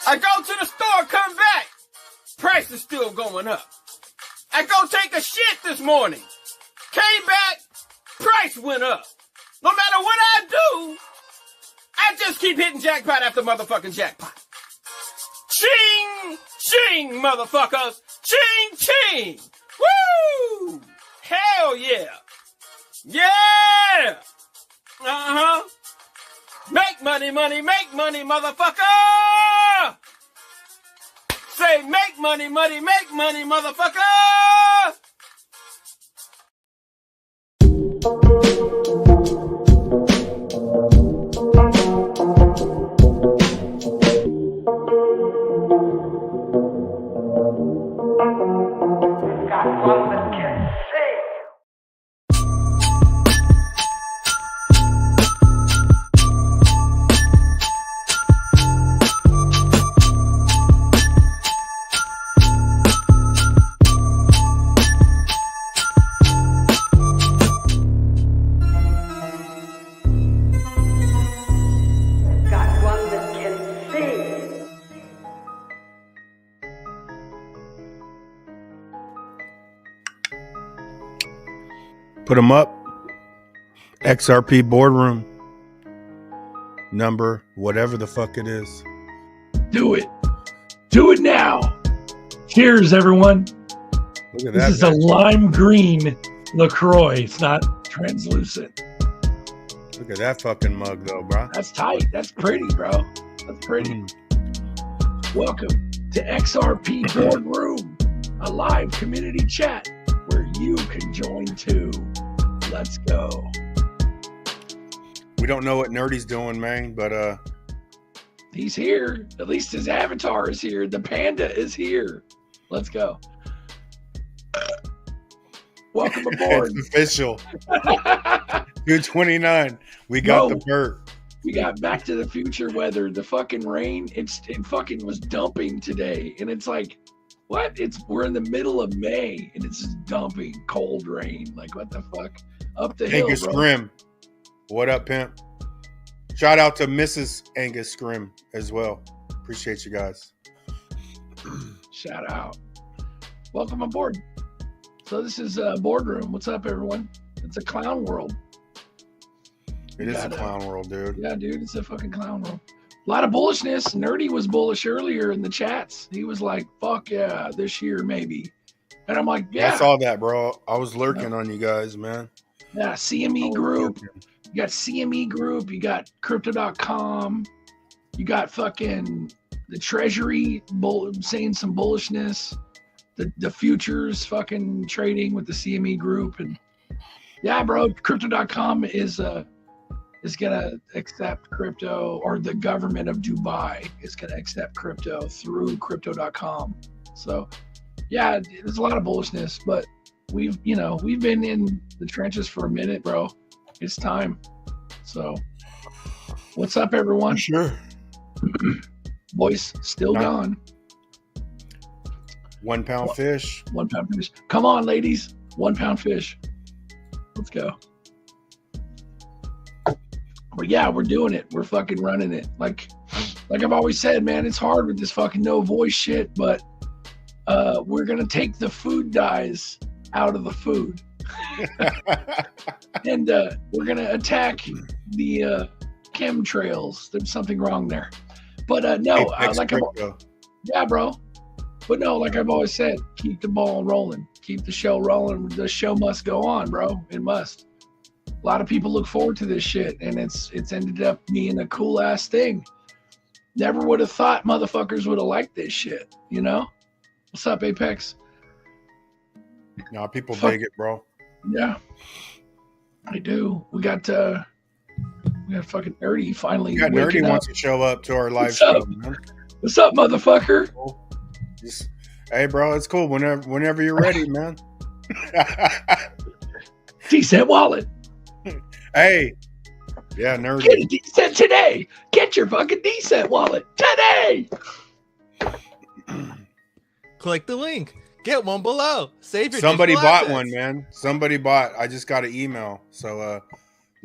I go to the store, come back. Price is still going up. I go take a shit this morning. Came back, price went up. No matter what I do, I just keep hitting jackpot after motherfucking jackpot. Ching, ching, motherfuckers. Ching, ching. Woo! Hell yeah. Yeah. Uh-huh. Make money, money, make money, motherfucker. Say make money, money, make money, motherfucker. Put them up. XRP Boardroom. Number, whatever the fuck it is. Do it. Do it now. Cheers, everyone. Look at this that. Is a lime green LaCroix. It's not translucent. Look at that fucking mug, though, bro. That's tight. That's pretty, bro. That's pretty. Welcome to XRP Boardroom, a live community chat where you can join too. Let's go. We don't know what Nerdy's doing, man, but he's here. At least his avatar is here. The panda is here. Let's go. Welcome aboard. It's official. 229. We got the bird. We got Back to the Future weather. The fucking rain. It fucking was dumping today, and it's like, what? We're in the middle of May, and it's just dumping cold rain. Like, what the fuck? Up the hill, bro. Angus Scrim. What up, pimp? Shout out to Mrs. Angus Scrim as well. Appreciate you guys. Shout out. Welcome aboard. So this is Boardroom. What's up, everyone? It's a clown world. It is a clown world, dude. Yeah, dude. It's a fucking clown world. A lot of bullishness. Nerdy was bullish earlier in the chats. He was like, fuck yeah, this year maybe. And I'm like, yeah. I saw that, bro. I was lurking on you guys, man. Yeah, CME group. You got CME group. You got crypto.com. You got fucking the treasury saying some bullishness. The futures fucking trading with the CME group. And yeah, bro, crypto.com is gonna accept crypto, or the government of Dubai is gonna accept crypto through crypto.com. So yeah, there's a lot of bullishness, but we've been in the trenches for a minute, bro. It's time. So what's up, everyone? Sure. Voice still gone. 1 pound fish. 1 pound fish. Come on, ladies. 1 pound fish. Let's go. But yeah, we're doing it. We're fucking running it. Like I've always said, man, it's hard with this fucking no voice shit, but we're gonna take the food dyes out of the food. And we're gonna attack the chemtrails. There's something wrong there. But no, yeah, bro. But no, like I've always said, keep the ball rolling. Keep the show rolling. The show must go on, bro. It must. A lot of people look forward to this shit, and it's ended up being a cool ass thing. Never would have thought motherfuckers would have liked this shit, you know? What's up, Apex? No, people dig it, bro. Yeah, I do. We got fucking Nerdy finally. Nerdy wants to show up to our live show. What's up, motherfucker? Hey, bro, it's cool. Whenever you're ready, man. Decent wallet. Hey, yeah, Nerdy. Get a decent today. Get your fucking decent wallet today. Click the link. Get one below. Save your. Somebody bought one, man. Somebody bought. I just got an email. So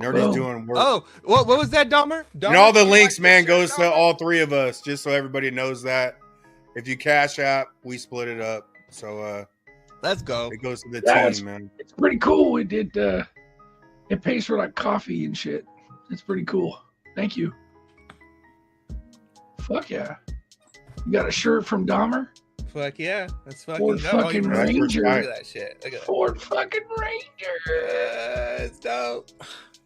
Nerdy's Boom. doing work. Oh, what was that, Dahmer? And all the links, man, goes to all three of us, just so everybody knows that. If you Cash App, we split it up. So Let's go. it goes to the Yeah, team, man. It's pretty cool. It pays for like coffee and shit. It's pretty cool. Thank you. Fuck yeah. You got a shirt from Dahmer? Fuck yeah. Let's fucking Ford go. fucking you Ranger. Look at that shit. Look at that. Ford fucking Ranger. It's dope.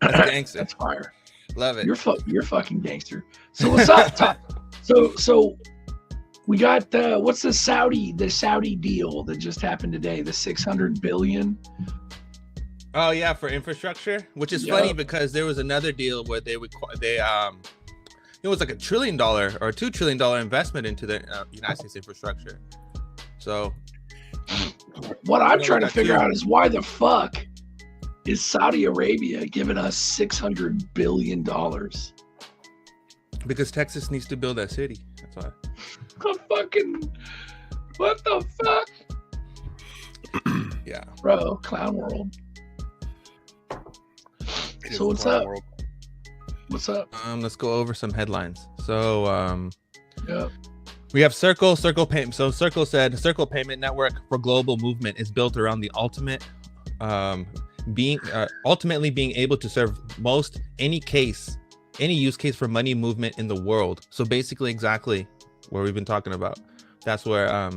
That's gangster. That's fire. Love it. You're fucking gangster. So what's up? So we got what's the Saudi deal that just happened today? The 600 billion. Oh yeah, for infrastructure, which is funny because there was another deal where it was like $1 trillion or $2 trillion investment into the United States infrastructure. So what I'm trying to figure out is why the fuck is Saudi Arabia giving us $600 billion? Because Texas needs to build that city. That's why. What the fuck? Yeah. Bro, clown world. So what's up? What's up? Let's go over some headlines. So Yeah. we have Circle payment. So Circle said Circle payment network for global movement is built around the ultimately being able to serve any use case for money movement in the world. So basically exactly where we've been talking about. That's where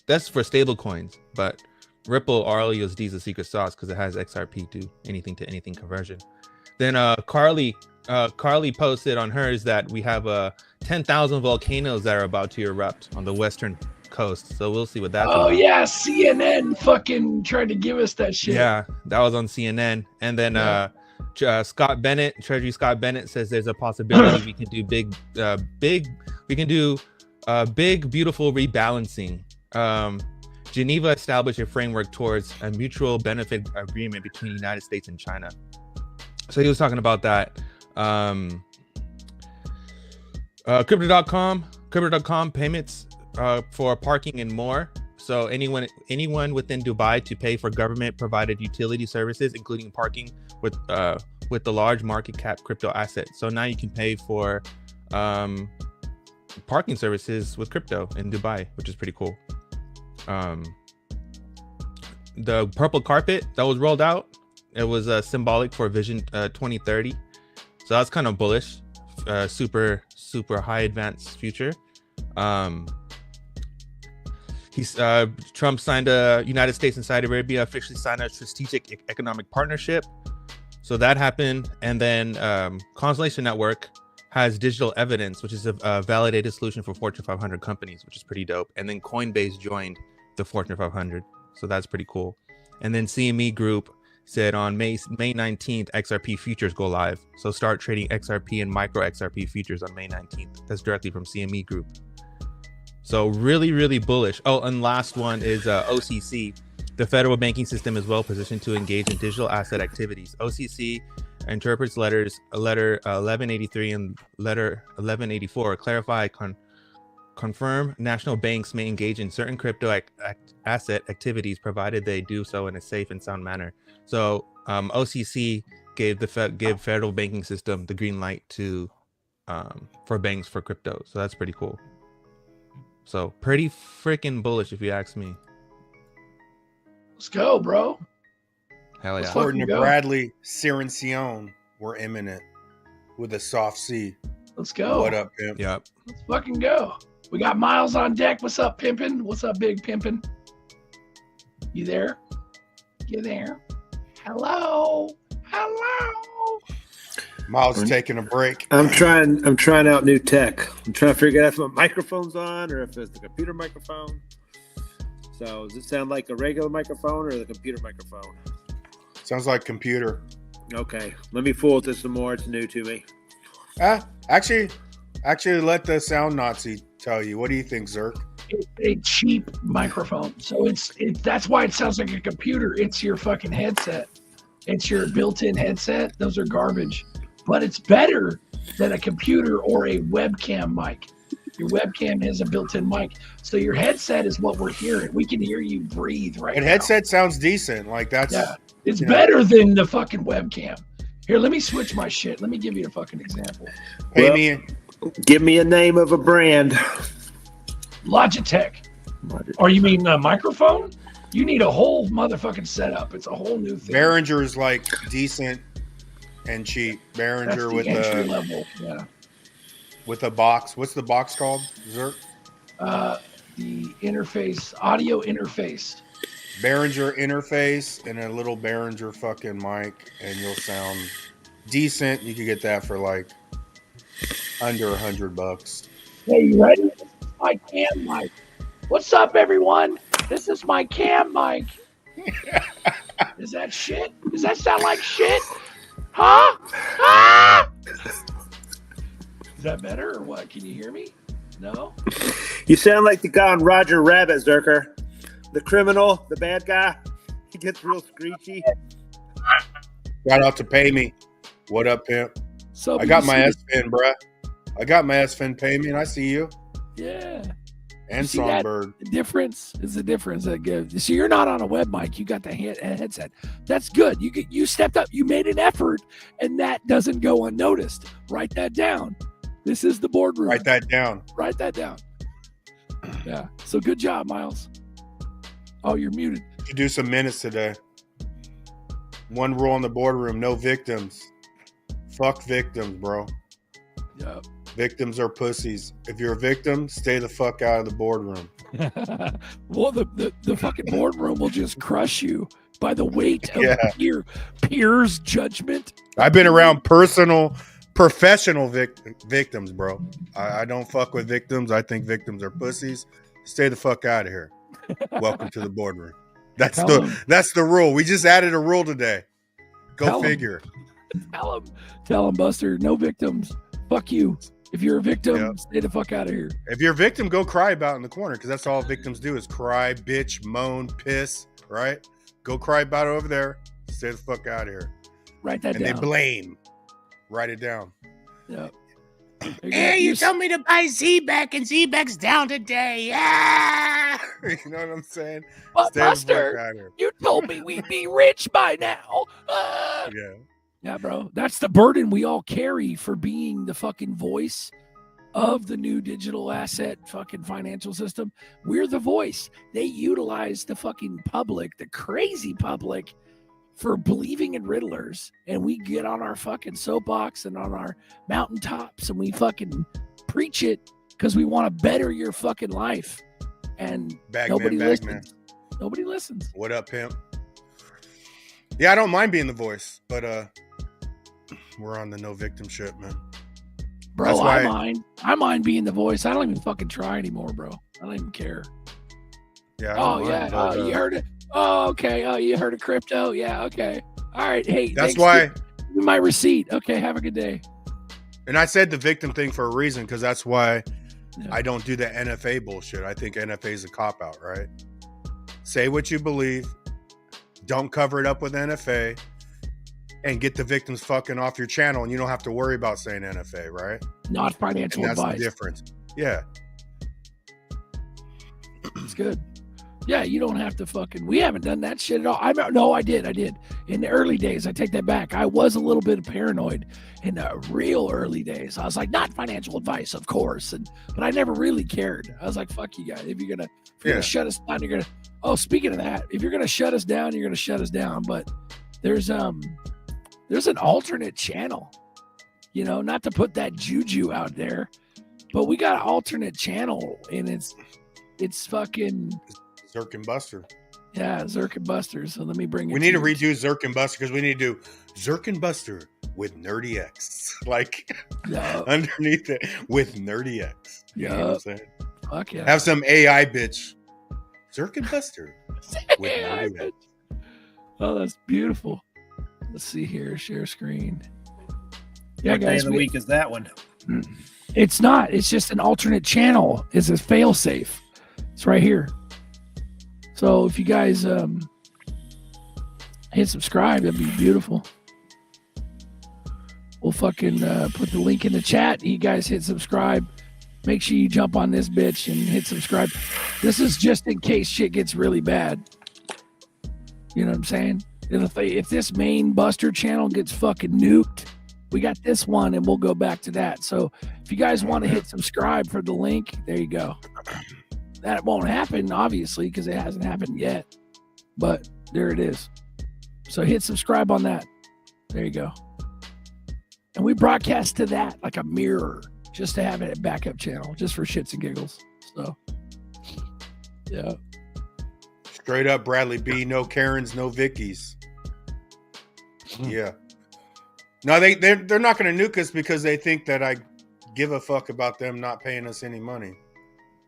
that's for stable coins, but Ripple RLUSD is the secret sauce because it has XRP to anything conversion. Then Carly posted on hers that we have 10,000 volcanoes that are about to erupt on the western coast. So we'll see what that's about. Yeah, CNN fucking tried to give us that shit. Yeah, that was on CNN. And then Scott Bennett, Treasury Scott Bennett says there's a possibility we can do big beautiful rebalancing. Geneva established a framework towards a mutual benefit agreement between the United States and China. So he was talking about that. Crypto.com payments for parking and more. So anyone within Dubai to pay for government provided utility services, including parking with the large market cap crypto asset. So now you can pay for parking services with crypto in Dubai, which is pretty cool. The purple carpet that was rolled out, it was symbolic for Vision 2030. So that's kind of bullish. Super high advanced future. Trump signed United States and Saudi Arabia officially signed a strategic economic partnership. So that happened. And then Constellation Network has digital evidence, which is a validated solution for Fortune 500 companies, which is pretty dope. And then Coinbase joined the Fortune 500. So that's pretty cool. And then CME Group said on May 19th, XRP futures go live. So start trading XRP and micro XRP futures on May 19th. That's directly from CME Group. So really, really bullish. Oh, and last one is OCC. The federal banking system is well positioned to engage in digital asset activities. OCC interprets letter 1183 and letter 1184 clarify confirm national banks may engage in certain crypto asset activities provided they do so in a safe and sound manner. So OCC gave federal banking system the green light to for banks for crypto. So that's pretty cool. So pretty freaking bullish if you ask me. Let's go, bro. Hell yeah. According to Bradley Cirincione, we're imminent with a soft C. Let's go. What up, pimp? Yep. Let's fucking go. We got Miles on deck. What's up, pimpin'? What's up, big pimpin'? You there? You there? Hello? Hello? Miles is taking a break. I'm trying out new tech. I'm trying to figure out if my microphone's on or if it's the computer microphone. So does it sound like a regular microphone or the computer microphone? Sounds like computer. Okay. Let me fool with this some more. It's new to me. Actually, let the sound Nazi tell you. What do you think, Zerk? It's a cheap microphone. So it's that's why it sounds like a computer. It's your fucking headset. It's your built-in headset. Those are garbage. But it's better than a computer or a webcam mic. Your webcam has a built-in mic. So your headset is what we're hearing. We can hear you breathe right now. And headset sounds decent. Like that's It's better than the fucking webcam. Here, let me switch my shit. Let me give you a fucking example. Pay Well, me. Give me a name of a brand. Logitech. Or you mean a microphone? You need a whole motherfucking setup. It's a whole new thing. Behringer is like decent and cheap. That's Behringer the with entry a level. Yeah. with a box. What's the box called? ZRK? The interface, audio interface. Behringer interface and a little Behringer fucking mic, and you'll sound decent. You could get that for like under $100. Hey, you ready? This is my cam mic. What's up, everyone? This is my cam mic. Is that shit? Does that sound like shit? Huh? Ah! Is that better or what? Can you hear me? No? You sound like the guy on Roger Rabbit, Zerker. The criminal, the bad guy. He gets real screechy. Shout out to Pay Me. What up, pimp? So I got my S-Fin, bruh. I got my S-Fin. Pay Me, and I see you. Yeah. And See that? Songbird. The difference is the difference that gives. So you're not on a web mic. You got the headset. That's good. You stepped up. You made an effort, and that doesn't go unnoticed. Write that down. This is the boardroom. Write that down. Write that down. Yeah. So good job, Miles. Oh, you're muted. To do some minutes today. One rule in the boardroom: no victims. Fuck victims, bro. Yeah. Victims are pussies. If you're a victim, stay the fuck out of the boardroom. Well, the fucking boardroom will just crush you by the weight of Yeah. peers' judgment. I've been around professional victims, bro. I don't fuck with victims. I think victims are pussies. Stay the fuck out of here. Welcome to the boardroom. That's the rule. We just added a rule today. Go figure. Tell him, Buster. No victims. Fuck you. If you're a victim, stay the fuck out of here. If you're a victim, go cry about it in the corner, because that's all victims do is cry, bitch, moan, piss, right? Go cry about it over there. Stay the fuck out of here. Write that down. And they blame. Write it down. Yep. Hey, you told me to buy Z-Back, and Z-Back's down today. Yeah. You know what I'm saying? But Stay the fuck Buster, out of here. you told me we'd be rich by now. Yeah. Yeah, bro. That's the burden we all carry for being the fucking voice of the new digital asset fucking financial system. We're the voice. They utilize the fucking public, the crazy public, for believing in riddlers. And we get on our fucking soapbox and on our mountaintops and we fucking preach it because we want to better your fucking life. And nobody listens. Nobody listens. What up, pimp? Yeah, I don't mind being the voice, but we're on the no victim shit, man. Bro, That's why I mind being the voice. I don't even fucking try anymore, bro. I don't even care. Yeah. Oh, yeah. Oh, you heard it. Oh, okay. Oh, you heard of crypto? Yeah, okay. All right. Hey, that's why. Give me my receipt. Okay, have a good day. And I said the victim thing for a reason, because that's why I don't do the NFA bullshit. I think NFA is a cop-out, right? Say what you believe. Don't cover it up with NFA. And get the victims fucking off your channel, and you don't have to worry about saying NFA, right? Not financial advice. That's the difference. Yeah. It's good. Yeah, you don't have to fucking. We haven't done that shit at all. I did. In the early days, I take that back. I was a little bit paranoid in the real early days. I was like, not financial advice, of course, but I never really cared. I was like, fuck you guys. If you're gonna shut us down, you're gonna. Oh, speaking of that, if you're gonna shut us down, you're gonna shut us down. But there's an alternate channel, not to put that juju out there, but we got an alternate channel, and it's fucking ZRK Buster. Yeah, ZRK Buster. So let me bring it. We need to redo ZRK Buster, because we need to do ZRK Buster with Nerdy X, like underneath it with Nerdy X. You know what I'm saying? Fuck yeah. Have some AI bitch. ZRK Buster with Nerdy X. Oh, that's beautiful. Let's see here. Share screen. Yeah, what guys. Day of the week is that one? It's not. It's just an alternate channel. It's a fail safe. It's right here. So if you guys hit subscribe, that'd be beautiful. We'll fucking put the link in the chat. You guys hit subscribe. Make sure you jump on this bitch and hit subscribe. This is just in case shit gets really bad. You know what I'm saying? If this main Buster channel gets fucking nuked, we got this one and we'll go back to that. So if you guys want to hit subscribe for the link, there you go. That won't happen, obviously, because it hasn't happened yet. But there it is. So hit subscribe on that. There you go. And we broadcast to that like a mirror, just to have it a backup channel, just for shits and giggles. So, yeah. Straight up Bradley B. No Karens, no Vickies. Yeah. No, they're not going to nuke us because they think that I give a fuck about them not paying us any money.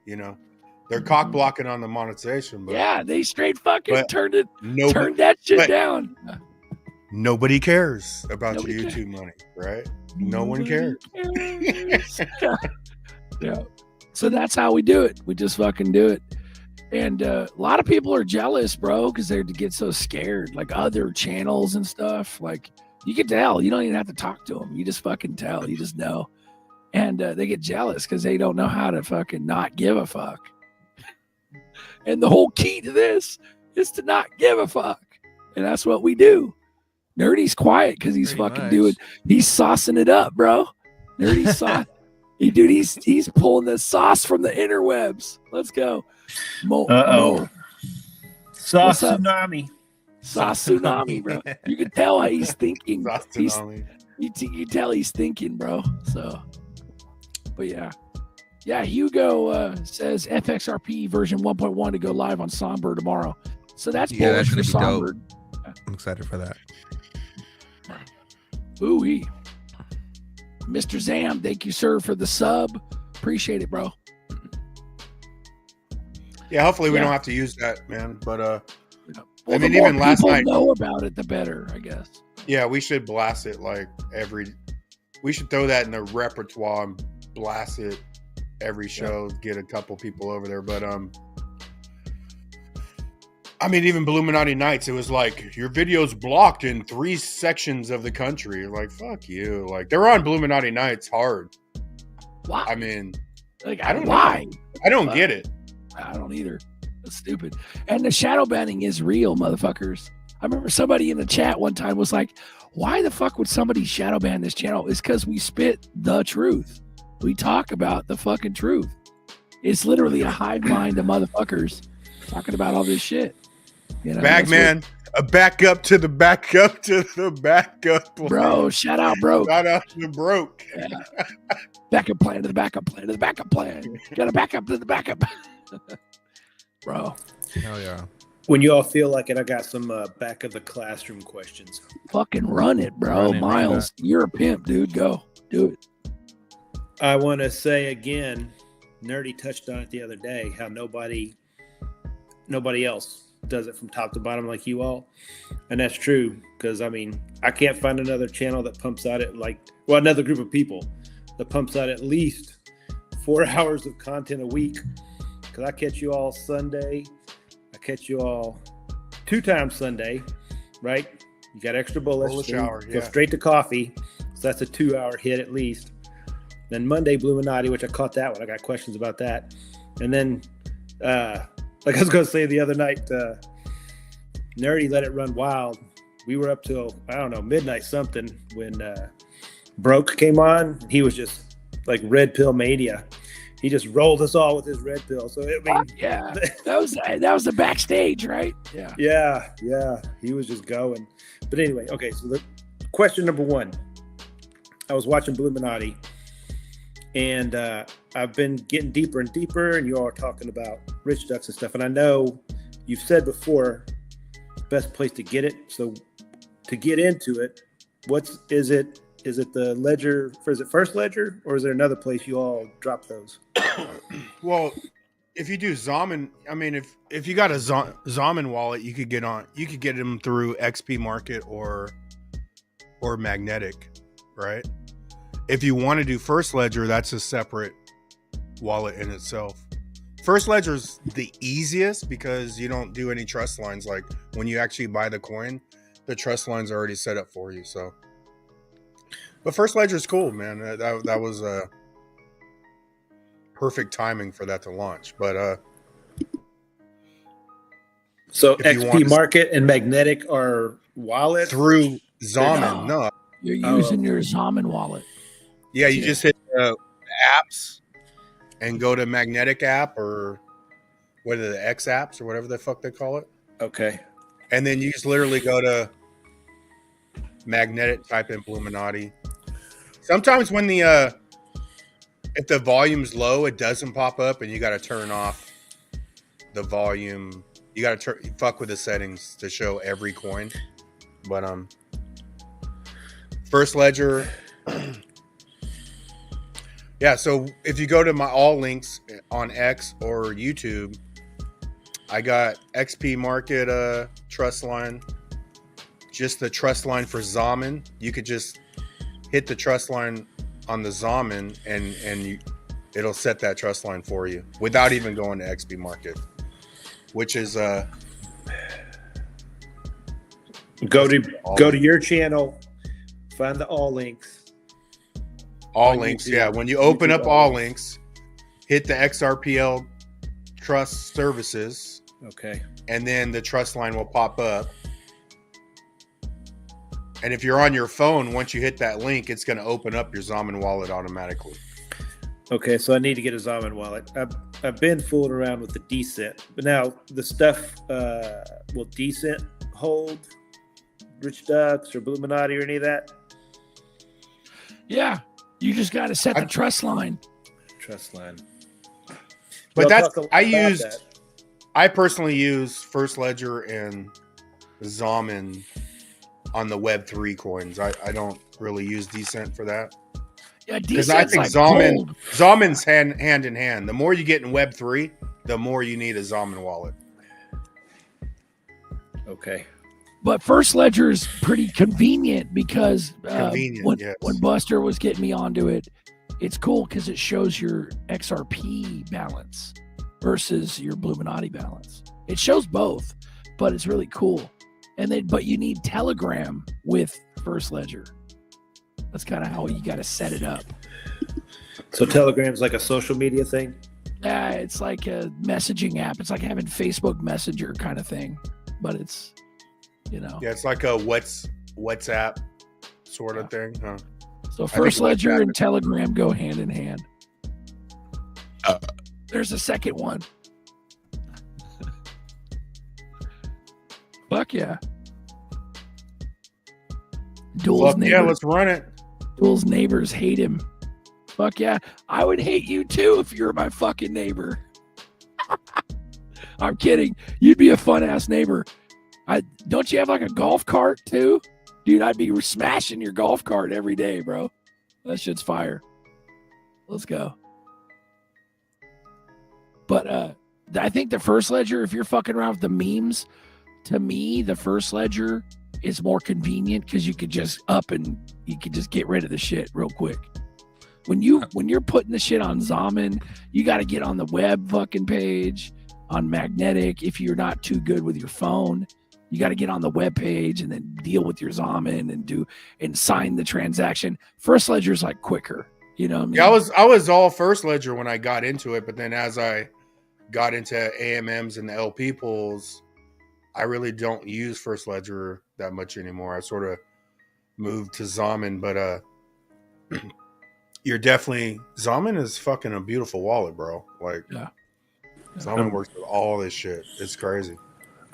You know, they're cock blocking on the monetization. But, yeah, they straight fucking turned that shit down. Nobody cares about your YouTube money, right? No one cares. Yeah. So that's how we do it. We just fucking do it. And a lot of people are jealous, bro, because they get so scared. Like other channels and stuff. Like you can tell. You don't even have to talk to them. You just fucking tell. You just know. And they get jealous because they don't know how to fucking not give a fuck. And the whole key to this is to not give a fuck. And that's what we do. Nerdy's quiet because he's he's saucing it up, bro. Nerdy's sauce. Dude, he's pulling the sauce from the interwebs. Let's go. Sauce tsunami. Sauce tsunami, bro. You can tell how he's thinking. Sauce tsunami. You can tell he's thinking, bro. So, but yeah. Yeah, Hugo says FXRP version 1.1 to go live on Songbird tomorrow. So that's bullish for Songbird. I'm excited for that. Ooh-wee. Mr. Zam, thank you, sir, for the sub. Appreciate it, bro. Yeah, hopefully we don't have to use that, man. But well, I mean, even last night, know about it, the better, I guess. Yeah, we should blast it like we should throw that in the repertoire and blast it every show. Get a couple people over there, but I mean, even Illuminati Nights, it was like your video's blocked in 3 sections of the country. You're like, fuck you. Like they're on Illuminati Nights hard. Why? I mean, like, I don't know. I don't get it. I don't either. That's stupid. And the shadow banning is real, motherfuckers. I remember somebody in the chat one time was like, why the fuck would somebody shadow ban this channel? It's because we spit the truth. We talk about the fucking truth. It's literally a hive mind of motherfuckers talking about all this shit. You know, Bagman, a backup to the backup to the backup plan. Bro, shout out, bro. Shout out to broke. Yeah. Backup plan to the backup plan to the backup plan. Got a backup to the backup. Bro. Hell yeah. When you all feel like it, I got some back of the classroom questions. Fucking run it, bro. Miles, you're a pimp, dude. Go. Do it. I want to say again, Nerdy touched on it the other day, how nobody else does it from top to bottom like you all. And that's true, because I mean, I can't find another channel that pumps out another group of people that pumps out at least 4 hours of content a week. Because I catch you all Sunday. I catch you all 2 times Sunday, right? You got extra bullets. Hour, go straight to coffee. So that's a 2-hour hit at least. Then Monday, Illuminati, which I caught that one. I got questions about that. And then, like I was going to say the other night, Nerdy let it run wild. We were up till, I don't know, midnight something when Broke came on. He was just like red pill mania. He just rolled us all with his red pill. So I mean, yeah, that was the backstage, right? Yeah. He was just going. But anyway, okay. So the question number 1, I was watching Illuminati, and I've been getting deeper and deeper, and you all are talking about rich ducks and stuff. And I know you've said before, best place to get it. So to get into it, is it the ledger? Is it First Ledger, or is there another place you all drop those? Well, if you do Zomin, I mean, if you got a Zomin wallet, you could get them through XP Market or Magnetic, right? If you want to do First Ledger, that's a separate wallet in itself. First Ledger is the easiest because you don't do any trust lines. Like when you actually buy the coin, the trust lines are already set up for you. So, but First Ledger is cool, man. That was perfect timing for that to launch. But so XP Market and Magnetic are wallet through Zomin. No. No. You're Oh. using your Zomin wallet. Yeah, you just hit apps and go to Magnetic app or what are the X apps or whatever the fuck they call it. Okay. And then you just literally go to Magnetic, type in Illuminati. Sometimes when the if the volume's low, it doesn't pop up, and you got to turn off the volume. You got to fuck with the settings to show every coin. But First Ledger. Yeah, so if you go to my all links on X or YouTube, I got XP Market trust line, just the trust line for Zomin. You could just hit the trust line on the Zomin and it'll set that trust line for you without even going to XP Market, which is go to your channel, find the all links. All links, yeah. When you open up all links, hit the XRPL Trust Services. Okay. And then the trust line will pop up. And if you're on your phone, once you hit that link, it's going to open up your Zomin wallet automatically. Okay, so I need to get a Zomin wallet. I've been fooling around with the Decent, but now the stuff will Decent hold Rich Ducks or Illuminati or any of that? Yeah. You just got to set the trust line. Trust line. But Y'all that's I personally use First Ledger and Zomin on the Web3 coins. I don't really use Decent for that. Yeah, because I think Zomin's hand in hand. The more you get in Web3, the more you need a Zomin wallet. Okay. But First Ledger is pretty convenient because when Buster was getting me onto it, it's cool because it shows your XRP balance versus your Illuminati balance. It shows both, but it's really cool. But you need Telegram with First Ledger. That's kind of how you got to set it up. So Telegram's like a social media thing? Yeah, it's like a messaging app. It's like having Facebook Messenger kind of thing, but it's, Yeah, it's like a WhatsApp sort of thing, huh? So First Ledger and Telegram go hand in hand. There's a second one. Fuck yeah. Fuck yeah, let's run it. Duel's neighbors hate him. Fuck yeah. I would hate you too if you were my fucking neighbor. I'm kidding. You'd be a fun ass neighbor. Don't you have like a golf cart too? Dude, I'd be smashing your golf cart every day, bro. That shit's fire. Let's go. But I think the First Ledger, if you're fucking around with the memes, to me, the First Ledger is more convenient because you could just you could just get rid of the shit real quick. When you're putting the shit on Zomin, you got to get on the web fucking page, on Magnetic. If you're not too good with your phone, you got to get on the web page and then deal with your Zomin and sign the transaction. First Ledger's like quicker, you know what I mean? Yeah, I was all First Ledger when I got into it, but then as I got into AMMs and the LP pools, I really don't use First Ledger that much anymore. I sort of moved to Zomin, but Zomin is fucking a beautiful wallet, bro. Like, yeah. Zomin works with all this shit. It's crazy.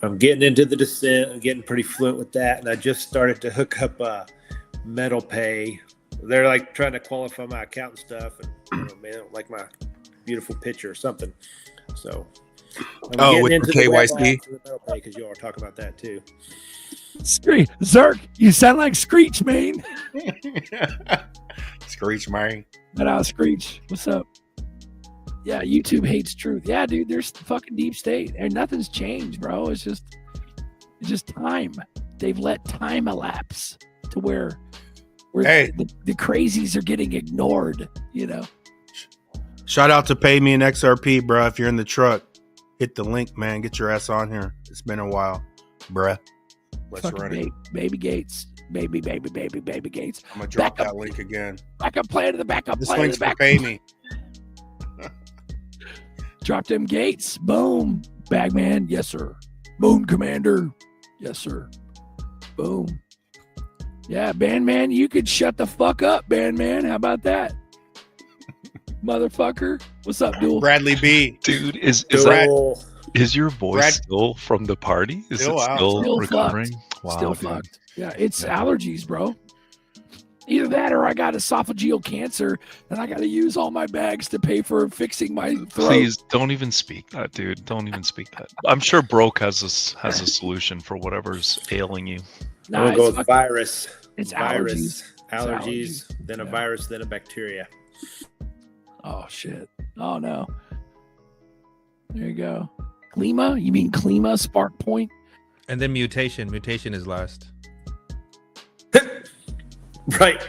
I'm getting into the Descent. I'm getting pretty fluent with that, and I just started to hook up Metal Pay. They're like trying to qualify my account and stuff, and they don't like my beautiful picture or something. So, I'm with into the KYC, the Metal Pay because you all are talking about that too. Zerk, you sound like Screech, man. Screech, man. But Screech, what's up? Yeah, YouTube hates truth. Yeah, dude, there's fucking deep state, and nothing's changed, bro. It's just time. They've let time elapse to where the crazies are getting ignored. Shout out to Pay Me an XRP, bro. If you're in the truck, hit the link, man. Get your ass on here. It's been a while, bruh. Let's run it. Baby Gates. Baby Gates. I'm going to drop that link again. Backup plan to the backup this plan. This link's for Pay Me. Drop them gates. Boom. Bagman. Yes, sir. Moon Commander. Yes, sir. Boom. Yeah, Bandman, you could shut the fuck up, Bandman. How about that? Motherfucker. What's up, Duel? Bradley B. Dude, is your voice still from the party? Is Still it out. still recovering? Wow, Still dude. fucked. Yeah, it's allergies, bro. Either that or I got esophageal cancer and I got to use all my bags to pay for fixing my throat. Please don't even speak that, dude. Don't even speak that. I'm sure Broke has a solution for whatever's ailing you. I'm gonna go with virus. It's virus. allergies. Allergies, then a virus, then a bacteria. Oh, shit. Oh, no. There you go. Klima? You mean Klima, Spark Point? And then mutation. Mutation is last. Right.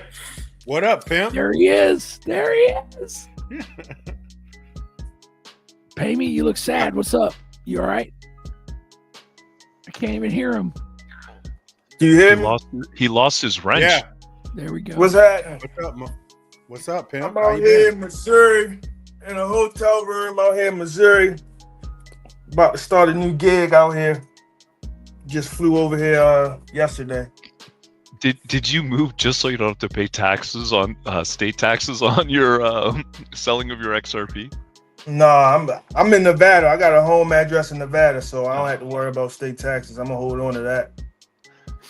What up, pimp? There he is. There he is. Pay me. You look sad. What's up? You all right? I can't even hear him. Do you hear me? He lost his wrench. Yeah. There we go. What's happening? What's up, What's up, pimp? I'm How out you here been? in Missouri, in a hotel room out here in Missouri. About to start a new gig out here. Just flew over here yesterday. Did you move just so you don't have to pay taxes on state taxes on your selling of your XRP? Nah, I'm in Nevada. I got a home address in Nevada, so I don't have to worry about state taxes. I'm gonna hold on to that.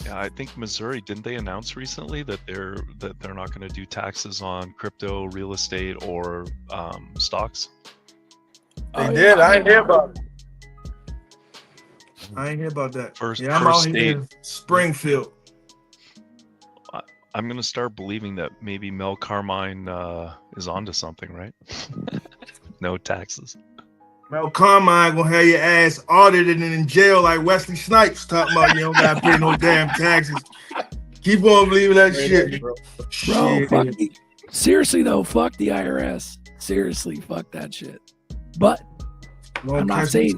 Yeah, I think Missouri, didn't they announce recently that they're not going to do taxes on crypto, real estate, or stocks? They did. I ain't hear about it. I ain't hear about that. Yeah, I'm out here in Springfield. I'm gonna start believing that maybe Mel Carmine is onto something, right? No taxes. Mel Carmine gonna have your ass audited and in jail like Wesley Snipes talking about you don't gotta pay no damn taxes. Keep on believing that shit. Bro, fuck me. Seriously though, fuck the IRS. Seriously, fuck that shit. But I'm not saying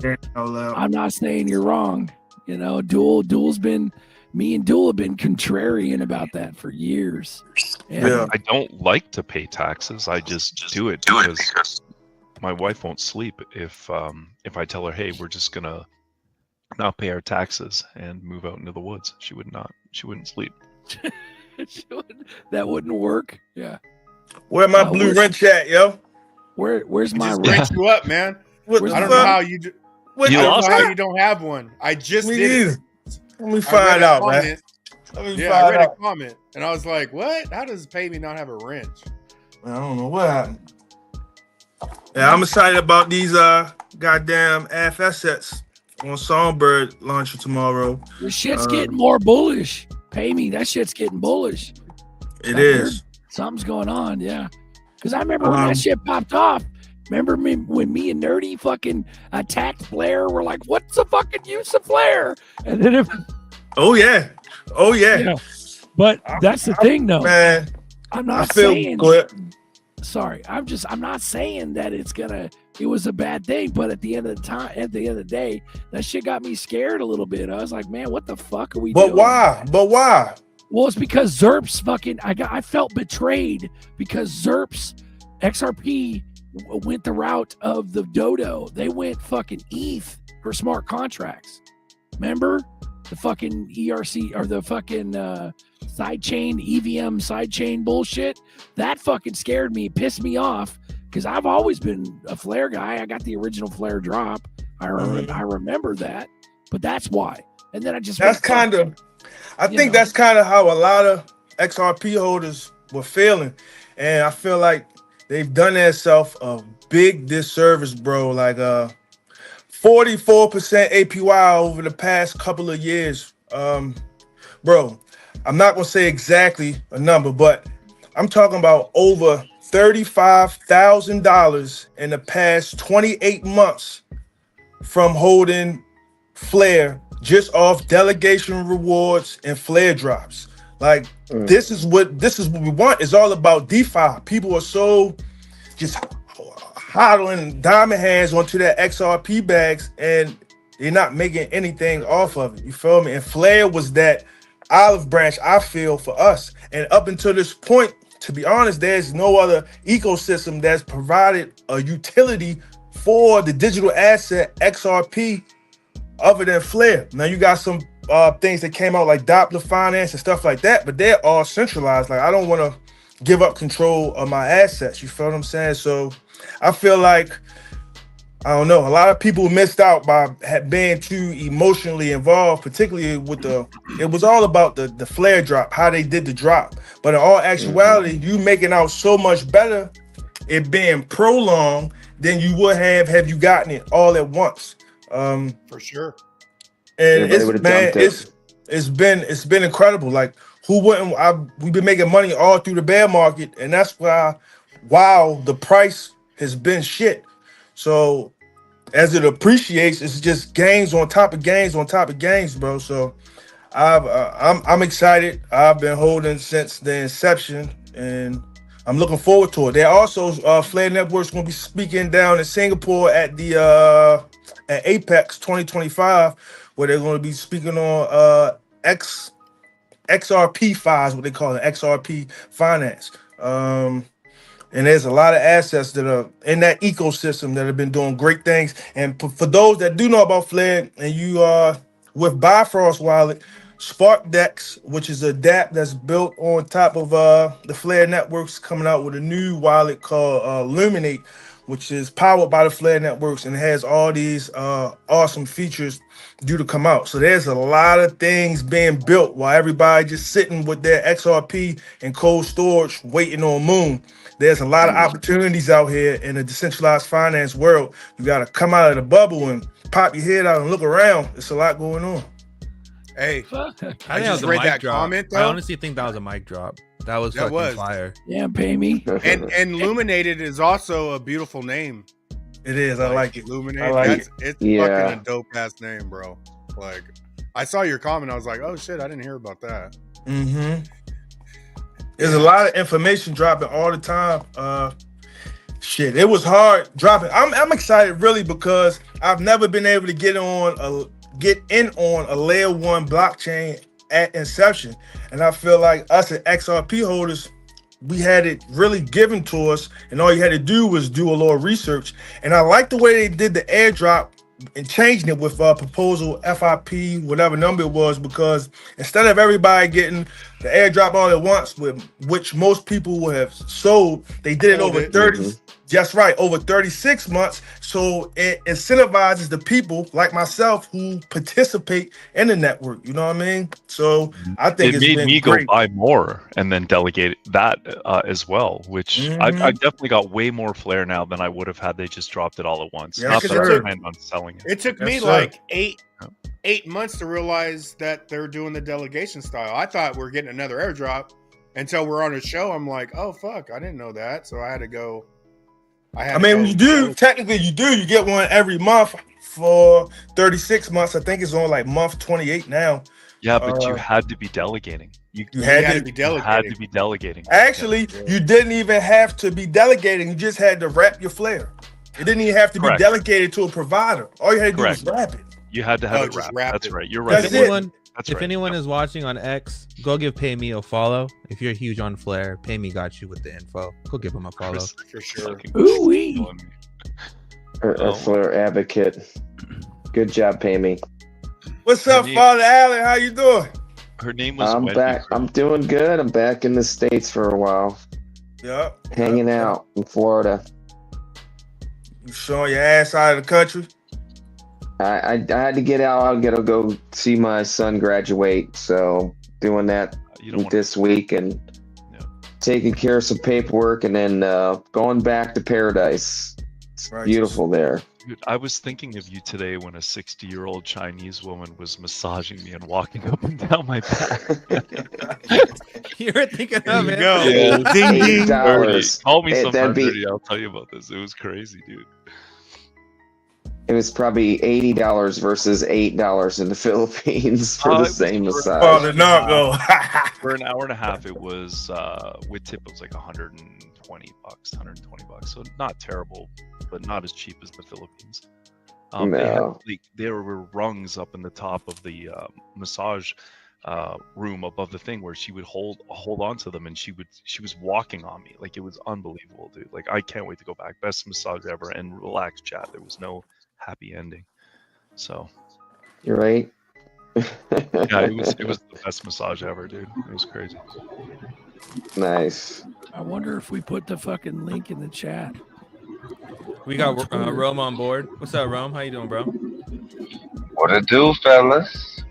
you're wrong. You know, Duel's been me and Duel have been contrarian about that for years. And Yeah. I don't like to pay taxes. I just do it because my wife won't sleep if I tell her, hey, we're just gonna not pay our taxes and move out into the woods. She wouldn't sleep. that wouldn't work. Yeah. Where my blue wrench at, yo? Where's my Just wrench? wrench you up, man. What Where's the I don't fuck? know how you do. What You the lost fuck? How you don't have one? I just Me did it. neither. Let me I read find a out, man. comment. Let me Yeah, I find read a out. comment and I was like, "What? How does Pay Me not have a wrench?" I don't know what happened. Yeah, I'm excited about these goddamn assets on Songbird launching tomorrow. The shit's getting more bullish. Pay me. That shit's getting bullish. It is. Something's going on, yeah. Because I remember when that shit popped off. Remember me when me and Nerdy fucking attacked Flare? We're like, what's the fucking use of Flare? And then it, Oh yeah. Oh yeah. you know, but that's the thing though. Man, I'm I not feel saying good. sorry. I'm not saying that it was a bad thing, but at the end of the day, that shit got me scared a little bit. I was like, man, what the fuck are we doing? But why? But why? Well, it's because Zerp's fucking. I felt betrayed because Zerp's XRP went the route of the Dodo. They went fucking ETH for smart contracts. Remember the fucking ERC or the fucking sidechain EVM sidechain bullshit? That fucking scared me, pissed me off because I've always been a Flare guy. I got the original Flare drop. I remember that, but that's why. And then I just That's kind of. I think that's kind of how a lot of XRP holders were feeling, and I feel like they've done themselves a big disservice, bro. Like 44% APY over the past couple of years, bro. I'm not gonna say exactly a number, but I'm talking about over $35,000 in the past 28 months from holding Flare just off delegation rewards and Flare drops. Like this is what we want. It's all about DeFi. People are so just hodling diamond hands onto their XRP bags and they're not making anything off of it. You feel me? And Flare was that olive branch, I feel, for us. And up until this point, to be honest, there's no other ecosystem that's provided a utility for the digital asset XRP other than Flare. Now you got some things that came out like Doppler Finance and stuff like that, but they're all centralized. Like I don't want to give up control of my assets. You feel what I'm saying? So I feel like I don't know. A lot of people missed out by being too emotionally involved, particularly with the. It was all about the flare drop, how they did the drop. But in all actuality, you making out so much better it being prolonged than you would have you gotten it all at once. For sure. And Everybody would've dumped it. it's been incredible. Like who wouldn't? We've been making money all through the bear market, and that's why while the price has been shit. So as it appreciates, it's just gains on top of gains on top of gains, bro. So I'm excited. I've been holding since the inception, and I'm looking forward to it. They're also Flare Network's going to be speaking down in Singapore at the at Apex 2025, where they're going to be speaking on XRP files, what they call it, XRP finance. And there's a lot of assets that are in that ecosystem that have been doing great things. And for those that do know about Flare, and you are with Bifrost Wallet, SparkDex, which is a dApp that's built on top of the Flare networks, coming out with a new wallet called Luminate, which is powered by the Flare networks and has all these awesome features due to come out. So there's a lot of things being built while everybody just sitting with their XRP and cold storage waiting on Moon. There's a lot of opportunities out here in the decentralized finance world. You got to come out of the bubble and pop your head out and look around. It's a lot going on. Hey, I I think that just was a read mic that drop. comment I though, honestly think that was a mic drop. That was That fucking was. fire. Yeah, pay me. and Illuminated is also a beautiful name. It is. I like it. Illuminate. I like That's it. it's Yeah. fucking a dope ass name, bro. Like, I saw your comment. I was like, oh shit, I didn't hear about that. There's a lot of information dropping all the time. Shit, it was hard dropping. I'm excited really because I've never been able to get in on a layer one blockchain at inception, and I feel like us as XRP holders, we had it really given to us, and all you had to do was do a little research. And I like the way they did the airdrop and changing it with proposal FIP, whatever number it was, because instead of everybody getting the airdrop all at once, with which most people would have sold, they did it Hold over it. 30. Just right, over 36 months. So it incentivizes the people like myself who participate in the network. You know what I mean? So I think It it's made been me great. go buy more and then delegate that as well, which I've definitely got way more Flare now than I would have had they just dropped it all at once. Yeah, Not 'cause that it I took- planned on selling it. It took Yes, me sir. like eight months to realize that they're doing the delegation style. I thought we're getting another airdrop until we're on a show. I'm like, oh fuck, I didn't know that. So I had to go. I mean, you do technically you get one every month for 36 months. I think it's on like month 28 now. Yeah, but you had to be delegating. You You had had to to be You had to delegating. be delegating. actually you didn't even have to be delegating. You just had to wrap your flare. It didn't even have to Correct. be delegated to a provider. All you had to do was wrap it. You had to have Oh, it just wrapped. wrap That's it. right. You're right. That's If it. That's if right. anyone is watching on X, go give Pay Me a follow. If you're huge on Flare, Pay Me got you with the info. Go give him a follow. Chris For sure. fucking Ooh-wee. killing me. A Oh. Flare advocate. Good job, Pay Me. What's up, Neat. Father Allen? How you doing? Her name was I'm Wendy. back. I'm doing good. I'm back in the States for a while. Yeah. Hanging out in Florida. You showing your ass out of the country? I had to get out. I gotta go see my son graduate. So doing that You don't want this week and Yeah. taking care of some paperwork and then going back to paradise. It's Righteous. beautiful there. Dude, I was thinking of you today when a 60-year-old Chinese woman was massaging me and walking up and down my back. You were thinking There of you it. go. Yeah. Ding ding. $8. Call me That'd sometime, be- Dirty. I'll tell you about this. It was crazy, dude. It was probably $80 versus $8 in the Philippines for Oh, it the was same for- massage. Father Narco. For an hour and a half, it was with tip. It was like 120 bucks. So not terrible, but not as cheap as the Philippines. They had, No. like, there were rungs up in the top of the massage room above the thing where she would hold on to them, and she was walking on me. Like, it was unbelievable, dude. Like, I can't wait to go back. Best massage ever. And relax, chat. There was no happy ending. So You're right. Yeah, it was the best massage ever, dude. It was crazy. Nice. I wonder if we put the fucking link in the chat. We got Rome on board. What's up, Rome? How you doing, bro? What it do, fellas?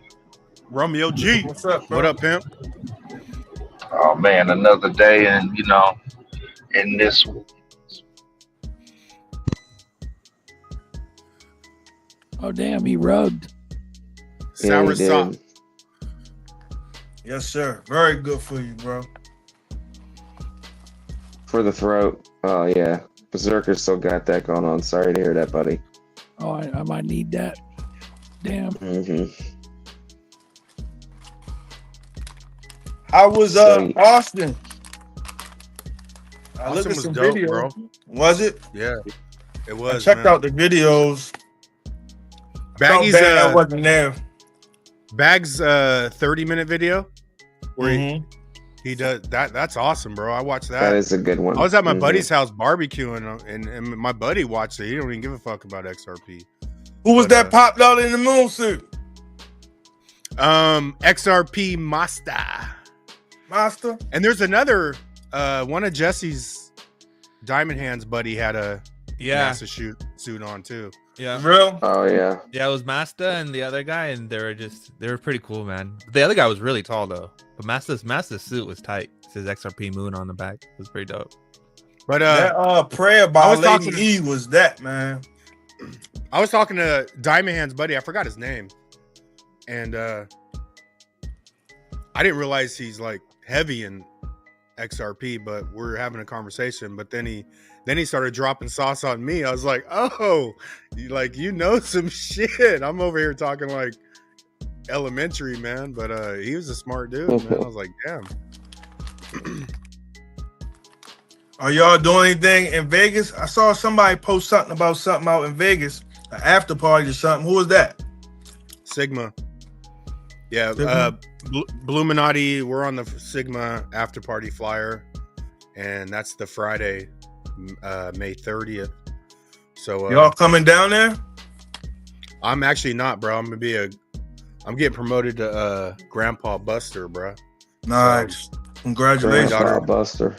Romeo G. What's up, bro? What up, pimp? Oh man, another day, and in this. Oh damn, he rugged. Sour he did. sop. Yes, sir. Very good for you, bro. For the throat. Oh yeah. Berserker still got that going on. Sorry to hear that, buddy. Oh, I might need that. Damn. Mm-hmm. How was So- Austin? I Austin looked at was some dope, videos. bro. Was it? Yeah, it I was. checked man. out the videos. Felt Baggy's bad I wasn't there. Bag's 30-minute video where Mhm. he does that. That's awesome, bro. I watched that. That is a good one. I was at my Mhm. buddy's house barbecuing, and my buddy watched it. He don't even give a fuck about XRP. Who was But, that popped out in the moon suit? XRP Master. Master? And there's another one of Jesse's Diamond Hands buddy had a NASA suit on too. Yeah. Real? Oh yeah. Yeah, it was Masta and the other guy, and they were pretty cool, man. The other guy was really tall though. But Masta's suit was tight. It says XRP Moon on the back. It was pretty dope. But that prayer I by was Lady talking- E was that, man. I was talking to Diamond Hands buddy. I forgot his name, and I didn't realize he's like heavy in XRP. But we're having a conversation. But then he started dropping sauce on me. I was like, oh, you know some shit. I'm over here talking like elementary, man. But he was a smart dude, man. I was like, damn. Are y'all doing anything in Vegas? I saw somebody post something about something out in Vegas, an after party or something. Who was that? Sigma. Yeah, Sigma? Bluminati. We're on the Sigma after party flyer, and that's the Friday, May 30th. So Y'all coming down there? I'm actually not, bro. I'm getting promoted to Grandpa Buster, bro. Nice. Congratulations. Grandpa Buster.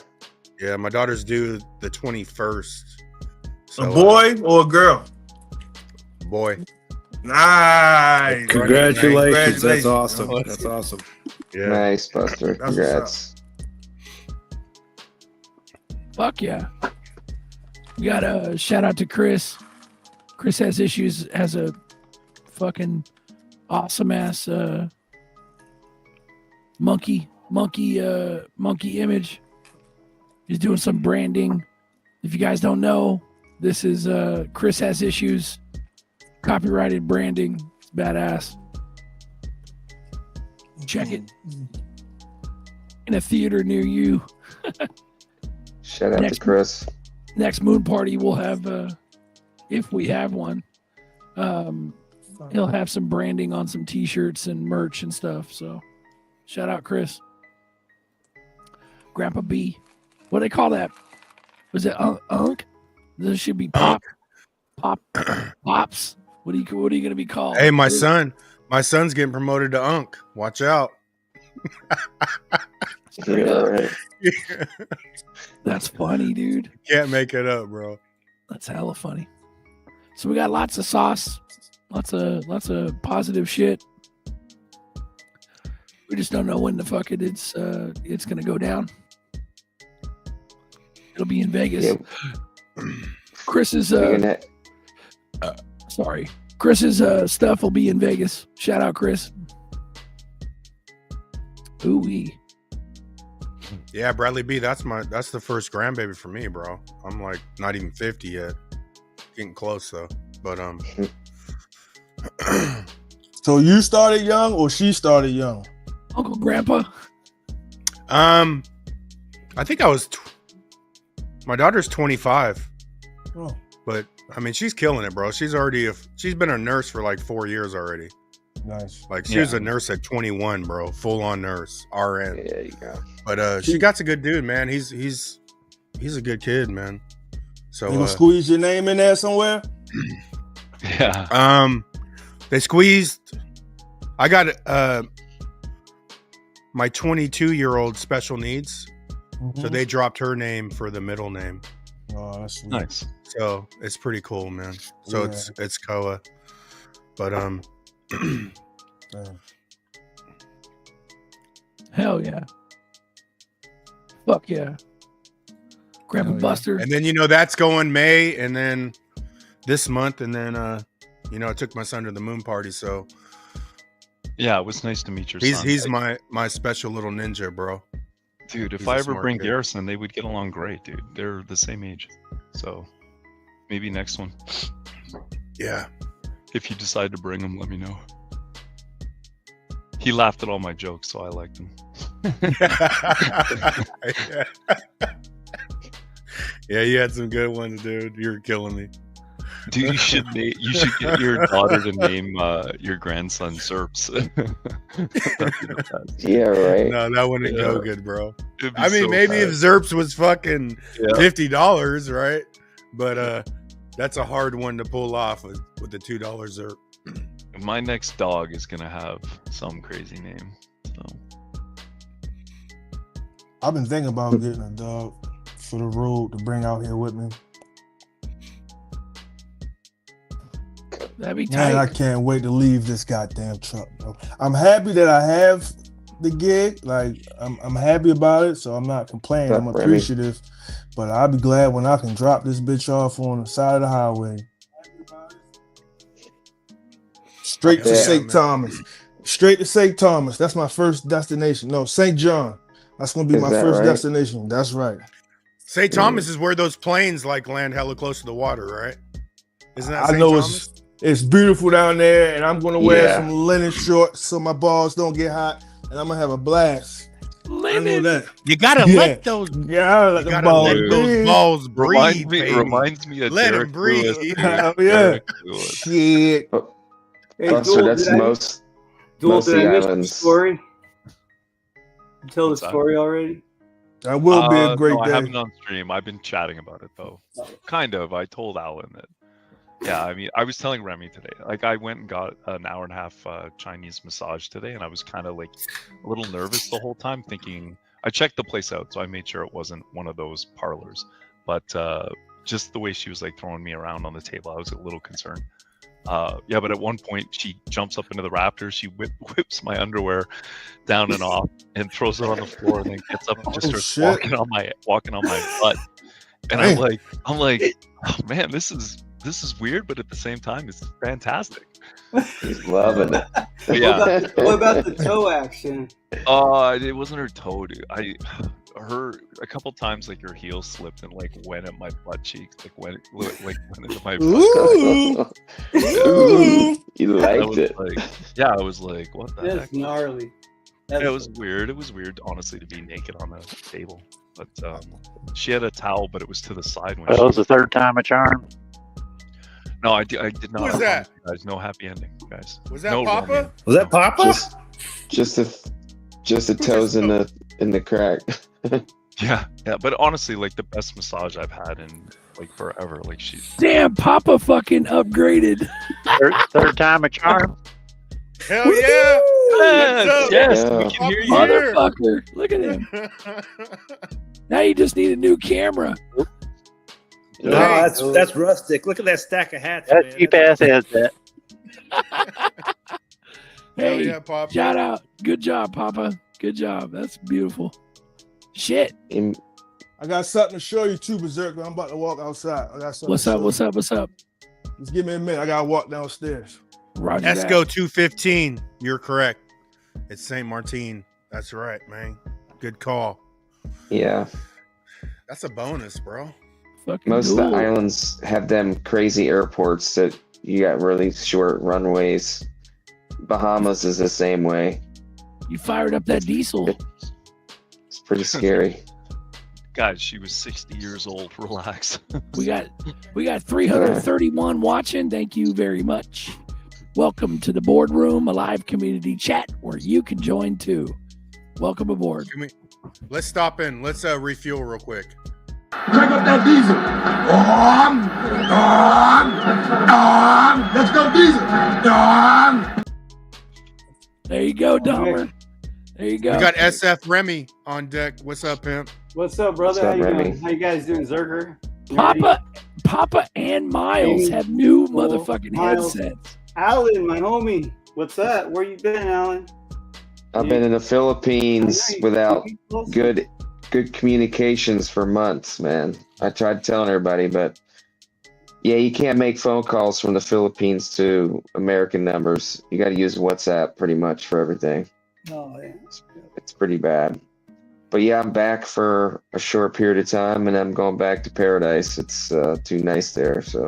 Yeah, my daughter's due the 21st. So, A boy or a girl? boy. Nice. Congratulations. That's awesome. That's awesome. Yeah. Nice, Buster. That's Congrats. Fuck yeah. We got a shout out to Chris. Chris has issues, has a fucking awesome ass monkey image. He's doing some branding. If you guys don't know, this is Chris Has Issues, copyrighted branding. It's badass. Check it in a theater near you. Shout out to Chris. Next moon party we'll have, if we have one, he'll have some branding on some t-shirts and merch and stuff. So shout out Chris. Grandpa B. What do they call that? Was it Unk? This should be Pops. What are you gonna be called? Hey, my son's getting promoted to Unk. Watch out. Straight Yeah, up. right. That's funny, dude. Can't make it up, bro. That's hella funny. So we got lots of sauce, lots of positive shit. We just don't know when the fuck it's gonna go down. It'll be in Vegas. Yeah. Chris's Speaking of- Chris's stuff will be in Vegas. Shout out Chris. Ooh-wee. Yeah, Bradley B. That's the first grandbaby for me, bro. I'm like not even 50 yet. Getting close though. But So you started young or she started young? Uncle Grandpa. I think my daughter's 25. Oh. But I mean, she's killing it, bro. She's been a nurse for like 4 years already. Nice. Like she was a nurse at 21, bro. Full on nurse, RN. Yeah, you go. But she got a good dude, man. He's a good kid, man. So You gonna squeeze your name in there somewhere? Yeah. they squeezed. I got my 22-year-old special needs, so they dropped her name for the middle name. Oh, that's sweet. Nice. So it's pretty cool, man. So Yeah. it's Koa, but Hell yeah. Fuck yeah. Grandpa Hell yeah. Buster. and then that's going May, and then this month, and then I took my son to the moon party, so Yeah, it was nice to meet your son. he's my special little ninja, bro. Dude, if he's a I ever smart bring kid. Garrison, they would get along great, dude. They're the same age. So maybe next one. Yeah. If you decide to bring him, let me know. He laughed at all my jokes, so I liked him. Yeah, you had some good ones, dude. You're killing me. Dude, you should get your daughter to name your grandson Zerps. That'd be the best. Yeah, right. No, that wouldn't go Yeah. good, bro. It'd be I mean, so maybe if bad. Zerps was fucking Yeah. $50, right? But that's a hard one to pull off with the $2 Zerp. My next dog is gonna have some crazy name. So I've been thinking about getting a dog for the road to bring out here with me. That'd be Man, I tight. can't wait to leave this goddamn truck, bro. I'm happy that I have the gig. Like, I'm happy about it, so I'm not complaining. I'm Remy. appreciative. But I'll be glad when I can drop this bitch off on the side of the highway. Straight to Yeah, St. man. Thomas. Straight to St. Thomas. That's my first destination. No, St. John. That's going to be Is my that first right? destination. That's right. St. Thomas is where those planes land hella close to the water, right? Isn't that I St. know Thomas? it's beautiful down there, and I'm going to wear Yeah. some linen shorts so my balls don't get hot, and I'm going to have a blast. I know Linen. that. You gotta Yeah. let those Yeah, I let you the gotta balls let Dude. those breathe. balls breathe. baby. reminds me of Let 'em Derek breathe. Lewis, dude. Hell yeah. Derek Lewis. Shit. Hey, Buster, Joel, that's did I- most Joel, most did of the I miss the islands. story? You tell the What's that? story already? That will be a great no, I day. haven't on stream. I've been chatting about it though. Kind of. I told Alan that. Yeah, I mean, I was telling Remy today. Like, I went and got an hour and a half Chinese massage today, and I was kind of like a little nervous the whole time, thinking. I checked the place out, so I made sure it wasn't one of those parlors. But just the way she was like throwing me around on the table, I was a little concerned. Yeah, but at one point she jumps up into the rafters, she whips my underwear down and off, and throws it on the floor, and then gets up and just Oh, starts shit. walking on my butt. And I'm like, oh man, this is weird, but at the same time, it's fantastic. He's loving it. Yeah. What about the toe action? It wasn't her toe, dude. Her a couple times, like her heel slipped and like went at my butt cheeks, went into my butt. Ooh. Ooh. You I liked was it. like, yeah, I was like, what the That's heck? gnarly. It was weird. It was weird, honestly, to be naked on the table. But she had a towel, but it was to the side when That she was the third time a charm. No, I did not. Who was I that? promise you guys, no happy ending, guys. Was that No Papa? romance. Was that Papa? Just the toes in the crack. Yeah, but honestly, like the best massage I've had in like forever. Like Damn, Papa fucking upgraded. Third time a charm. Hell yeah! Yes, yes, Yeah. we can hear you. Motherfucker. Look at him. Now you just need a new camera. No, that's rustic. Look at that stack of hats. That man. cheap ass has that. Hell Hey, yeah, Papa. shout out. Good job, Papa. Good job. That's beautiful. Shit. I got something to show you too, Berserker. I'm about to walk outside. I got something What's to up? show What's you. up? What's up? Just give me a minute. I gotta walk downstairs. Roger that. Esco 215. You're correct. It's Saint Martin. That's right, man. Good call. Yeah. That's a bonus, bro. Fucking Most of the cool. islands have them crazy airports that you got really short runways. Bahamas is the same way. You fired up that diesel. It's pretty scary. Guys, she was 60 years old. Relax. We got 331 watching. Thank you very much. Welcome to the boardroom, a live community chat where you can join too. Welcome aboard. Let's stop in. Let's refuel real quick. Crank up that diesel. Let's go diesel. There you go, Dahmer. There you go. We got SF Remy on deck. What's up, pimp? What's up, brother? What's up, How you Remy? doing? How you guys doing, Zerker? You ready? Papa and Miles have new Cool. motherfucking Miles. headsets. Alan, my homie. What's up? Where you been, Alan? I've been in the Philippines I know, without you close? good communications for months, man. I tried telling everybody, but yeah, you can't make phone calls from the Philippines to American numbers. You got to use WhatsApp pretty much for everything. Oh, yeah. It's pretty bad. But yeah, I'm back for a short period of time, and I'm going back to paradise. It's too nice there, so.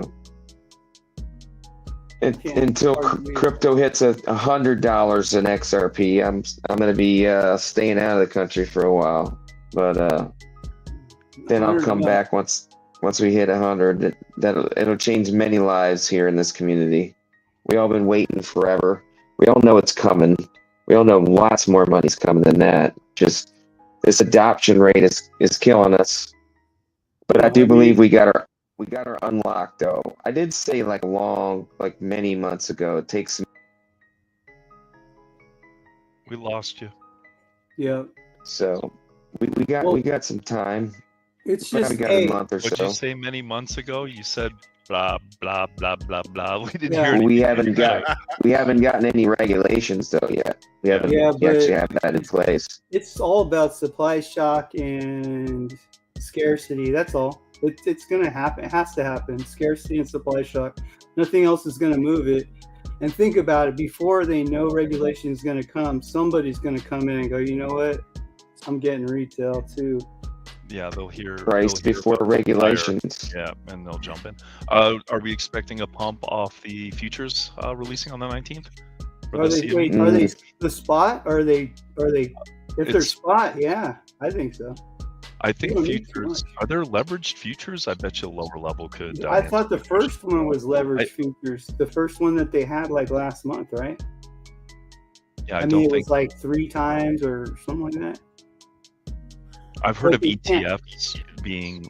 Until crypto hits $100 in XRP, I'm gonna be staying out of the country for a while. But then I'll come back once we hit 100. It'll change many lives here in this community. We all been waiting forever. We all know it's coming. We all know lots more money's coming than that. Just this adoption rate is killing us. But I do believe we got her unlocked though. I did say like many months ago. It takes. We lost you. Yeah. So we got some time. It's Probably just got a month or What'd so. you say many months ago? You said blah blah blah blah blah. We didn't Yeah. hear anything. We haven't gotten any regulations though yet. We haven't actually have that in place. It's all about supply shock and scarcity. That's all. It's going to happen. It has to happen. Scarcity and supply shock. Nothing else is going to move it. And think about it. Before they know regulation is going to come, somebody's going to come in and go, you know what? I'm getting retail too. Yeah, they'll hear Price before about the regulations. fire. Yeah, and they'll jump in. Are we expecting a pump off the futures releasing on the 19th? Are they the spot? Or are they if they're spot, yeah, I think so. I think futures are there leveraged futures? I bet you lower level could. I thought the first one was leveraged futures. The first one that they had like last month, right? Yeah, I mean, it was like 3 times or something like that. I've heard of ETFs being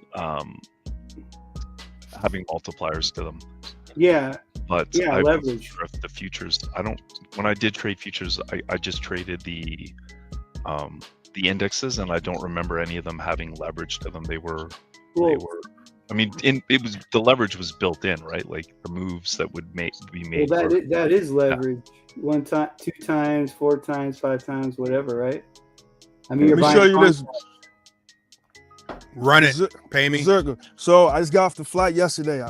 having multipliers to them. Yeah. But yeah, leverage. The futures, when I did trade futures, I just traded the indexes, and I don't remember any of them having leverage to them. They were I mean, the leverage was built in, right? Like the moves that would be made. Well, that is leverage. 1 time, 2 times, 4 times, 5 times, whatever, right? I mean, Let me show you this. Run it. Pay me. Zerker. So I just got off the flight yesterday.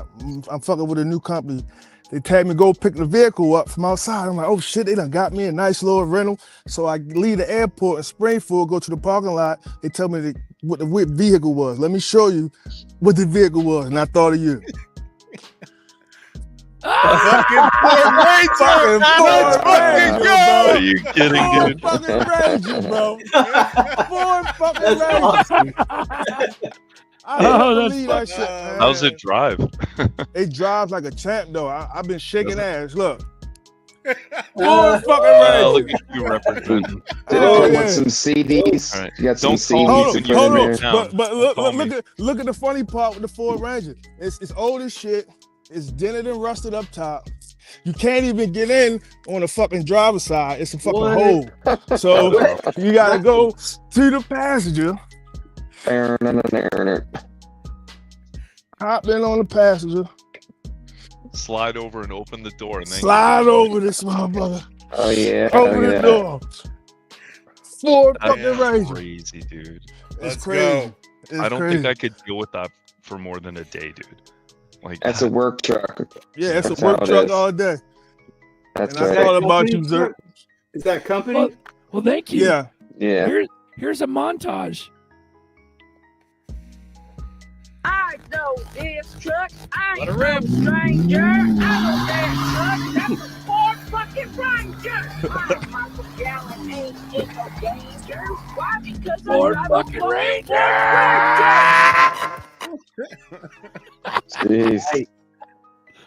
I'm fucking with a new company. They tagged me to go pick the vehicle up from outside. I'm like, oh shit, they done got me a nice little rental. So I leave the airport in Springfield, go to the parking lot. They tell me what the vehicle was. Let me show you what the vehicle was. And I thought of you. Fucking Ford Ranger! Let's fucking go! Are you kidding, dude? Fucking Ranger, bro. Ford fucking Ranger. Awesome. I don't believe that shit, man. How's it drive? It drives like a champ, though. I've been shaking ass. Look. Ford fucking Ranger. Look at you representing. Want some CDs? All right. You got some Don't CDs call to me put in there. But look at the funny part with the Ford Ranger. It's old as shit. It's dented and rusted up top. You can't even get in on the fucking driver's side. It's a fucking hole. So you gotta go to the passenger. Hop in on the passenger. Slide over and open the door, and then Slide over this motherfucker. Oh yeah. Open the door. Ford That's fucking Ranger. crazy, dude. It's crazy. I don't think I could deal with that for more than a day, dude. Like That's a work truck. Yeah, it's That's a work how it truck is. all day. That's And I right. thought about you, Zerk. Is that company? Well, thank you. Yeah. Yeah. Here's a montage. I know this truck. I ain't no stranger. I know that truck. That's a Ford fucking Ranger. My Michael Gallen ain't in no danger. Why? Because Ford I drive fucking a Jeez.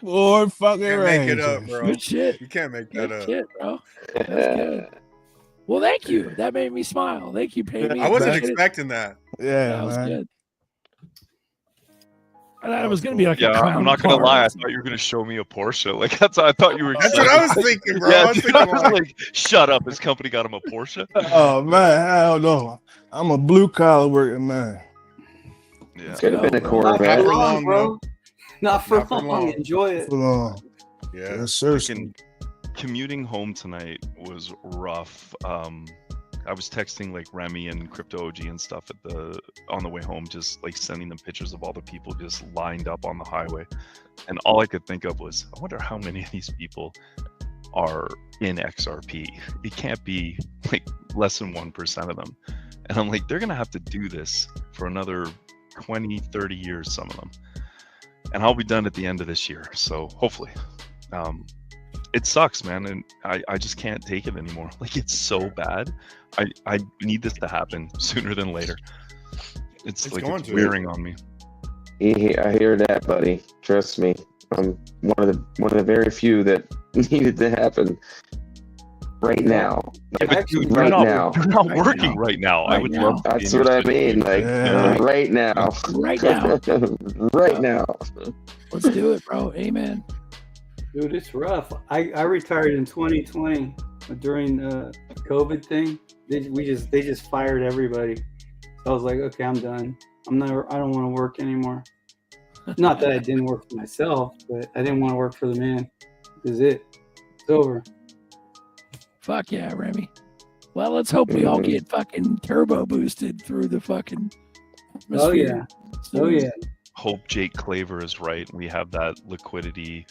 Ford fucking Can't Ranger. make it up, bro. Good shit. You can't make that Good up. shit, bro. That's good. Well, thank you. That made me smile. Thank you, Pay Me. I wasn't Appreciate it. expecting that. Yeah, That was man. good. I thought it was going to be like a Yeah, clown I'm not gonna car. lie. I thought you were gonna show me a Porsche. Like I thought you were. That's what I was thinking, bro. Yeah, I was dude, thinking I was like, shut up. His company got him a Porsche. Oh man, I don't know. I'm a blue collar working man. Yeah. Could have been a Not Corvette. for for long, long, bro. Not for Not for long. long. Enjoy it. Yeah, Yeah. seriously. Commuting home tonight was rough. I was texting like Remy and Crypto OG and stuff on the way home, just like sending them pictures of all the people just lined up on the highway, and all I could think of was, I wonder how many of these people are in XRP. It can't be like less than 1% of them, and I'm like, they're gonna have to do this for another 20, 30 years, some of them, and I'll be done at the end of this year. So hopefully. It sucks, man, and I just can't take it anymore. Like, it's so bad. I need this to happen sooner than later. It's like going it's to. wearing on me. I hear that, buddy. Trust me. I'm one of the very few that needed to happen right now. Yeah, but dude, right now. you're not working right now. I would love to be That's in what your I mean. Like right now. Right now. Right now. Let's do it, bro. Amen. Dude, it's rough. I retired in 2020 during COVID thing. They just fired everybody. So I was like, okay, I'm done. I don't want to work anymore. Not that I didn't work for myself, but I didn't want to work for the man. This is it. It's over. Fuck yeah, Remy. Well, let's hope we all get fucking turbo boosted through the fucking Oh yeah. atmosphere. Oh yeah. Hope Jake Claver is right. We have that liquidity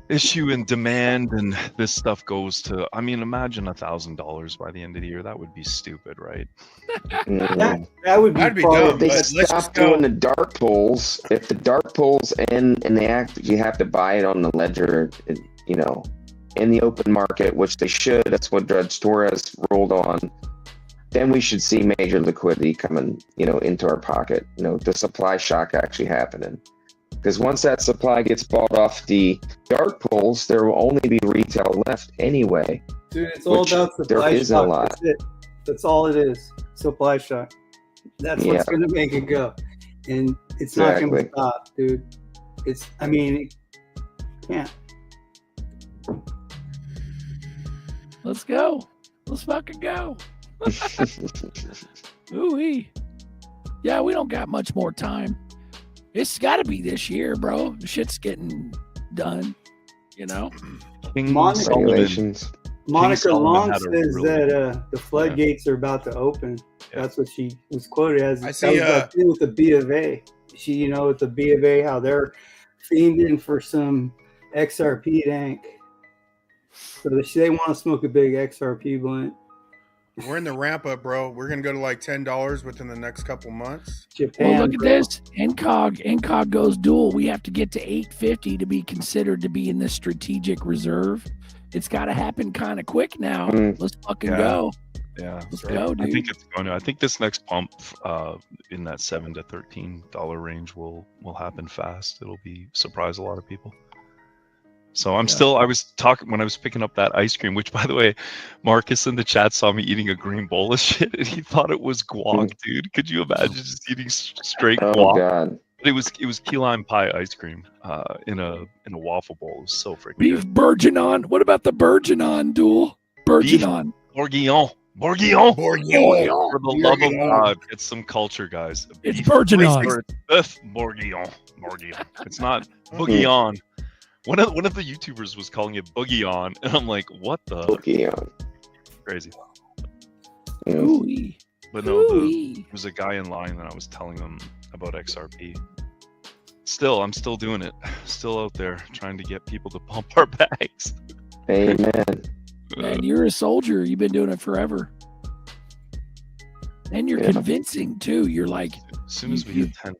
issue and demand, and this stuff goes to, I mean, imagine $1,000 by the end of the year. That would be stupid, right? That would be That'd be probably dumb. They Let's just stop go. doing the dark pools. If the dark pools end and they act, you have to buy it on the ledger, you know, in the open market, which they should. That's what Judge Torres ruled on. Then we should see major liquidity coming, you know, into our pocket. You know, the supply shock actually happening. Because once that supply gets bought off the dark pools, there will only be retail left anyway. Dude, it's all which about supply there isn't shock. a lot. That's it. That's all it is. Supply shock. That's what's going to make it go. And it's not going to stop, dude. I mean, it can't. Let's go. Let's fucking go. Ooh-wee. Yeah, we don't got much more time. It's got to be this year, bro. The shit's getting done, you know? Monica Long says that the floodgates are about to open. Yeah. That's what she was quoted as. I see. With the B of A. She, you know, with the B of A, how they're fiending for some XRP dank. So they want to smoke a big XRP blunt. We're in the ramp up, bro. We're gonna go to like $10 within the next couple months. Japan, well, look at this. NCOG goes dual. We have to get to 850 to be considered to be in the strategic reserve. It's got to happen kind of quick now. Let's fucking go. Yeah, let's go, dude. I think it's going to. I think this next pump in that $7 to $13 range will happen fast. It'll surprise a lot of people. So I was talking when I was picking up that ice cream, which, by the way, Marcus in the chat saw me eating a green bowl of shit, and he thought it was guac, dude. Could you imagine just eating straight guac? Oh God! But it was key lime pie ice cream in a waffle bowl. It was so freaking beef good. bourguignon. What about the bourguignon duel? Bourguignon. Bourguignon. For the love of God, it's some culture, guys. It's bourguignon. Bourguignon. It's not bourguignon. One of the YouTubers was calling it Boogie On, and I'm like, what the? Boogie On. Crazy. Ooh-wee. But no, there was a guy in line, and I was telling him about XRP. I'm still doing it. Still out there trying to get people to pump our bags. Amen. Man, you're a soldier. You've been doing it forever. And you're convincing too. You're like, as soon as we get $10,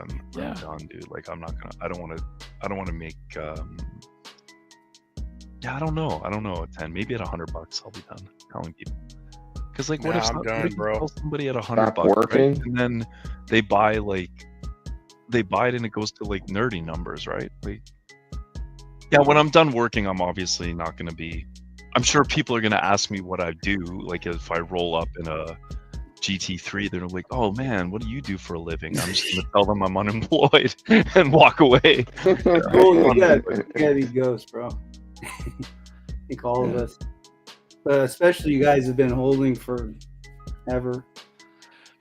I'm done, dude. Like, I'm not gonna. I don't want to make. I don't know. At 10, maybe at $100, I'll be done telling people. Because like, what if somebody at $100 working, right? And then they buy it and it goes to like nerdy numbers, right? Like, yeah, when I'm done working, I'm obviously not gonna be. I'm sure people are gonna ask me what I do, like if I roll up in a GT3, they're like, "Oh man, what do you do for a living?" I'm just gonna tell them I'm unemployed and walk away. Well, you gotta be ghost, bro. I think all of us, but especially you guys have been holding forever.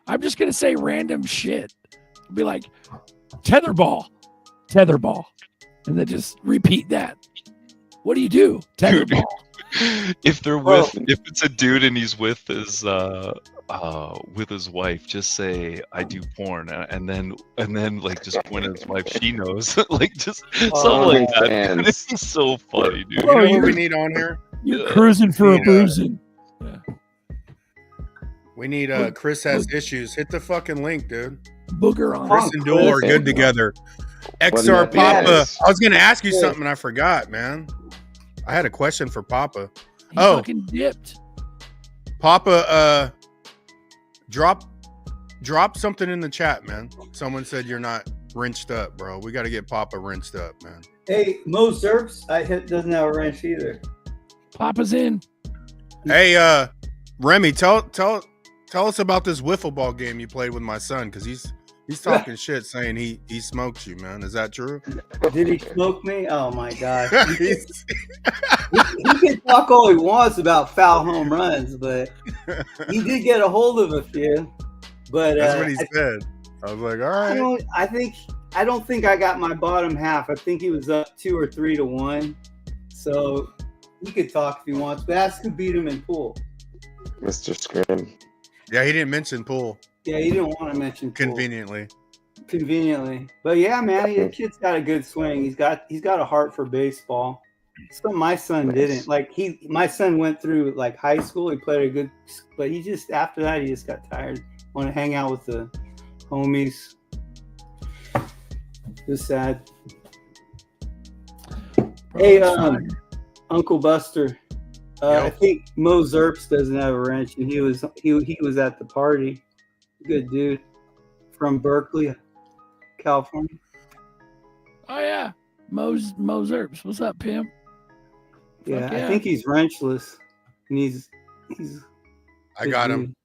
I'm just gonna say random shit. I'll be like, tetherball, tetherball, and then just repeat that. What do you do? Tetherball. If they're with, if it's a dude and he's with his wife, just say I do porn, and then like just point at his wife. She knows, like just something like that. It's so funny, dude. You know what we need on here? You're cruising for a bruising. We need Chris has issues. Hit the fucking link, dude. Booger on. Chris and Duel are good together. XR Papa. I was gonna ask you something, I forgot, man. I had a question for Papa. He fucking dipped. Papa, drop something in the chat, man. Someone said you're not wrenched up, bro. We got to get Papa wrenched up, man. Hey, Mo Zerps, doesn't have a wrench either. Papa's in. Hey, Remy, tell us about this wiffle ball game you played with my son, because he's talking shit, saying he smoked you, man. Is that true? Did he smoke me? Oh my god. He can talk all he wants about foul home runs, but he did get a hold of a few. But that's what he said. I was like, all right. I don't think I got my bottom half. I think he was up 2 or 3 to 1. So he could talk if he wants, but ask who beat him in pool. Mr. Scrim. Yeah, he didn't mention pool. Yeah, he didn't want to mention pool. Conveniently. But yeah, man, the kid's got a good swing. He's got a heart for baseball. So my son didn't. Like my son went through like high school. He played a good, but he just after that he just got tired. Want to hang out with the homies. Just sad. Hey, Uncle Buster. I think Mo Zerps doesn't have a wrench, and he was at the party. Good dude from Berkeley, California. Oh yeah, Mo Zerps. What's up, pimp? Yeah, I think he's wrenchless, and he's. I got him.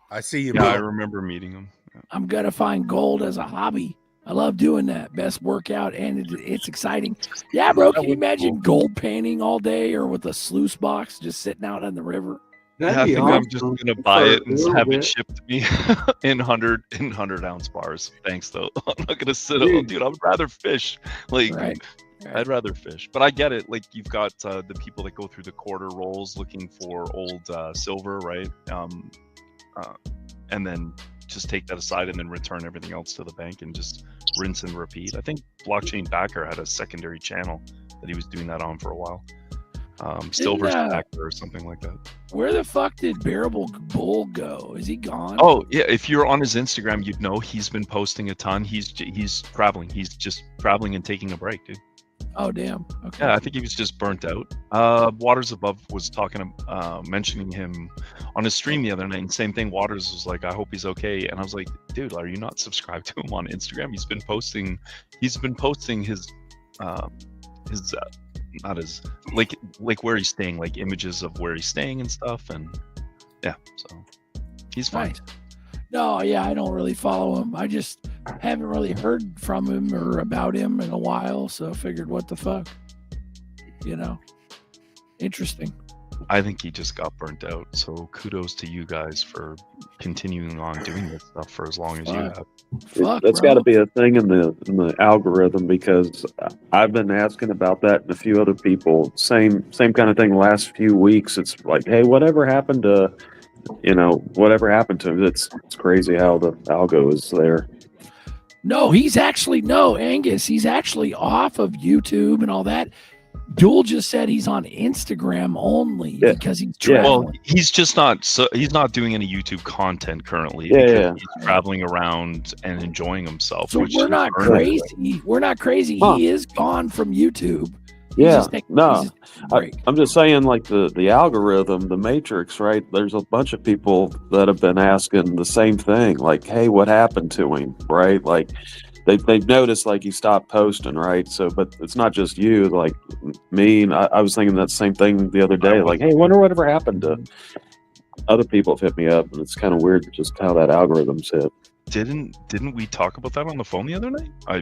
I see you. Yeah, I remember meeting him. I'm gonna find gold as a hobby. I love doing that. Best workout, and it's exciting. Yeah, bro. Can you imagine gold panning all day, or with a sluice box just sitting out on the river? I think I'm just gonna buy it and have it shipped to me in 100-ounce bars. Thanks, though. I'm not gonna sit. Dude, I'd rather fish. Like, I'd rather fish. But I get it. Like, you've got the people that go through the quarter rolls looking for old silver, right? And then just take that aside and then return everything else to the bank and just rinse and repeat. I think Blockchain Backer had a secondary channel that he was doing that on for a while. Silver Stacker or something like that. Where the fuck did Bearable Bull go? Is he gone? Oh yeah, if you're on his Instagram, you'd know he's been posting a ton. He's traveling. He's just traveling and taking a break, dude. Oh damn. Okay. Yeah, I think he was just burnt out. Waters Above was mentioning him on his stream the other night, and same thing. Waters was like, "I hope he's okay," and I was like, "Dude, are you not subscribed to him on Instagram? He's been posting his not his like where he's staying, like images of where he's staying and stuff, and yeah, so he's fine." Right. No, yeah, I don't really follow him. I just haven't really heard from him or about him in a while, so I figured, what the fuck, interesting. I think he just got burnt out. So kudos to you guys for continuing on doing this stuff for as long as you have. That's got to be a thing in the algorithm, because I've been asking about that and a few other people. Same kind of thing the last few weeks. It's like, hey, whatever happened to him? It's crazy how the algo is there. No, Angus, he's actually off of YouTube and all that. Duel just said he's on Instagram only because he's traveling. Well, he's just not. So he's not doing any YouTube content currently. He's traveling around and enjoying himself. So we're not crazy. We're not crazy. Huh. He is gone from YouTube. I'm just saying, like the algorithm, the matrix, right? There's a bunch of people that have been asking the same thing, like, hey, what happened to him, right? Like they've noticed, like, he stopped posting, right? So, but it's not just you, like me. And I was thinking that same thing the other day, like, hey, wonder whatever happened to other people have hit me up, and it's kind of weird just how that algorithm's hit. Didn't we talk about that on the phone the other night? I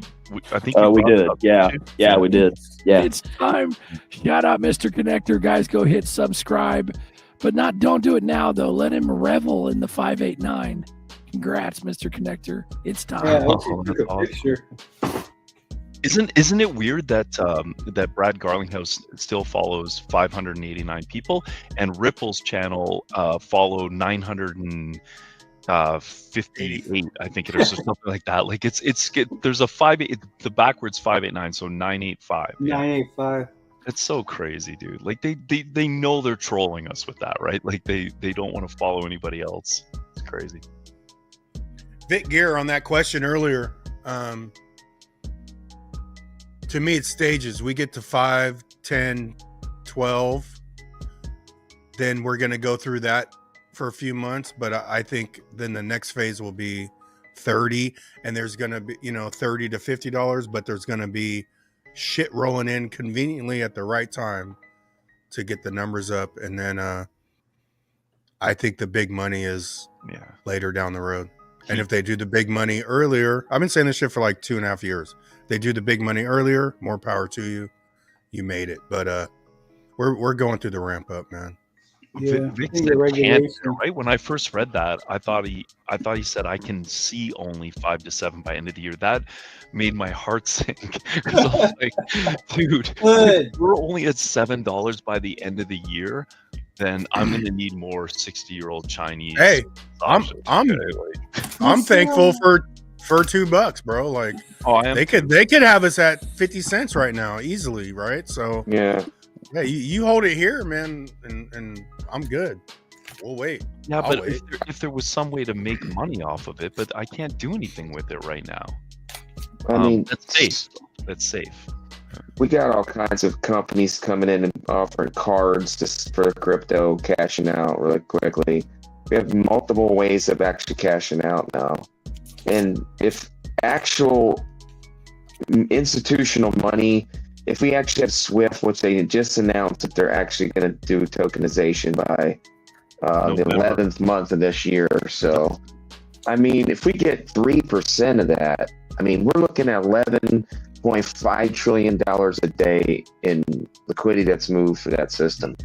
think We brought it did. up, Yeah. didn't you? Yeah, we did. Yeah. It's time. Shout out Mr. Connector. Guys, go hit subscribe. But don't do it now, though. Let him revel in the 589. Congrats, Mr. Connector. It's time. Yeah, Oh, that's awesome. picture. Isn't it weird that that Brad Garlinghouse still follows 589 people, and Ripple's channel followed 958, I think it is, or something like that. Like there's a the backwards 589, so 985. 985. It's so crazy, dude. Like they know they're trolling us with that, right? Like they don't want to follow anybody else. It's crazy. Vic Gear on that question earlier. To me, it's stages. We get to 5, 10, 12. Then we're going to go through that for a few months. But I think then the next phase will be 30. And there's going to be, $30 to $50. But there's going to be shit rolling in conveniently at the right time to get the numbers up. And then I think the big money is later down the road. And if they do the big money earlier, I've been saying this shit for like 2.5 years. They do the big money earlier, more power to you. You made it. But we're going through the ramp up, man. Yeah, Vic I think said the regulation. right? When I first read that, I thought he said I can see only 5 to 7 by end of the year. That made my heart sink. Because I was like, dude, if we're only at $7 by the end of the year, then I'm gonna need more 60-year-old Chinese. Hey, I'm thankful for $2, bro. Like, I am. They could have us at 50 cents right now easily, right? So yeah, you hold it here, man, and I'm good. We'll wait. Yeah, I'll but wait. if there was some way to make money off of it, but I can't do anything with it right now. I mean, that's safe. That's safe. we got all kinds of companies coming in and offering cards just for crypto, cashing out really quickly. We have multiple ways of actually cashing out now. And if actual institutional money, if we actually have SWIFT, which they just announced that they're actually going to do tokenization by the 11th month of this year or so. I mean, if we get 3% of that, I mean, we're looking at $11.5 trillion a day in liquidity that's moved for that system.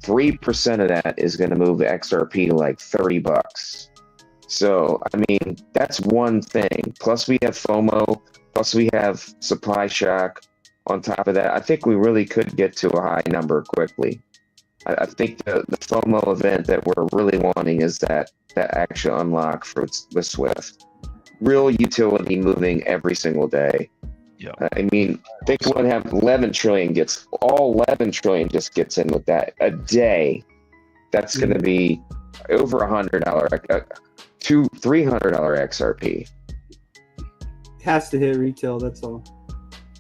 3% of that is going to move the XRP to like $30. So, I mean, that's one thing. Plus, we have FOMO. Plus, we have supply shock. On top of that, I think we really could get to a high number quickly. I think the FOMO event that we're really wanting is that actual unlock for the SWIFT. Real utility moving every single day. Yeah. I mean, think what have 11 trillion gets, all 11 trillion just gets in with that a day. That's going to be over $100, $300 XRP. It has to hit retail, that's all.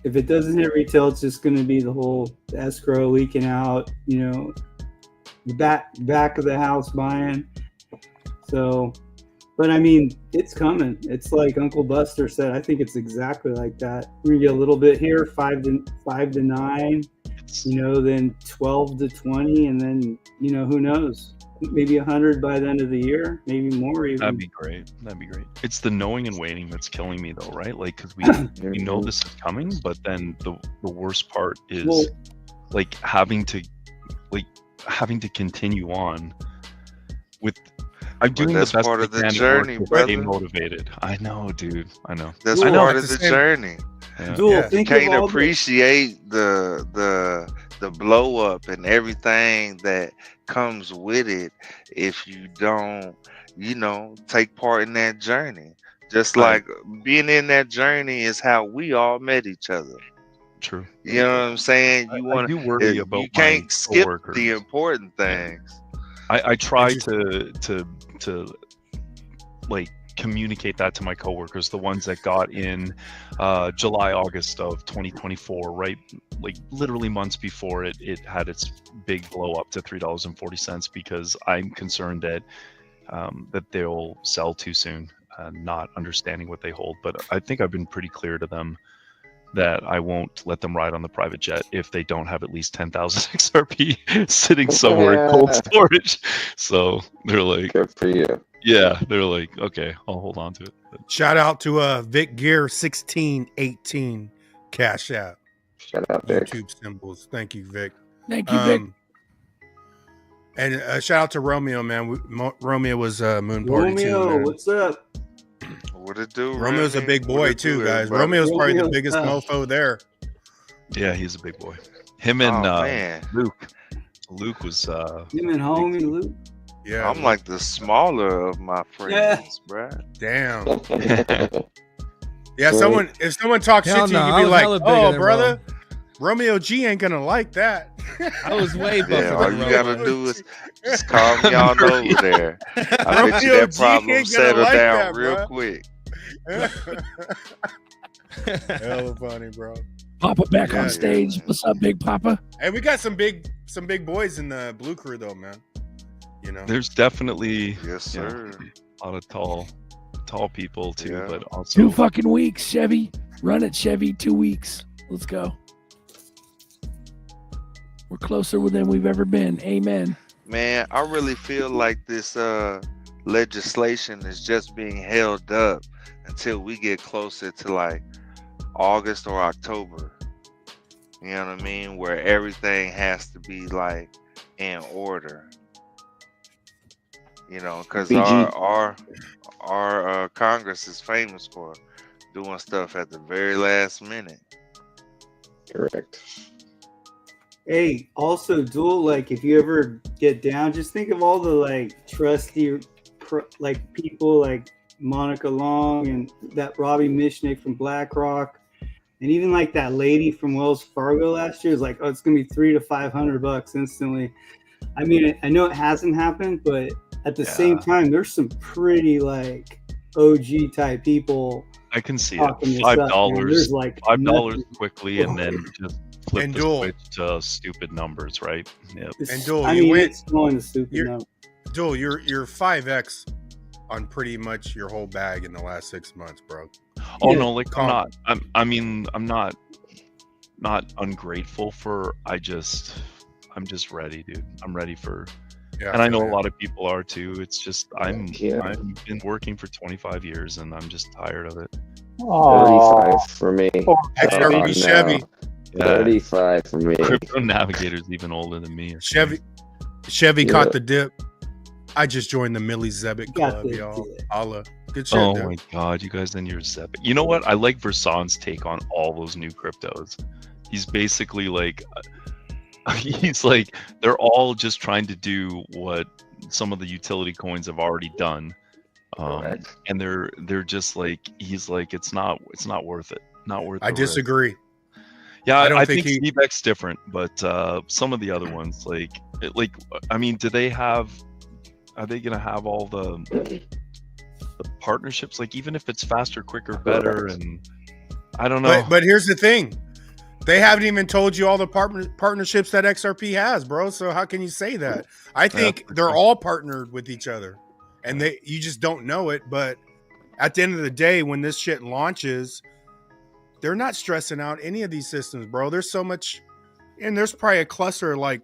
If it doesn't hit retail, it's just going to be the whole escrow leaking out, the back of the house buying. So, but I mean, it's coming. It's like Uncle Buster said. I think it's exactly like that. We get a little bit here, 5 to 9, then 12 to 20, and then who knows? Maybe 100 by the end of the year, maybe more even. That'd be great. It's the knowing and waiting that's killing me, though, right? Like, because we know this is coming, but then the worst part is like having to continue on with. I'm doing the best part of the journey, brother. Stay motivated. I know, dude. I know. That's part of the journey. Yeah. You can't appreciate the blow up and everything that comes with it if you don't, take part in that journey. Just like being in that journey is how we all met each other. True. You know what I'm saying? I do worry about you can't my skip coworkers. the important things. I try to like communicate that to my coworkers, the ones that got in July, August of 2024, right? Like literally months before it had its big blow up to $3.40, because I'm concerned that they'll sell too soon, not understanding what they hold. But I think I've been pretty clear to them that I won't let them ride on the private jet if they don't have at least 10,000 XRP sitting somewhere in cold storage. So they're like, good for you. Yeah, they're like, okay, I'll hold on to it. Shout out to Vic Gear 1618 Cash App. Shout out, Vic. YouTube symbols. Thank you, Vic. Thank you, Vic. And shout out to Romeo, man. Romeo was Moon Party too. Romeo, Man. what's up? What it do? Romeo's a big boy too, guys. everybody? Romeo's probably the Romeo's biggest tough. mofo there. Yeah, he's a big boy. Him and man. Luke was Him and homie Luke. Yeah, I'm like the smaller of my friends, bruh. damn. Yeah, if someone talks Hell shit to you, no, you I be was like, hella bigger "Oh, than brother, Romeo G ain't gonna like that." I was way buffer Yeah, all than you Romeo. gotta do is just call me on over there. I bet you Romeo that G problem ain't gonna settle like down that, real bruh. quick. Hella funny, bro. Papa back Yeah, on stage. What's up, Big Papa? Hey, we got some big boys in the Blue Crew though, man. You know, there's definitely Yes, you know, sir. a lot of tall people too, Yeah. but also 2 fucking weeks, Chevy. Run it, Chevy. 2 weeks. Let's go. We're closer than we've ever been. Amen. Man, I really feel like this legislation is just being held up until we get closer to like August or October. You know what I mean? Where everything has to be like in order. You know, because BG. our Congress is famous for doing stuff at the very last minute. Correct. Hey, also, Duel, like, if you ever get down, just think of all the, like, trusty, like, people like Monica Long and that Robbie Mishnick from BlackRock, and even, like, that lady from Wells Fargo last year is like, oh, it's going to be $300 to $500 instantly. I mean, I know it hasn't happened, but at the same time, there's some pretty, like, OG type people. I can see talking it. this up, man. $5, There's, like, $5 nothing. quickly, and then just flip And the Duel. switch to stupid numbers, right? Yep. And Duel, I you mean, went. it's going to stupid You're, number. Duel, you're 5x on pretty much your whole bag in the last 6 months, bro. Oh Yeah. no, like I'm not ungrateful for. I'm just ready, dude. I'm ready for. Yeah, And I know feel a lot of people are too. It's just I've Yeah. been working for 25 years and I'm just tired of it. 35 for me. XRP no. Chevy. Yeah. 35 for me. Crypto Navigator's even older than me. Chevy Yeah. caught the dip. I just joined the Millie Zebic Got Club, the y'all. dip. Allah. Good shit, Oh dude. my god, you guys and your Zep. You know what? I like Versan's take on all those new cryptos. He's basically like he's like they're all just trying to do what some of the utility coins have already done. And they're just like he's like it's not worth it. Not worth I the risk. disagree. Yeah, I don't I think think Steve X's different, but some of the other ones, like I mean, are they gonna have all the partnerships? Like, even if it's faster, quicker, better, and I don't know. But here's the thing. They haven't even told you all the partnerships that XRP has, bro. So how can you say that? I think they're all partnered with each other. And you just don't know it. But at the end of the day, when this shit launches, they're not stressing out any of these systems, bro. There's so much, and there's probably a cluster of like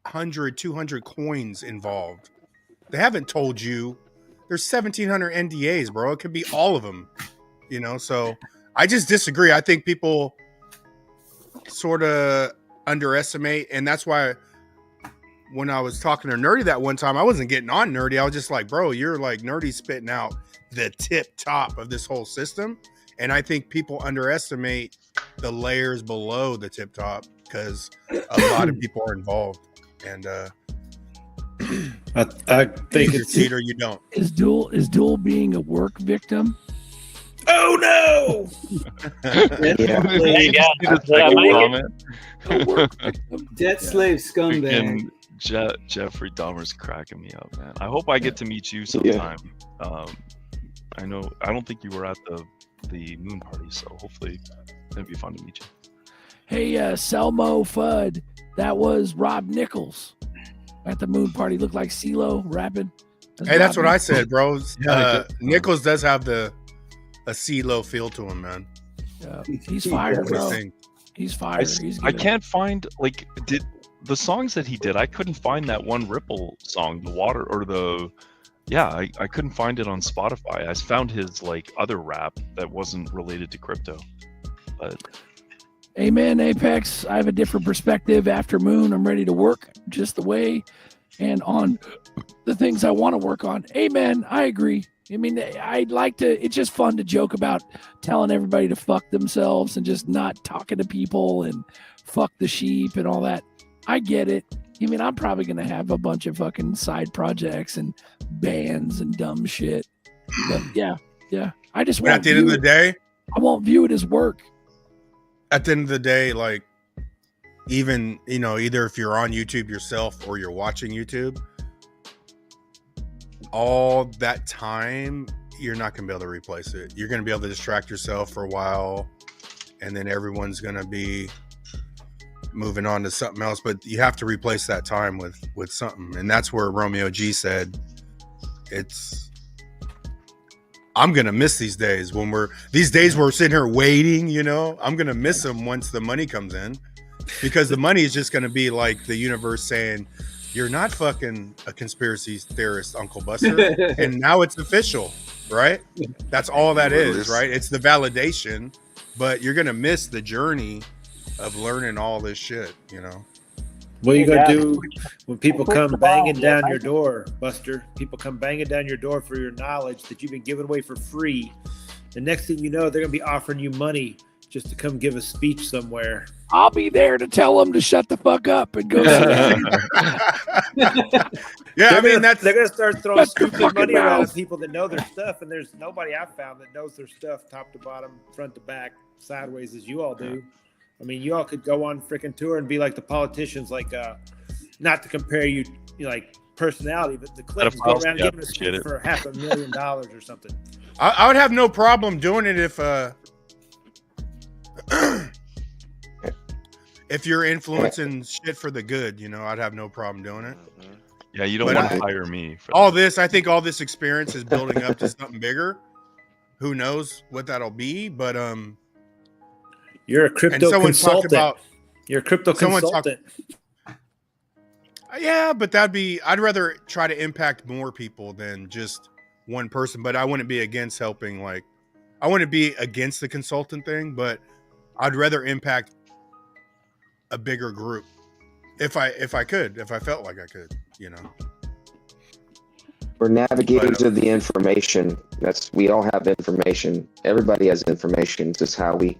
100, 200 coins involved. They haven't told you. There's 1,700 NDAs, bro. It could be all of them, you know? So I just disagree. I think people sort of underestimate, and that's why when I was talking to Nerdy that one time, I wasn't getting on Nerdy. I was just like, bro, you're like Nerdy spitting out the tip top of this whole system. And I think people underestimate the layers below the tip top because a lot of people are involved. And I think you it's see it or you don't. Is Duel being a work victim? Oh no! Debt slave scumbag. Jeffrey Dahmer's cracking me up, man. I hope I get to meet you sometime. I don't think you were at the moon party, so hopefully it'd be fun to meet you. Hey, Selmo Fudd, that was Rob Nichols at the moon party. Looked like CeeLo rapping. Hey, that's what I said, bro. Yeah, Nichols does have a CeeLo feel to him, man. He's fired, bro. Everything. He's fired. He's I good. can't find like did the songs that he did. I couldn't find that one Ripple song, the water or the. Yeah, I couldn't find it on Spotify. I found his like other rap that wasn't related to crypto. But Amen, Apex. I have a different perspective. After Moon, I'm ready to work just the way and on the things I want to work on. Amen. I agree. I mean, I'd like to. It's just fun to joke about telling everybody to fuck themselves and just not talking to people and fuck the sheep and all that. I get it. I mean, I'm probably going to have a bunch of fucking side projects and bands and dumb shit. But yeah. I just want at the end of the day, I won't view it as work. at the end of the day, like, even, you know, either if you're on YouTube yourself or you're watching YouTube, all that time, you're not going to be able to replace it. You're going to be able to distract yourself for a while, and then everyone's going to be moving on to something else. But you have to replace that time with something. And that's where Romeo G said, I'm going to miss these days when we're sitting here waiting, you know, I'm going to miss them once the money comes in, because the money is just going to be like the universe saying, you're not fucking a conspiracy theorist, Uncle Buster. And now it's official, right? That's all that is, right? It's the validation, but you're going to miss the journey of learning all this shit, you know? What are you gonna do when people come banging down your door, Buster? People come banging down your door for your knowledge that you've been giving away for free. The next thing you know, they're gonna be offering you money just to come give a speech somewhere. I'll be there to tell them to shut the fuck up and go sit down. Yeah, they're gonna start throwing stupid money around mouth. at people that know their stuff, and there's nobody I've found that knows their stuff top to bottom, front to back, sideways as you all do. I mean, you all could go on freaking tour and be like the politicians, like not to compare you like personality, but the Clintons go around giving a speech for $500,000 or something. I would have no problem doing it if you're influencing shit for the good, you know, I'd have no problem doing it. Yeah, you don't want to hire me for I think all this experience is building up to something bigger. Who knows what that'll be, but you're a crypto consultant. You're a crypto consultant. Yeah, but I'd rather try to impact more people than just one person, but I wouldn't be against helping. Like, I wouldn't be against the consultant thing, but I'd rather impact a bigger group if I felt like I could, you know. We're navigators of the information. We all have information. Everybody has information. It's just how we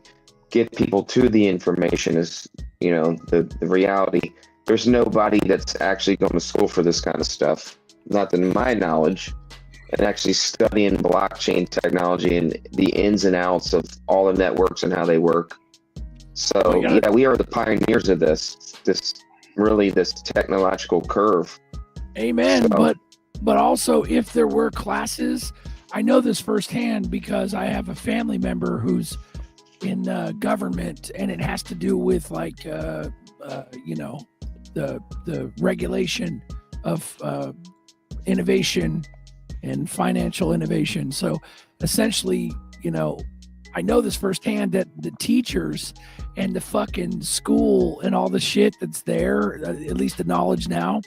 get people to the information is, you know, the reality. There's nobody that's actually going to school for this kind of stuff, not in my knowledge, and actually studying blockchain technology and the ins and outs of all the networks and how they work. So yeah, we are the pioneers of this technological curve. Amen. So, but also, if there were classes, I know this firsthand because I have a family member who's in government, and it has to do with like you know, the regulation of innovation and financial innovation. So essentially, you know, I know this firsthand that the teachers and the fucking school and all the shit that's there, at least the knowledge now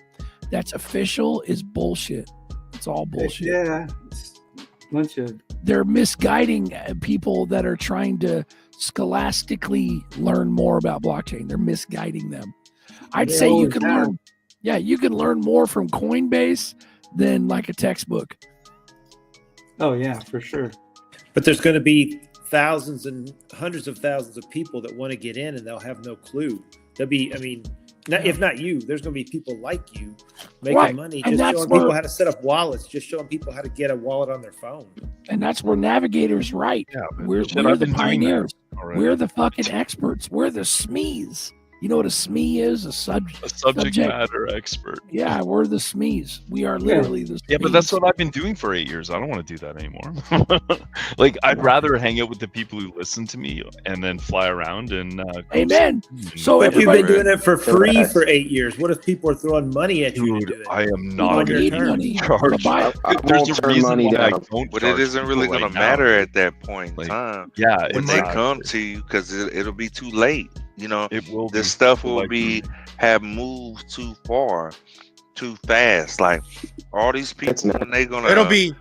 that's official, is bullshit. It's all bullshit. Yeah, it's a bunch of. They're misguiding people that are trying to scholastically learn more about blockchain. They're misguiding them. I'd say you can learn. Yeah, you can learn more from Coinbase than like a textbook. Oh yeah, for sure. But there's going to be thousands and hundreds of thousands of people that want to get in, and they'll have no clue. There'll be, I mean, if not you, there's going to be people like you making money, just showing people how to set up wallets, just showing people how to get a wallet on their phone. And that's where Navigator's right. Yeah, we're the pioneers. We're the fucking experts. We're the SMEs. You know what a SME is? A subject matter expert. Yeah, we're the SMEs. We are literally the SMEs. Yeah, but that's what I've been doing for 8 years. I don't want to do that anymore. Like, I'd rather hang out with the people who listen to me and then fly around and. Amen. So but you've been everybody- doing it for free for 8 years. What if people are throwing money at you to do Dude, it? I am not need going money. to charge. I There's won't a turn reason money why I down. don't But charge it isn't really people gonna right matter now. at that point in Like, time. yeah, When they exactly. come to you, because it'll be too late. You know, It will this be stuff too will late. have moved too far, too fast. Like all these people, when they gonna It'll be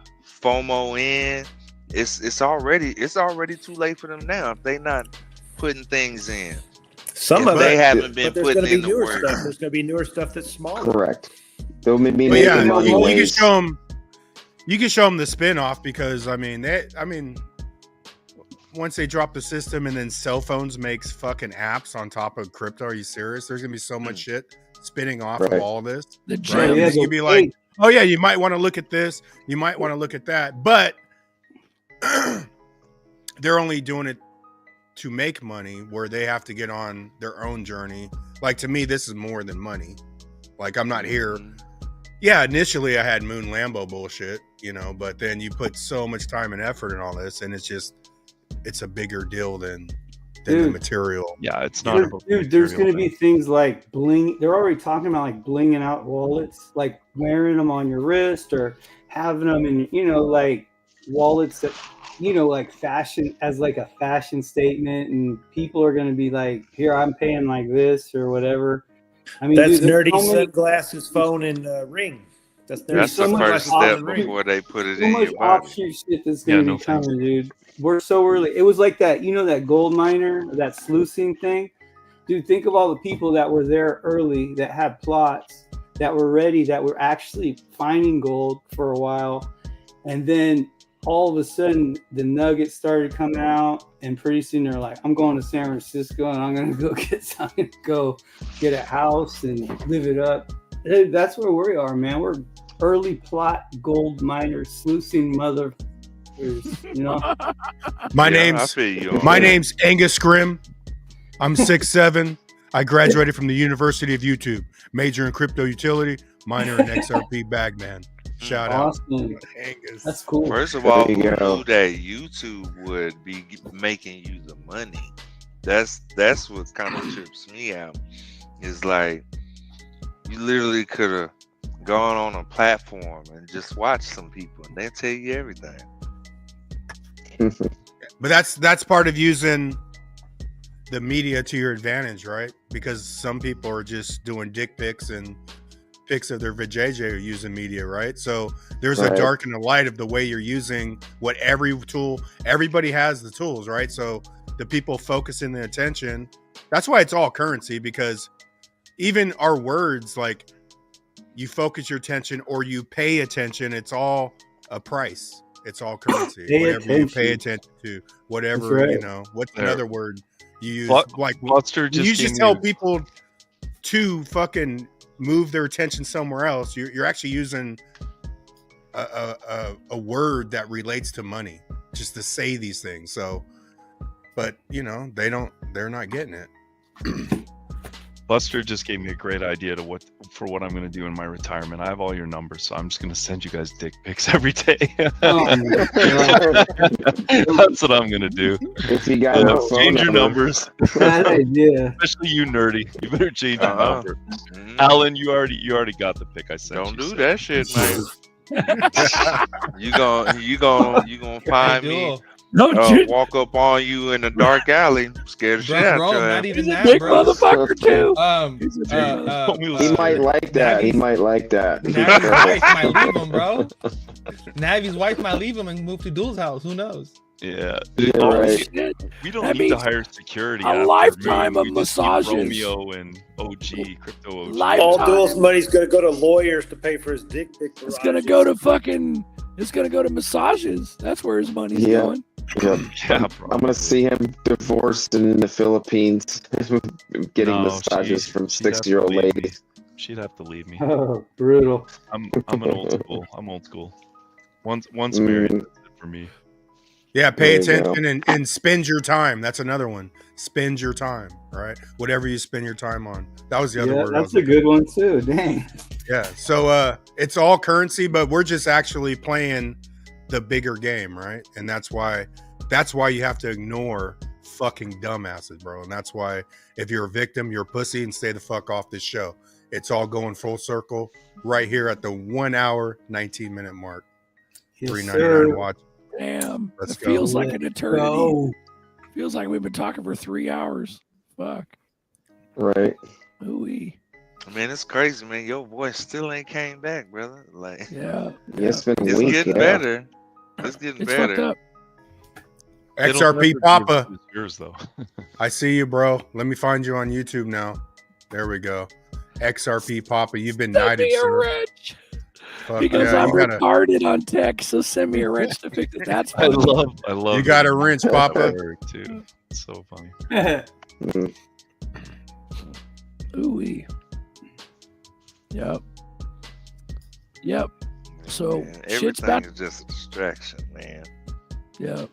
FOMO in, it's already too late for them now if they not putting things in. Some If of they it, haven't been but there's putting going to in be the newer work. stuff. There's going to be newer stuff that's smaller. Correct. They'll be But making yeah, money you can ways. show them. You can show them the spin-off because I mean, once they drop the system and then cell phones makes fucking apps on top of crypto, are you serious? There's gonna be so much shit spinning off Right. of all this. The Right? gems. Yeah, You could be like, oh yeah, you might want to look at this, you might want to look at that, but they're only doing it to make money where they have to get on their own journey. Like to me, this is more than money. Like I'm not here. Yeah, initially I had Moon Lambo bullshit, you know, but then you put so much time and effort in all this, and it's a bigger deal than the Dude. material. Yeah, it's not about the Dude, there's material going to be thing. things like bling. They're already talking about like blinging out wallets, like wearing them on your wrist or having them in, like wallets that, like fashion as like a fashion statement. And people are going to be like, here, I'm paying like this or whatever. I mean, That's dude, there's nerdy so many- sunglasses, phone, and ring. That's nerdy That's the so much first sunglasses, phone, step and ring. before they put it so in much your body. offshoot shit that's Yeah, going to no be thanks. coming, dude. We're so early. It was like that, that gold miner, that sluicing thing. Dude, think of all the people that were there early that had plots that were ready, that were actually finding gold for a while. And then all of a sudden, the nuggets started coming out. And pretty soon they're like, I'm going to San Francisco and I'm going to go get a house and live it up. Dude, that's where we are, man. We're early plot gold miners, sluicing mother. My Yeah, I name's feel you on my that. name's Angus Grimm. I'm 6'7". I graduated from the University of YouTube. Major in crypto utility, minor in XRP bagman. Shout out. Awesome. Angus. That's cool. First of all, There who you go. knew that YouTube would be making you the money? That's what kind of trips me out. Is like you literally could have gone on a platform and just watched some people, and they tell you everything. But that's part of using the media to your advantage, right? Because some people are just doing dick pics and pics of their vajayjay using media, right? So there's a Right. dark and a light of the way you're using what every tool, everybody has the tools, right? So the people focusing the attention, that's why it's all currency, because even our words, like you focus your attention or you pay attention, it's all a price. It's all currency. Pay Whatever you pay attention. attention to, whatever, That's right. what's There. another word you use? Like Buster you just just gave tell me- people to fucking move their attention somewhere else. You're actually using a word that relates to money just to say these things. So, but they're not getting it. Buster just gave me a great idea for what I'm going to do in my retirement. I have all your numbers, so I'm just going to send you guys dick pics every day. Oh, my God. That's what I'm going to do. If you got no phone Change your number. numbers, Bad idea. especially you, nerdy. You better change your Uh-huh. number. Mhm. Alan, you already got the pic I sent. Don't you, do so- that shit, man. You gonna find me. Duel. No, Walk up on you in a dark alley, scare the shit out bro, your not ass. even He's a that, Big bro. motherfucker too. He might like that. He might like that. Be Navi's careful. wife might leave him, bro. Navi's wife might leave him and move to Duel's house. Who knows? Yeah. Yeah, Oh, right. Shit. We don't That need to means hire security. a after lifetime me. of We just need massages. Romeo and OG, crypto OG. Life- All Lifetime. Duel's money's going to go to lawyers to pay for his dick pic. It's gonna go to fucking. It's gonna go to massages. That's where his money's Yeah. going. Yep. Yeah, I'm gonna see him divorced in the Philippines, getting No, massages she- from she'd have to 60-year-old leave me. ladies. She'd have to leave me. Oh, brutal. I'm an old school. I'm old school. Once married, that's it for me. Yeah, pay There you go. attention and spend your time. That's another one. Spend your time, right? Whatever you spend your time on. That was the other word. That's a good one too. Dang. Yeah. So it's all currency, but we're just actually playing the bigger game, right? And that's why you have to ignore fucking dumbasses, bro. And that's why if you're a victim, you're a pussy, and stay the fuck off this show. It's all going full circle right here at the 1 hour, 19-minute mark. Yes, $3.99 watch. Damn, Let's it go. feels like an eternity. Go. Feels like we've been talking for 3 hours. Fuck. Right. Ooh-wee. Man, it's crazy, man. Your voice still ain't came back, brother. Like, Yeah. It's been a it's week. getting better. It's getting It's fucked better. up. It'll XRP never be Papa. as good as yours, though. I see you, bro. Let me find you on YouTube now. There we go. XRP Papa, you've been Send knighted, me a sir. wrench. Fuck Because yeah, I'm you gotta, retarded on text, so send me a wrench to fix it. That's I funny. love. you got it. a wrench, That Papa. word, too. It's so funny. Mm. Ooh-wee. Yep. Yep. So Man, shit's everything about. is just a distraction, man. Yep.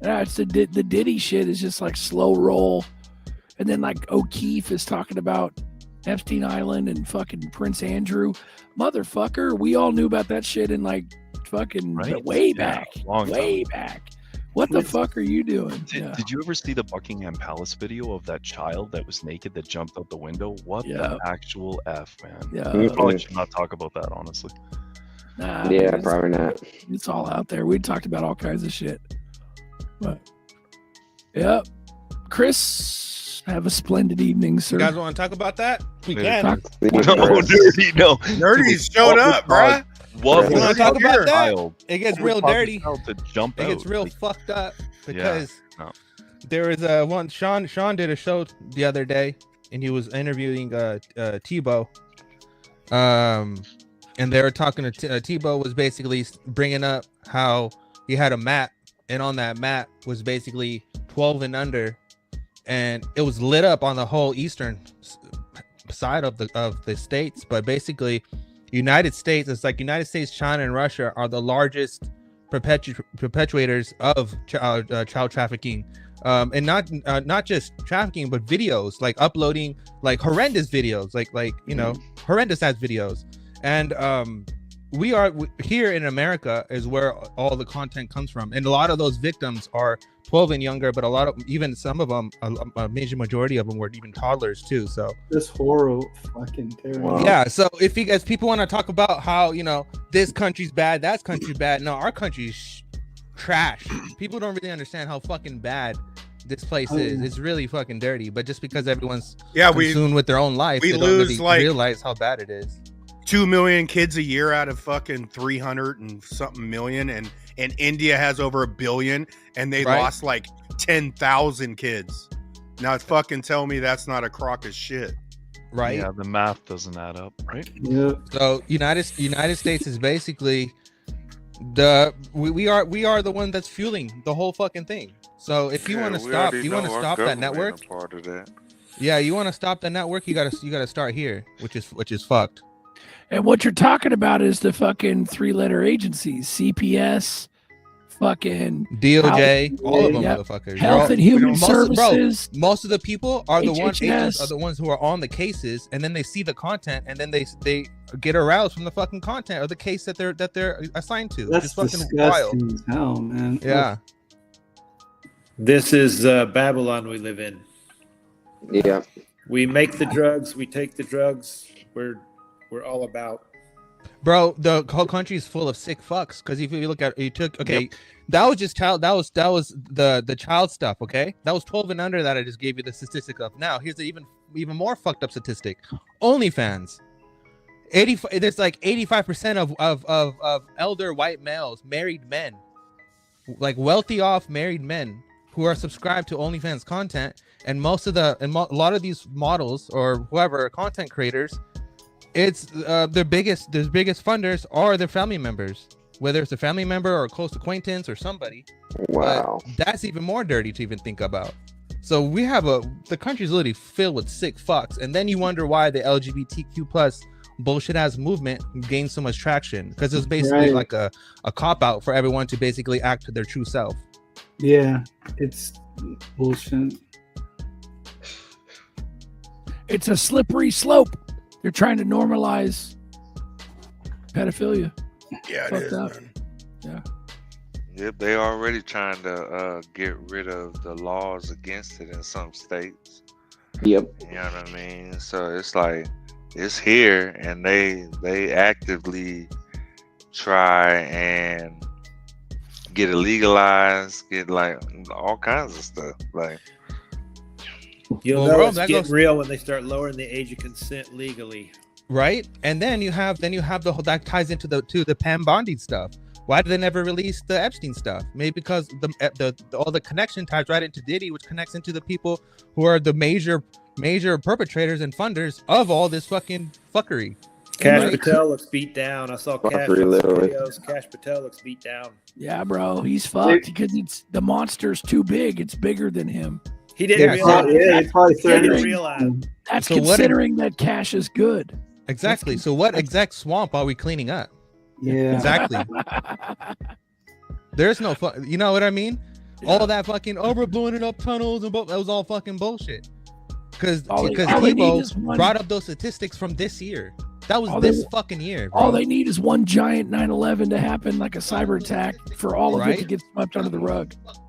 Yeah, it's the Diddy shit is just like slow roll, and then like O'Keefe is talking about Epstein Island and fucking Prince Andrew, motherfucker. We all knew about that shit in like fucking Right? way Yeah, back, long way time. back. What the fuck are you doing? Did you ever see the Buckingham Palace video of that child that was naked that jumped out the window? What Yeah. the actual F, man? Yeah. We probably should not talk about that, honestly. Nah, Yeah, man, probably not. it's all out there. We talked about all kinds of shit. But yep, Chris, have a splendid evening, sir. You guys want to talk about that? We Yeah. can. Yeah, No, Chris. dirty, no. Nerdy's showed up, bruh. What You was want to talk the about that? child? It gets What real caused the dirty. child to jump It gets out? real Like, fucked up because no. there was one Sean did a show the other day and he was interviewing Tebow, and they were talking to Tebow was basically bringing up how he had a map, and on that map was basically 12 and under, and it was lit up on the whole eastern side of the states, but basically United States, it's like United States, China, and Russia are the largest perpetuators of child trafficking, and not just trafficking, but videos, like uploading like horrendous videos, like you know, horrendous ass videos. And we are here in America is where all the content comes from, and a lot of those victims are 12 and younger, but a lot of, even some of them, a major majority of them were even toddlers too. So This horror fucking terrible. yeah, so if you guys people want to talk about how, you know, this country's bad, that country's bad, no, our country's trash. People don't really understand how fucking bad this place is. It's really fucking dirty, but just because everyone's consumed with their own life, we they don't lose really like realize how bad it is. 2 million kids a year out of fucking 300 and something million, and India has over 1 billion, and they Right. lost like 10,000 kids. Now fucking tell me that's not a crock of shit. Right? Yeah, the math doesn't add up, right? Yeah. So United States is basically we are the one that's fueling the whole fucking thing. So if you want to stop, that network, Part of that. yeah, you want to stop that network, you gotta start here, which is fucked. And what you're talking about is the fucking 3-letter agencies, CPS, fucking DOJ, all of them, Yep. motherfuckers. Health and Human Services. Most of the people are the HHS. agents are the ones who are on the cases, and then they see the content, and then they get aroused from the fucking content of the case that they're assigned to. That's It's fucking disgusting wild. as hell, man. Yeah. This is Babylon we live in. Yeah. We make the drugs, we take the drugs. We're all about. Bro, the whole country is full of sick fucks. Because if you look at that was just child. That was the child stuff. Okay, that was 12 and under that I just gave you the statistic of. Now here's the even more fucked up statistic. OnlyFans. There's like 85% of elder white males, married men, like wealthy off married men who are subscribed to OnlyFans content, and a lot of these models or whoever content creators. It's their biggest funders are their family members, whether it's a family member or a close acquaintance or somebody. Wow. But that's even more dirty to even think about. So the country's literally filled with sick fucks, and then you wonder why the LGBTQ plus bullshit ass movement gained so much traction? Because it was basically like a cop out for everyone to basically act to their true self. Yeah, it's bullshit. It's a slippery slope. They're trying to normalize pedophilia. Yeah, it Fucked is, up. man. Yeah. Yep, they already trying to get rid of the laws against it in some states. Yep. You know what I mean? So it's like it's here, and they actively try and get it legalized, get like all kinds of stuff. Like You'll Well, know bro, it's that getting goes- real when they start lowering the age of consent legally. Right, and then you have the whole that ties into the Pam Bondi stuff. Why did they never release the Epstein stuff? Maybe because the all the connection ties right into Diddy, which connects into the people who are the major perpetrators and funders of all this fucking fuckery. Cash Right? Patel looks beat down. I saw Cash Fuckery, on some literally. videos. Cash Patel looks beat down. Yeah, bro, he's fucked because the monster's too big. It's bigger than him. He didn't Yeah, realize. Yeah, it's probably He didn't threatening. realize. That's So what- considering that Cash is good. Exactly. So what exact swamp are we cleaning up? Yeah. Exactly. There's no you know what I mean? All of that fucking we're blowing it up tunnels and that was all fucking bullshit. Because all they need is one- brought up those statistics from this year. That was All this they- fucking year, bro. All they need is one giant 9/11 to happen, like a cyber attack, for all of it to Right? get swept under the rug. All of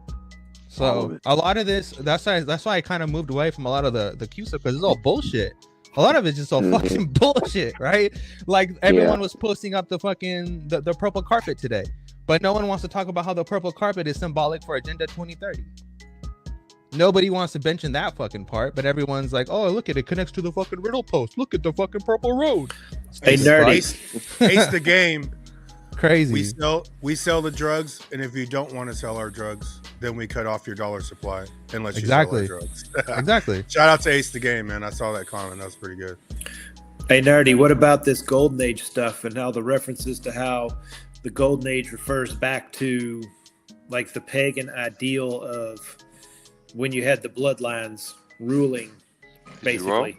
So it. a lot of this, that's why I kind of moved away from a lot of the Q stuff, because it's all bullshit. A lot of it's just all fucking bullshit, right? Like everyone was posting up the fucking the purple carpet today, but no one wants to talk about how the purple carpet is symbolic for Agenda 2030. Nobody wants to mention that fucking part, but everyone's like, "Oh, look at it connects to the fucking riddle post. Look at the fucking purple road." Hey, Jesus nerdy. Christ. Ace the game. Crazy. We sell the drugs, and if you don't want to sell our drugs, then we cut off your dollar supply and let you Exactly. sell our drugs. Exactly. Shout out to Ace the game, man. I saw that comment. That was pretty good. Hey, nerdy. What about this Golden Age stuff and how the references to how the Golden Age refers back to like the pagan ideal of when you had the bloodlines ruling, basically.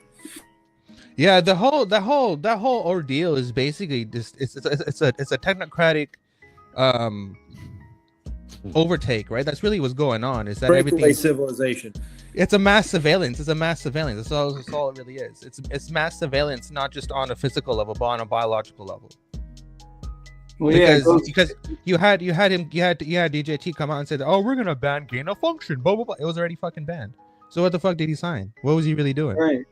Yeah, that whole ordeal is basically just it's a technocratic overtake, right? That's really what's going on. Is that Breakaway everything? civilization. It's a mass surveillance. It's a mass surveillance. That's all it really is. It's mass surveillance, not just on a physical level, but on a biological level. Well, yeah, Because you had DJT come out and say that, oh, we're gonna ban gain of function, blah blah blah. It was already fucking banned. So what the fuck did he sign? What was he really doing? right.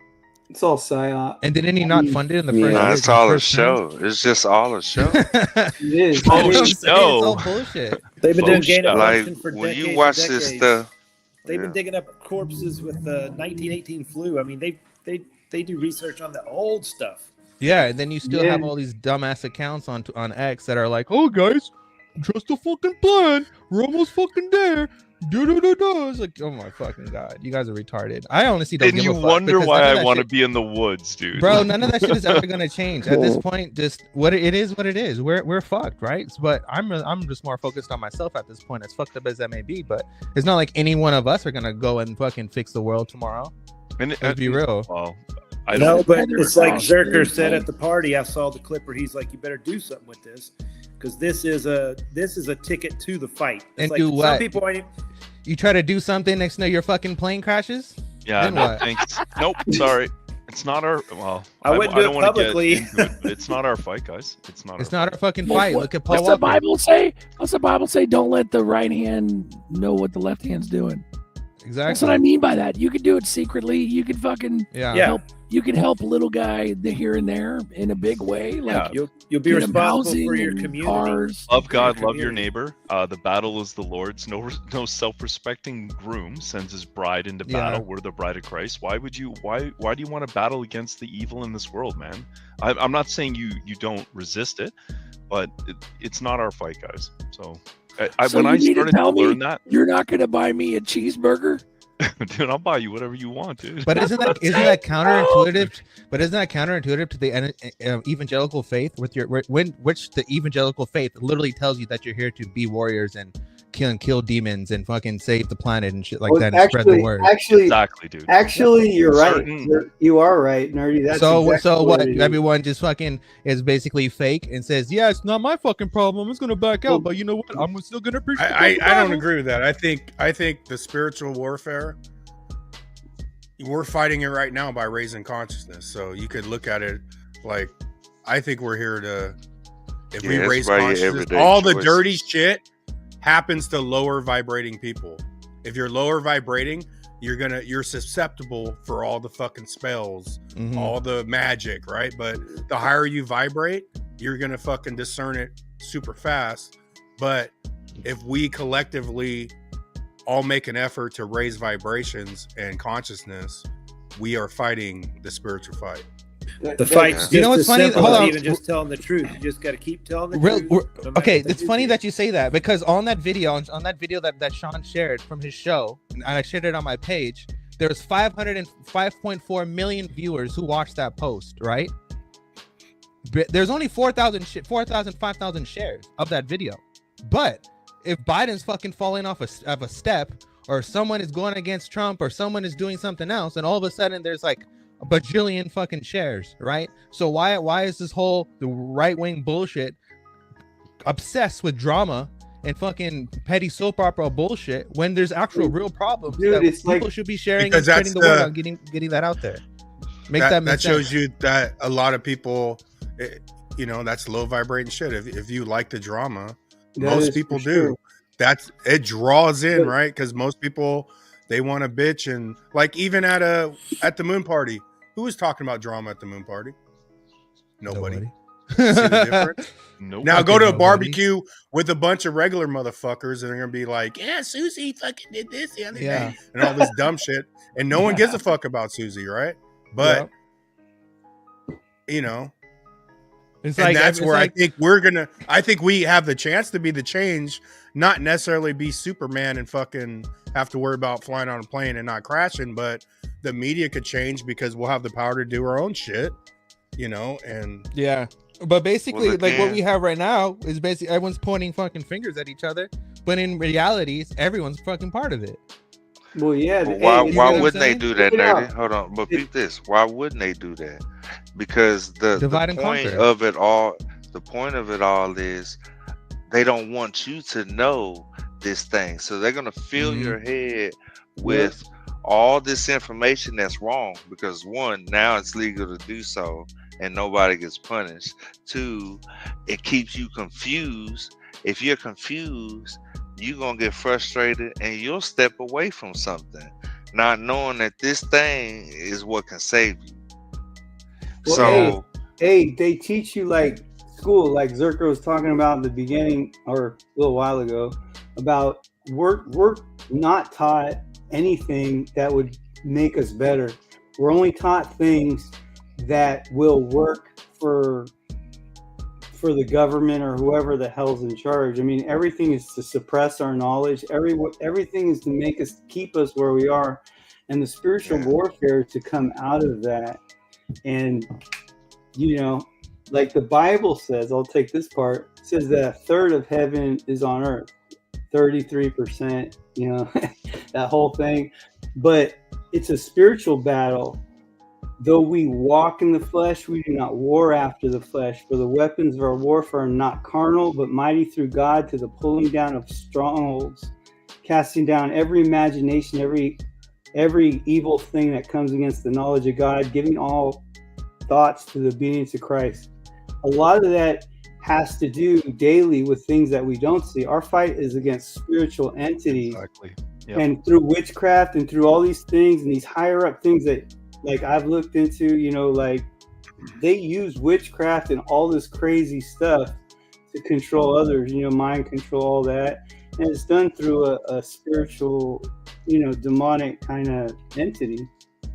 It's all psyop. And didn't he not fund it in the first? nah, year- it's all a first term? show. It's just all a show. It is. That's what I'm It saying, is. it's all bullshit. They've been doing Bullshit. gain of Like function for when decades. you watch and this decades. stuff, They've been yeah. digging up corpses with the 1918 flu. I mean, they do research on the old stuff. Yeah, and then you still have all these dumbass accounts on X that are like, "Oh, guys, trust the fucking plan. We're almost fucking there." It's like, oh my fucking god, you guys are retarded. I honestly don't Then give you a fuck wonder because why none of I that want to shit- be in the woods, dude. Bro, none of that shit is ever gonna change. At this point, just what it is, what it is. We're fucked, right? But I'm just more focused on myself at this point, as fucked up as that may be. But it's not like any one of us are gonna go and fucking fix the world tomorrow. And Let's be real. Well, I No, don't. but it's like Zerker said at the party. I saw the clip where he's like, "You better do something with this, because this is a ticket to the fight." It's And like, do Some what? people ain't. You try to do something, next thing you know, your fucking plane crashes. Yeah, Then no what? thanks. Nope, sorry. It's not our. Well, I wouldn't do it don't wanna get publicly. into it, but it's not our fight, guys. It's not. It's our not fight. our fucking Well, fight. what- Look at Paul What's the Walker. Bible say? What's the Bible say? Don't let the right hand know what the left hand's doing. Exactly. That's what I mean by that. You can do it secretly. You can fucking Yeah. help. You can help a little guy here and there in a big way. Like You'll be get him responsible housing for your and community. cars. Love God, your love your community. neighbor. The battle is the Lord's. No self-respecting groom sends his bride into Yeah. battle. We're the bride of Christ. Why would you? Why do you want to battle against the evil in this world, man? I'm not saying you don't resist it, but it's not our fight, guys. So, So when you I need to started tell to learn me that, you're not going to buy me a cheeseburger. dude, I'll buy you whatever you want, dude. But isn't that counterintuitive? But isn't that counterintuitive to the evangelical faith, which the evangelical faith literally tells you that you're here to be warriors and kill demons and fucking save the planet and shit like Well, that and spread the word. Exactly, dude. Actually, you're Certain- right. You are right, Nerdy. That's so exactly what? it is. Everyone just fucking is basically fake and says, "Yeah, it's not my fucking problem. I'm just gonna back out." But you know what? I'm still gonna preach. I don't agree with that. I think the spiritual warfare, we're fighting it right now by raising consciousness. So you could look at it like, I think we're here to, if we that's raise why your consciousness, everyday all the choices. dirty shit happens to lower vibrating people. If you're lower vibrating, you're susceptible for all the fucking spells, all the magic, right? But the higher you vibrate, you're gonna fucking discern it super fast. But if we collectively all make an effort to raise vibrations and consciousness, we are fighting the spiritual fight. The fight's just You know what's as funny? simple Hold as on. even just telling the truth. You just got to keep telling the Real, truth. no matter okay, what they it's do funny to that you say that, because on that video that Sean shared from his show, and I shared it on my page, there's 505.4 million viewers who watched that post, right? But there's only 5,000 shares of that video. But if Biden's fucking falling off of a step, or someone is going against Trump, or someone is doing something else, and all of a sudden there's like a bajillion fucking shares, right? So why is this whole the right-wing bullshit obsessed with drama and fucking petty soap opera bullshit when there's actual real problems Dude, that it's people like- should be sharing Because and spreading that's the word the- out, getting that out there. Make that make that shows sense. you that a lot of people, that's low vibrating shit. If you like the drama, That most is people for do. sure. It draws in, But- right? Because most people, they want to bitch, and like even at the moon party, who was talking about drama at the moon party? Nobody. See the difference? Nope. Now go to a Nobody. barbecue with a bunch of regular motherfuckers, and they're gonna be like, "Yeah, Susie fucking did this the other Yeah. day," and all this dumb shit, and no one gives a fuck about Susie, right? But It's and like that's it's where like, I think we have the chance to be the change, not necessarily be Superman and fucking have to worry about flying on a plane and not crashing, but the media could change because we'll have the power to do our own shit, and yeah. But basically, Well, like what again- we have right now is basically everyone's pointing fucking fingers at each other, but in reality, everyone's fucking part of it. Well, yeah. But hey, why it's why like- wouldn't they do that, Check it out. Nerdy? Hold on, but peep this. Why wouldn't they do that? Because the Divide and point conquer. of it all, is they don't want you to know this thing, so they're gonna fill your head with all this information that's wrong. Because one, now it's legal to do so, and nobody gets punished. Two, it keeps you confused. If you're confused, you're gonna get frustrated and you'll step away from something, not knowing that this thing is what can save you. Well, So hey, they teach you like school, like Zerka was talking about in the beginning or a little while ago, about we're not taught anything that would make us better. We're only taught things that will work for the government or whoever the hell's in charge. I mean, everything is to suppress our knowledge. Everything is to keep us where we are, and the spiritual warfare is to come out of that. And like the Bible says, I'll take this part. It says that a third of heaven is on earth, 33%. That whole thing. But it's a spiritual battle. Though we walk in the flesh, we do not war after the flesh. For the weapons of our warfare are not carnal, but mighty through God to the pulling down of strongholds, casting down every imagination, every evil thing that comes against the knowledge of God, giving all thoughts to the obedience of Christ. A lot of that has to do daily with things that we don't see. Our fight is against spiritual entities. Exactly. Yep. And through witchcraft and through all these things and these higher up things that like I've looked into, like they use witchcraft and all this crazy stuff to control others, mind control, all that. And it's done through a spiritual, demonic kind of entity.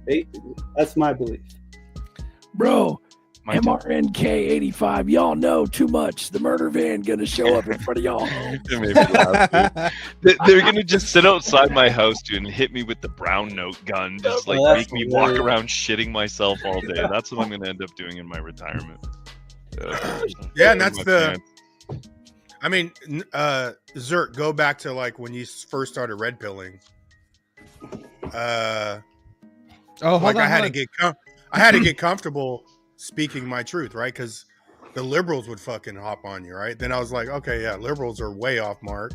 Basically, that's my belief. Bro, Mine too. MRNK85, y'all know too much. The murder van gonna show up in front of y'all. It made me laugh, dude. They're gonna just sit outside my house, dude, and hit me with the brown note gun, just like that's make me walk hilarious. around shitting myself all day. That's what I'm gonna end up doing in my retirement. Yeah, and that's My the. pants. I mean, Zert, go back to like when you first started red pilling. Hold I had to get comfortable speaking my truth, right? Because the liberals would fucking hop on you, right? Then I was like, okay, yeah, liberals are way off mark,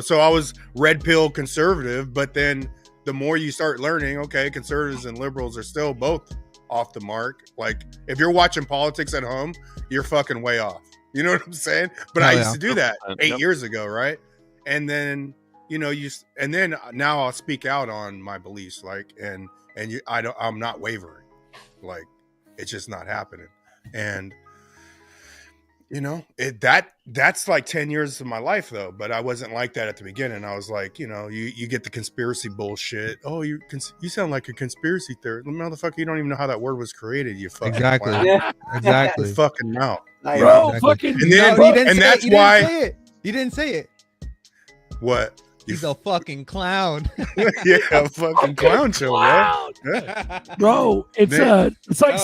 So I was red pill conservative, but then the more you start learning, okay, conservatives and liberals are still both off the mark. Like if you're watching politics at home, you're fucking way off. You know what I'm saying? But I used to do that 8 years ago, right? And then now I'll speak out on my beliefs, like I'm not wavering, like it's just not happening. And that's like 10 years of my life though. But I wasn't like that at the beginning. I was like, you get the conspiracy bullshit. Oh, you sound like a conspiracy theorist, motherfucker. You don't even know how that word was created. You fucking exactly, exactly, you fucking mouth. Bro, exactly. fucking. And that's why you didn't say it. What? He's a fucking clown. Yeah, a fucking clown show, bro. Yeah. Bro, it's like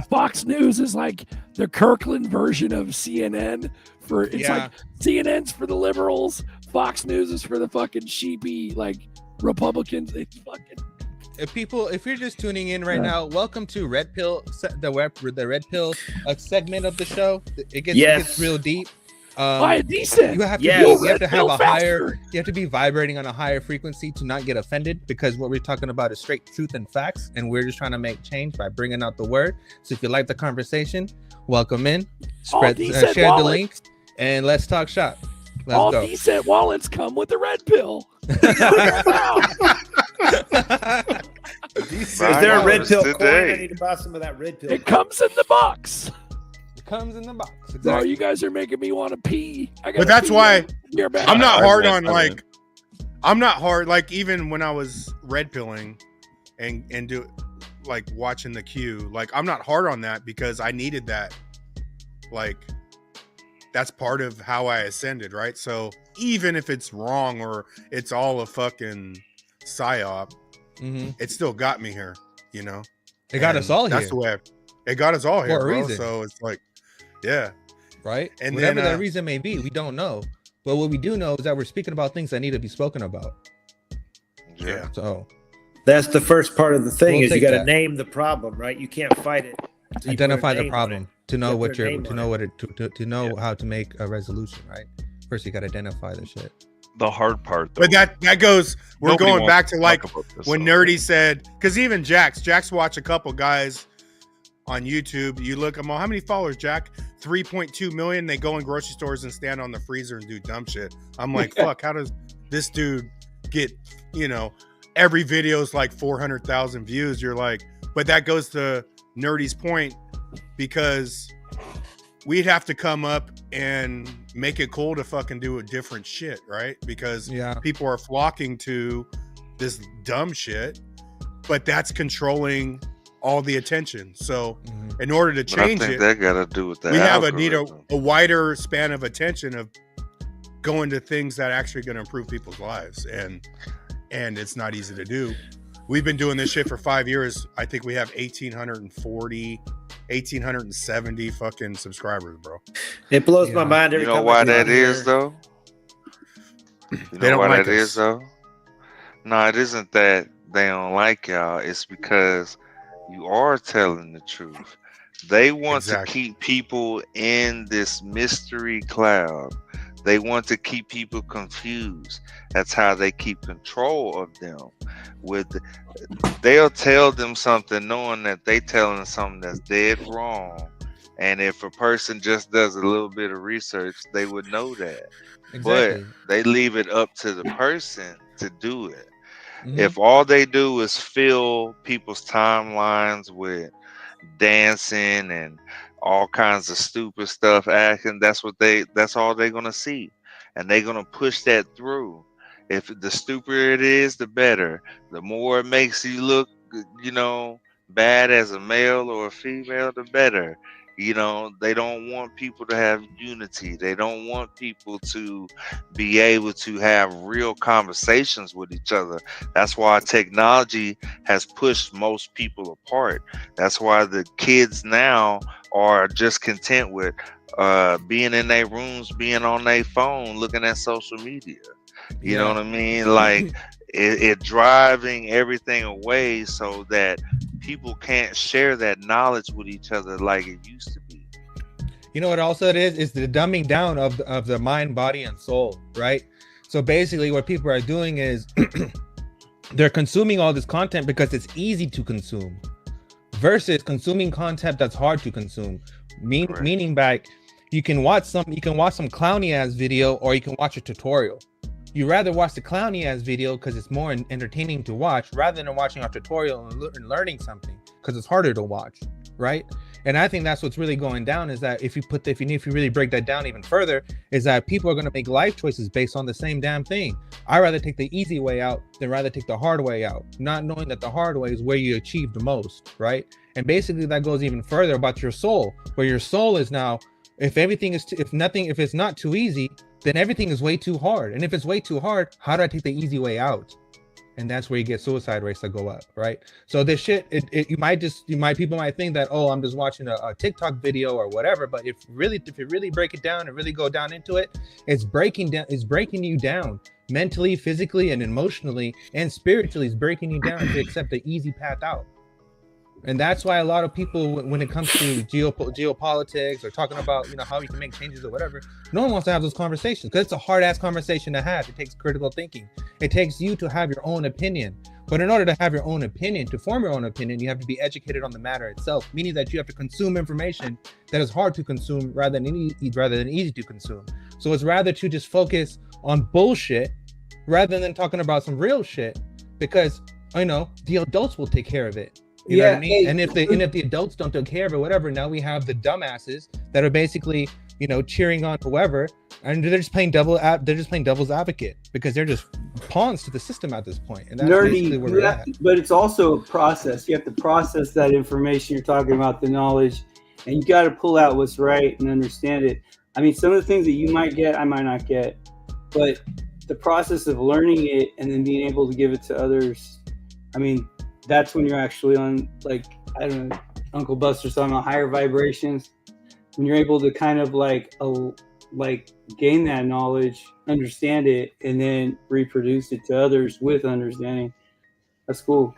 Fox News is like the Kirkland version of CNN. Like CNN's for the liberals, Fox News is for the fucking sheepy like Republicans. It's fucking. If you're just tuning in right now, welcome to Red Pill, the Red Pill segment of the show. It gets real deep. Decent. You have to have a higher. You have to be vibrating on a higher frequency to not get offended, because what we're talking about is straight truth and facts, and we're just trying to make change by bringing out the word. So if you like the conversation, welcome in. Share the link, and let's talk shop. Let's all go. Decent wallets come with the red pill. Is there a red pill coin? I need to buy some of that red pill. It comes in the box. Comes in the box. Exactly. Bro, you guys are making me want to pee. But that's why I'm not hard on I'm not hard like even when I was red pilling and do like watching the queue, like I'm not hard on that because I needed that. Like that's part of how I ascended, right? So even if it's wrong or it's all a fucking psyop, it still got me here, It got us all here. That's the way it got us all here, for a reason. So it's like, yeah. Right? And whatever then, that reason may be, we don't know. But what we do know is that we're speaking about things that need to be spoken about. Yeah. So that's the first part of the thing We'll is you take got to that. name the problem, right? You can't fight it. until you put a identify the name on problem it. to know You what put a you're name to on know it. what it to know how to make a resolution, right? First you gotta identify the shit. The hard part though. But that goes, we're Nobody going wants back to to like talk about this, when though. Nerdy said, because even Jax watched a couple guys on YouTube. You look them all, how many followers, Jack? 3.2 million. They go in grocery stores and stand on the freezer and do dumb shit. I'm like, fuck, how does this dude get, every video is like 400,000 views. You're like, but that goes to Nerdy's point, because we'd have to come up and make it cool to fucking do a different shit, right? Because people are flocking to this dumb shit, but that's controlling all the attention. So in order to change I think it, that got to do with that. we need a wider span of attention of going to things that actually going to improve people's lives, and it's not easy to do. We've been doing this shit for 5 years. I think we have 1,870 fucking subscribers, bro. It blows my mind every You know time why I that get here. is though? You They know don't why like that is us. though? No, it isn't that they don't like y'all. It's because you are telling the truth. They want to keep people in this mystery cloud. They want to keep people confused. That's how they keep control of them. They'll tell them something knowing that they telling something that's dead wrong. And if a person just does a little bit of research, they would know that. Exactly. But they leave it up to the person to do it. Mhm. If all they do is fill people's timelines with dancing and all kinds of stupid stuff acting, that's all they're gonna see, and they're gonna push that through. If the stupider it is, the better. The more it makes you look bad as a male or a female, the better. They don't want people to have unity. They don't want people to be able to have real conversations with each other. That's why technology has pushed most people apart. That's why the kids now are just content with, being in their rooms, being on their phone, looking at social media. You know what I mean? Like it driving everything away so that people can't share that knowledge with each other like it used to be. You know what also it is the dumbing down of the mind, body, and soul, right? So basically what people are doing is they're consuming all this content because it's easy to consume versus consuming content that's hard to consume. Meaning back, you can watch some clowny ass video, or you can watch a tutorial. You rather watch the clowny ass video because it's more entertaining to watch rather than watching a tutorial and learning something because it's harder to watch, right? And I think that's what's really going down is that if you really break that down even further, is that people are going to make life choices based on the same damn thing. I'd rather take the easy way out than rather take the hard way out, not knowing that the hard way is where you achieve the most, right? And basically that goes even further about your soul, where your soul is now, if it's not too easy, then everything is way too hard. And if it's way too hard, how do I take the easy way out? And that's where you get suicide rates that go up, right? So this shit, people might think that, oh, I'm just watching a TikTok video or whatever, but if you really break it down and really go down into it, it's breaking you down mentally, physically, and emotionally, and spiritually. It's breaking you down to accept the easy path out. And that's why a lot of people, when it comes to geopolitics or talking about, how you can make changes or whatever, no one wants to have those conversations because it's a hard ass conversation to have. It takes critical thinking. It takes you to have your own opinion. But in order to have your own opinion, to form your own opinion, you have to be educated on the matter itself, meaning that you have to consume information that is hard to consume rather than easy to consume. So it's rather to just focus on bullshit rather than talking about some real shit, because the adults will take care of it. You know what I mean? And if the adults don't take care of it, whatever, now we have the dumbasses that are basically, cheering on whoever, and they're just playing devil's advocate because they're just pawns to the system at this point. And that's basically where we're at. But it's also a process. You have to process that information you're talking about, the knowledge, and you got to pull out what's right and understand it. I mean, some of the things that you might get, I might not get, but the process of learning it and then being able to give it to others, I mean, that's when you're actually on, like, I don't know, Uncle Buster's talking about higher vibrations. When you're able to kind of like gain that knowledge, understand it, and then reproduce it to others with understanding. That's cool.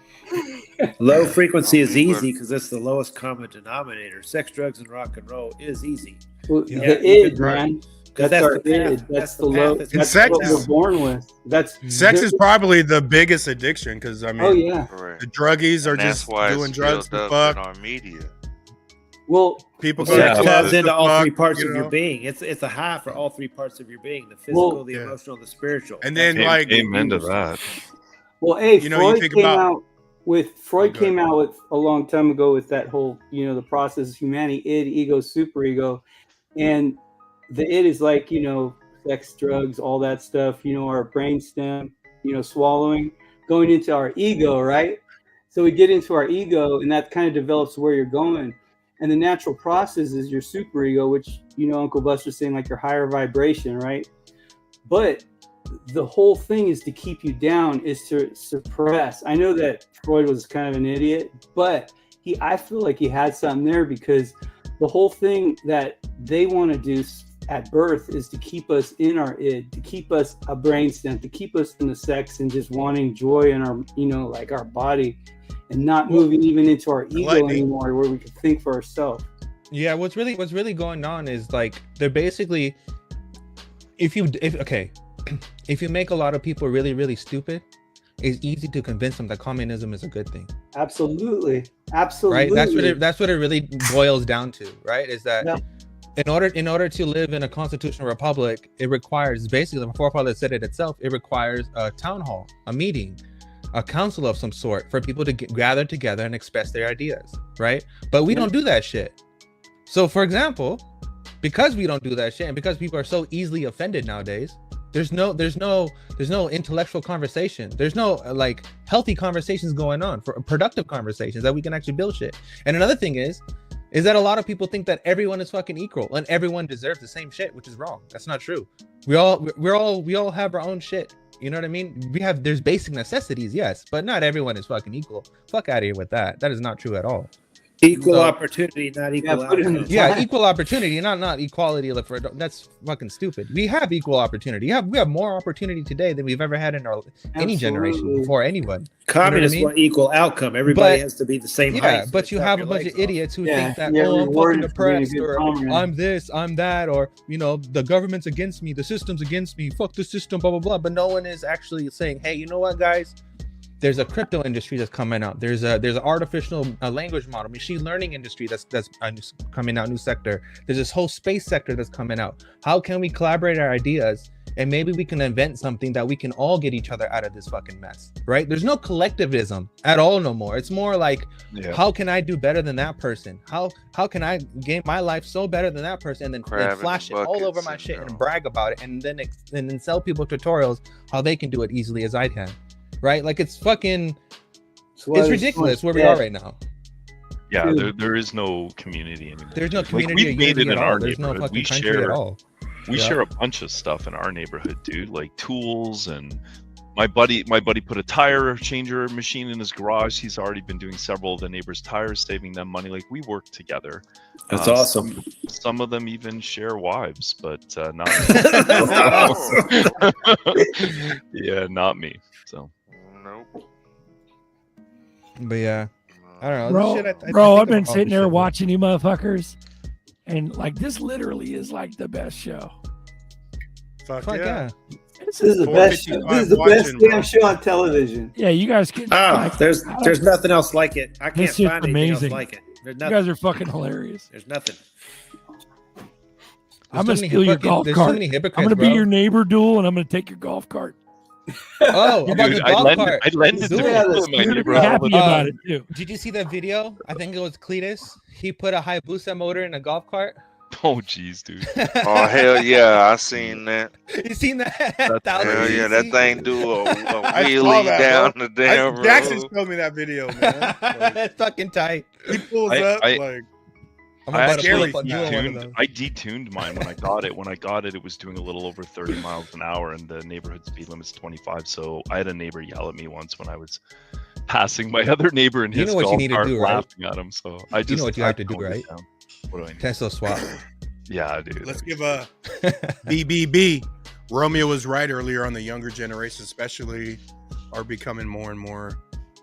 Low frequency is easy because it's the lowest common denominator. Sex, drugs, and rock and roll is easy. Well, the id, man. That's our id. That's the low. That's what we're born with. Sex is probably the biggest addiction because the druggies are just doing drugs to fuck. In our media. Well, people taps into all three parts of your being. It's a high for all three parts of your being: the physical, the emotional, the spiritual. And then, amen to that. Well, Freud came out with a long time ago with that whole, the process of humanity, id, ego, superego, and the id is like, sex, drugs, all that stuff, our brainstem, swallowing, going into our ego, right? So we get into our ego, and that kind of develops where you're going. And the natural process is your superego, which, Uncle Buster's saying, like your higher vibration, right? But the whole thing is to keep you down, is to suppress. I know that Freud was kind of an idiot, but I feel like he had something there, because the whole thing that they want to do at birth is to keep us in our id, to keep us a brainstem, to keep us in the sex and just wanting joy in our, like our body, and not moving even into our ego anymore, where we can think for ourselves. Yeah, what's really going on is, like, they're basically, if you make a lot of people really, really stupid, it's easy to convince them that communism is a good thing. Absolutely. Right? That's what it really boils down to, right? Is that in order to live in a constitutional republic, it requires, basically, the forefather said it itself, it requires a town hall, a meeting, a council of some sort for people to gather together and express their ideas, right? But we don't do that shit. So, for example, because we don't do that shit, and because people are so easily offended nowadays, there's no intellectual conversation. There's no like healthy conversations going on, for productive conversations that we can actually build shit. And another thing is that a lot of people think that everyone is fucking equal and everyone deserves the same shit, which is wrong. That's not true. We all have our own shit. You know what I mean? There's basic necessities, yes, but not everyone is fucking equal. Fuck out of here with that. That is not true at all. Equal So- opportunity, not equal put it in the outcome. Yeah, chat. equal opportunity, not equality. That's fucking stupid. We have equal opportunity. We have more opportunity today than we've ever had in any generation Absolutely. before anyone. Communists You know what I mean? want equal outcome. Everybody But- has to be the same Yeah, height. so but they you chop have a your bunch of legs off. idiots who Yeah, think that, yeah, I'm fucking rewarded for being a oppressed, good or comrade. I'm this, I'm that, or the government's against me, the system's against me, fuck the system, blah blah blah. But no one is actually saying, hey, you know what, guys? There's a crypto industry that's coming out. There's an artificial language model, machine learning industry that's coming out, new sector. There's this whole space sector that's coming out. How can we collaborate our ideas, and maybe we can invent something that we can all get each other out of this fucking mess, right? There's no collectivism at all no more. It's more like, how can I do better than that person? How can I gain my life so better than that person, and then Crab in flash the it all over bucket my shit syndrome. and brag about it, and then sell people tutorials how they can do it easily as I can, right? Like it's fucking, it's ridiculous where we are right now. Yeah, there is no community anymore. There's no Like, community we've made it at in all. our There's no neighborhood. fucking We country share at all. We Yeah. share a bunch of stuff in our neighborhood, dude. Like tools, and my buddy put a tire changer machine in his garage. He's already been doing several of the neighbors' tires, saving them money. Like we work together. That's awesome. Some of them even share wives, but not me. Yeah, not me. So Nope. But yeah, I don't know. Bro, This shit, I bro, think I've been about all sitting this there shit, bro. watching you motherfuckers, and like this literally is like the best show. Fuck, Fuck yeah. This is the best. Show. This is the best damn show on television. Yeah, you guys can. There's nothing else like it. I can't This shit's find anything else amazing. like it. There's You nothing. guys are fucking hilarious. There's nothing. I'm gonna steal your golf there's too cart. many I'm hypocrites, gonna be bro. your neighbor, Duel, and I'm gonna take your golf cart. Oh, about Dude, the golf cart. I lend it to Dude, people in my You're gonna be neighborhood. happy about it too. Did you see that video? I think it was Cletus. He put a Hayabusa motor in a golf cart. Oh, jeez, dude. Oh hell yeah, I seen that. You seen that? Hell yeah, that thing do a I saw wheelie that, down bro. the damn road. Jackson showed me that video, man. Like, That's fucking tight. he pulls I- up I- like I'm I about to actually pull up on one of those. detuned mine when I got it. When I got it, it was doing a little over 30 miles an hour, and the neighborhood speed limit's 25. So I had a neighbor yell at me once when I was passing my other neighbor in You his know what you golf need to cart, do, right? laughing at him. So I just You know what you have to do, toned it right? down. What do I need? Tesla swap. Yeah, dude. let's give a BBB. Romeo was right earlier on. The younger generation, especially, are becoming more and more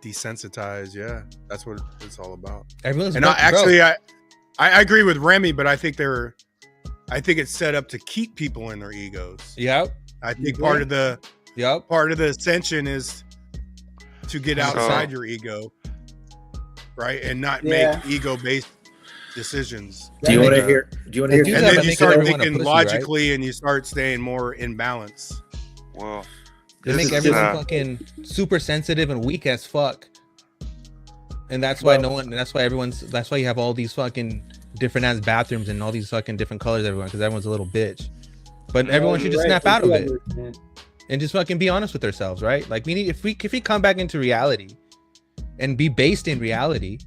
desensitized. Yeah, that's what it's all about. Everyone's And broke, actually, bro. I agree with Remy, but I think it's set up to keep people in their egos. Yep. I think part of the ascension is to get outside your ego, right, and not Yeah. make ego-based decisions. Do you want to hear? Do you want to hear? Dudes And have then to you make start everyone a thinking pussy, right? logically, and you start staying more in balance. Well, They this make is, everyone fucking super sensitive and weak as fuck. And that's why that's why you have all these fucking different ass bathrooms and all these fucking different colors, everyone, because everyone's a little bitch. But everyone should just snap out of it and just fucking be honest with themselves, right? Like if we come back into reality and be based in reality,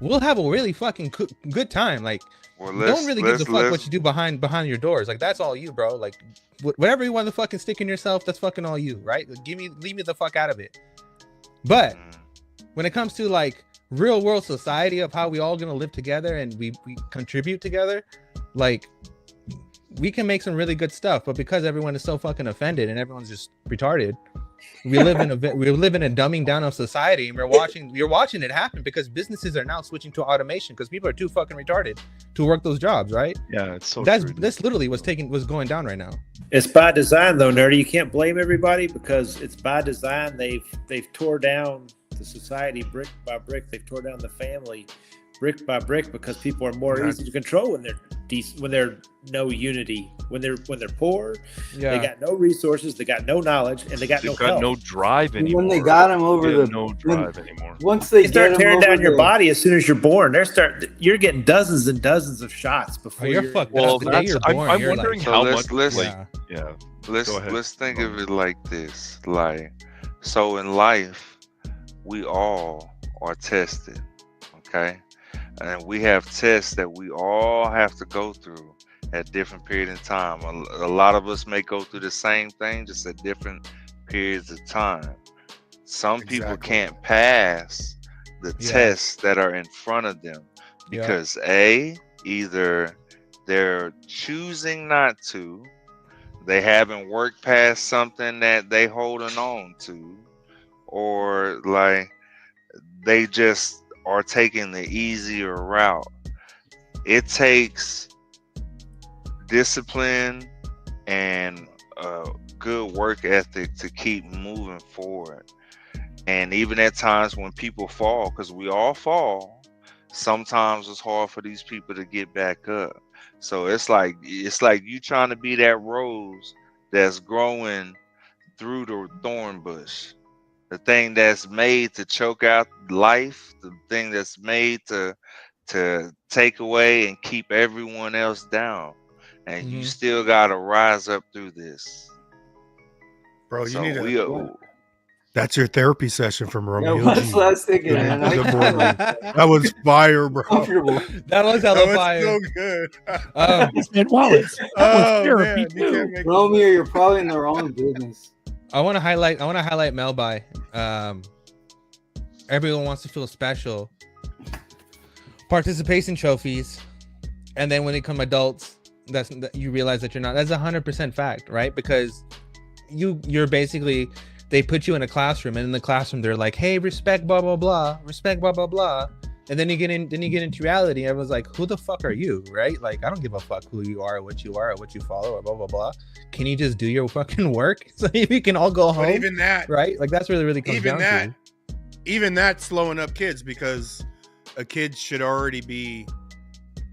we'll have a really fucking good time. Like well, no one really gives a fuck what you do behind your doors. Like that's all you, bro. Like whatever you want to fucking stick in yourself, that's fucking all you, right? Like, leave me the fuck out of it. But when it comes to like real world society of how we all gonna live together and we contribute together, like we can make some really good stuff. But because everyone is so fucking offended and everyone's just retarded, we live in a dumbing down of society, and you're watching it happen because businesses are now switching to automation because people are too fucking retarded to work those jobs, right? Yeah, it's so that's true. that's literally what's going down right now. It's by design, though, Nerdy. You can't blame everybody because it's by design. They've tore down the society brick by brick. They've tore down the family brick by brick because people are more easy to control when they're when they're no unity. When they're poor, Yeah. they got no resources, they got no knowledge, and they got They've no got help. no drive And anymore. when they got them over They have the no drive anymore. once they They start get 'em tearing over down your the- body as soon as you're born. You're getting dozens and dozens of shots before you're you're fucked Well, up. The day that's, you're I'm born, you're wondering like, So how let's- much. let's- Like, yeah. yeah. Go ahead. Let's think of it like this. Like, so in life, we all are tested, okay? And we have tests that we all have to go through at different periods of time. A lot of us may go through the same thing, just at different periods of time. Some people Exactly. can't pass the Yeah. tests that are in front of them. because either they're choosing not to, they haven't worked past something that they holding on to, or like they just are taking the easier route. It takes discipline and a good work ethic to keep moving forward. And even at times when people fall, because we all fall, sometimes it's hard for these people to get back up. So it's like you trying to be that rose that's growing through the thorn bush, the thing that's made to choke out life, the thing that's made to take away and keep everyone else down. And you still gotta rise up through this. Bro, you So need that's your therapy session from Romeo. Yeah, that's what I was thinking, man. That was fire, bro. Comfortable. That was hella fire. So good. And Wallace. Man, you can't make Romeo, you're probably in the wrong business. I want to highlight Melby. Everyone wants to feel special. Participation trophies, and then when they become adults, you realize that you're not. That's 100% fact, right? Because you're basically, they put you in a classroom, and in the classroom they're like, hey, respect blah blah blah, respect blah blah blah, and then you get into reality. Everyone's like, who the fuck are you, right? Like, I don't give a fuck who you are or what you follow or blah blah blah. Can you just do your fucking work so we can all go home? But even that, right? Like, that's really comes down to. Even that's slowing up kids, because a kid should already be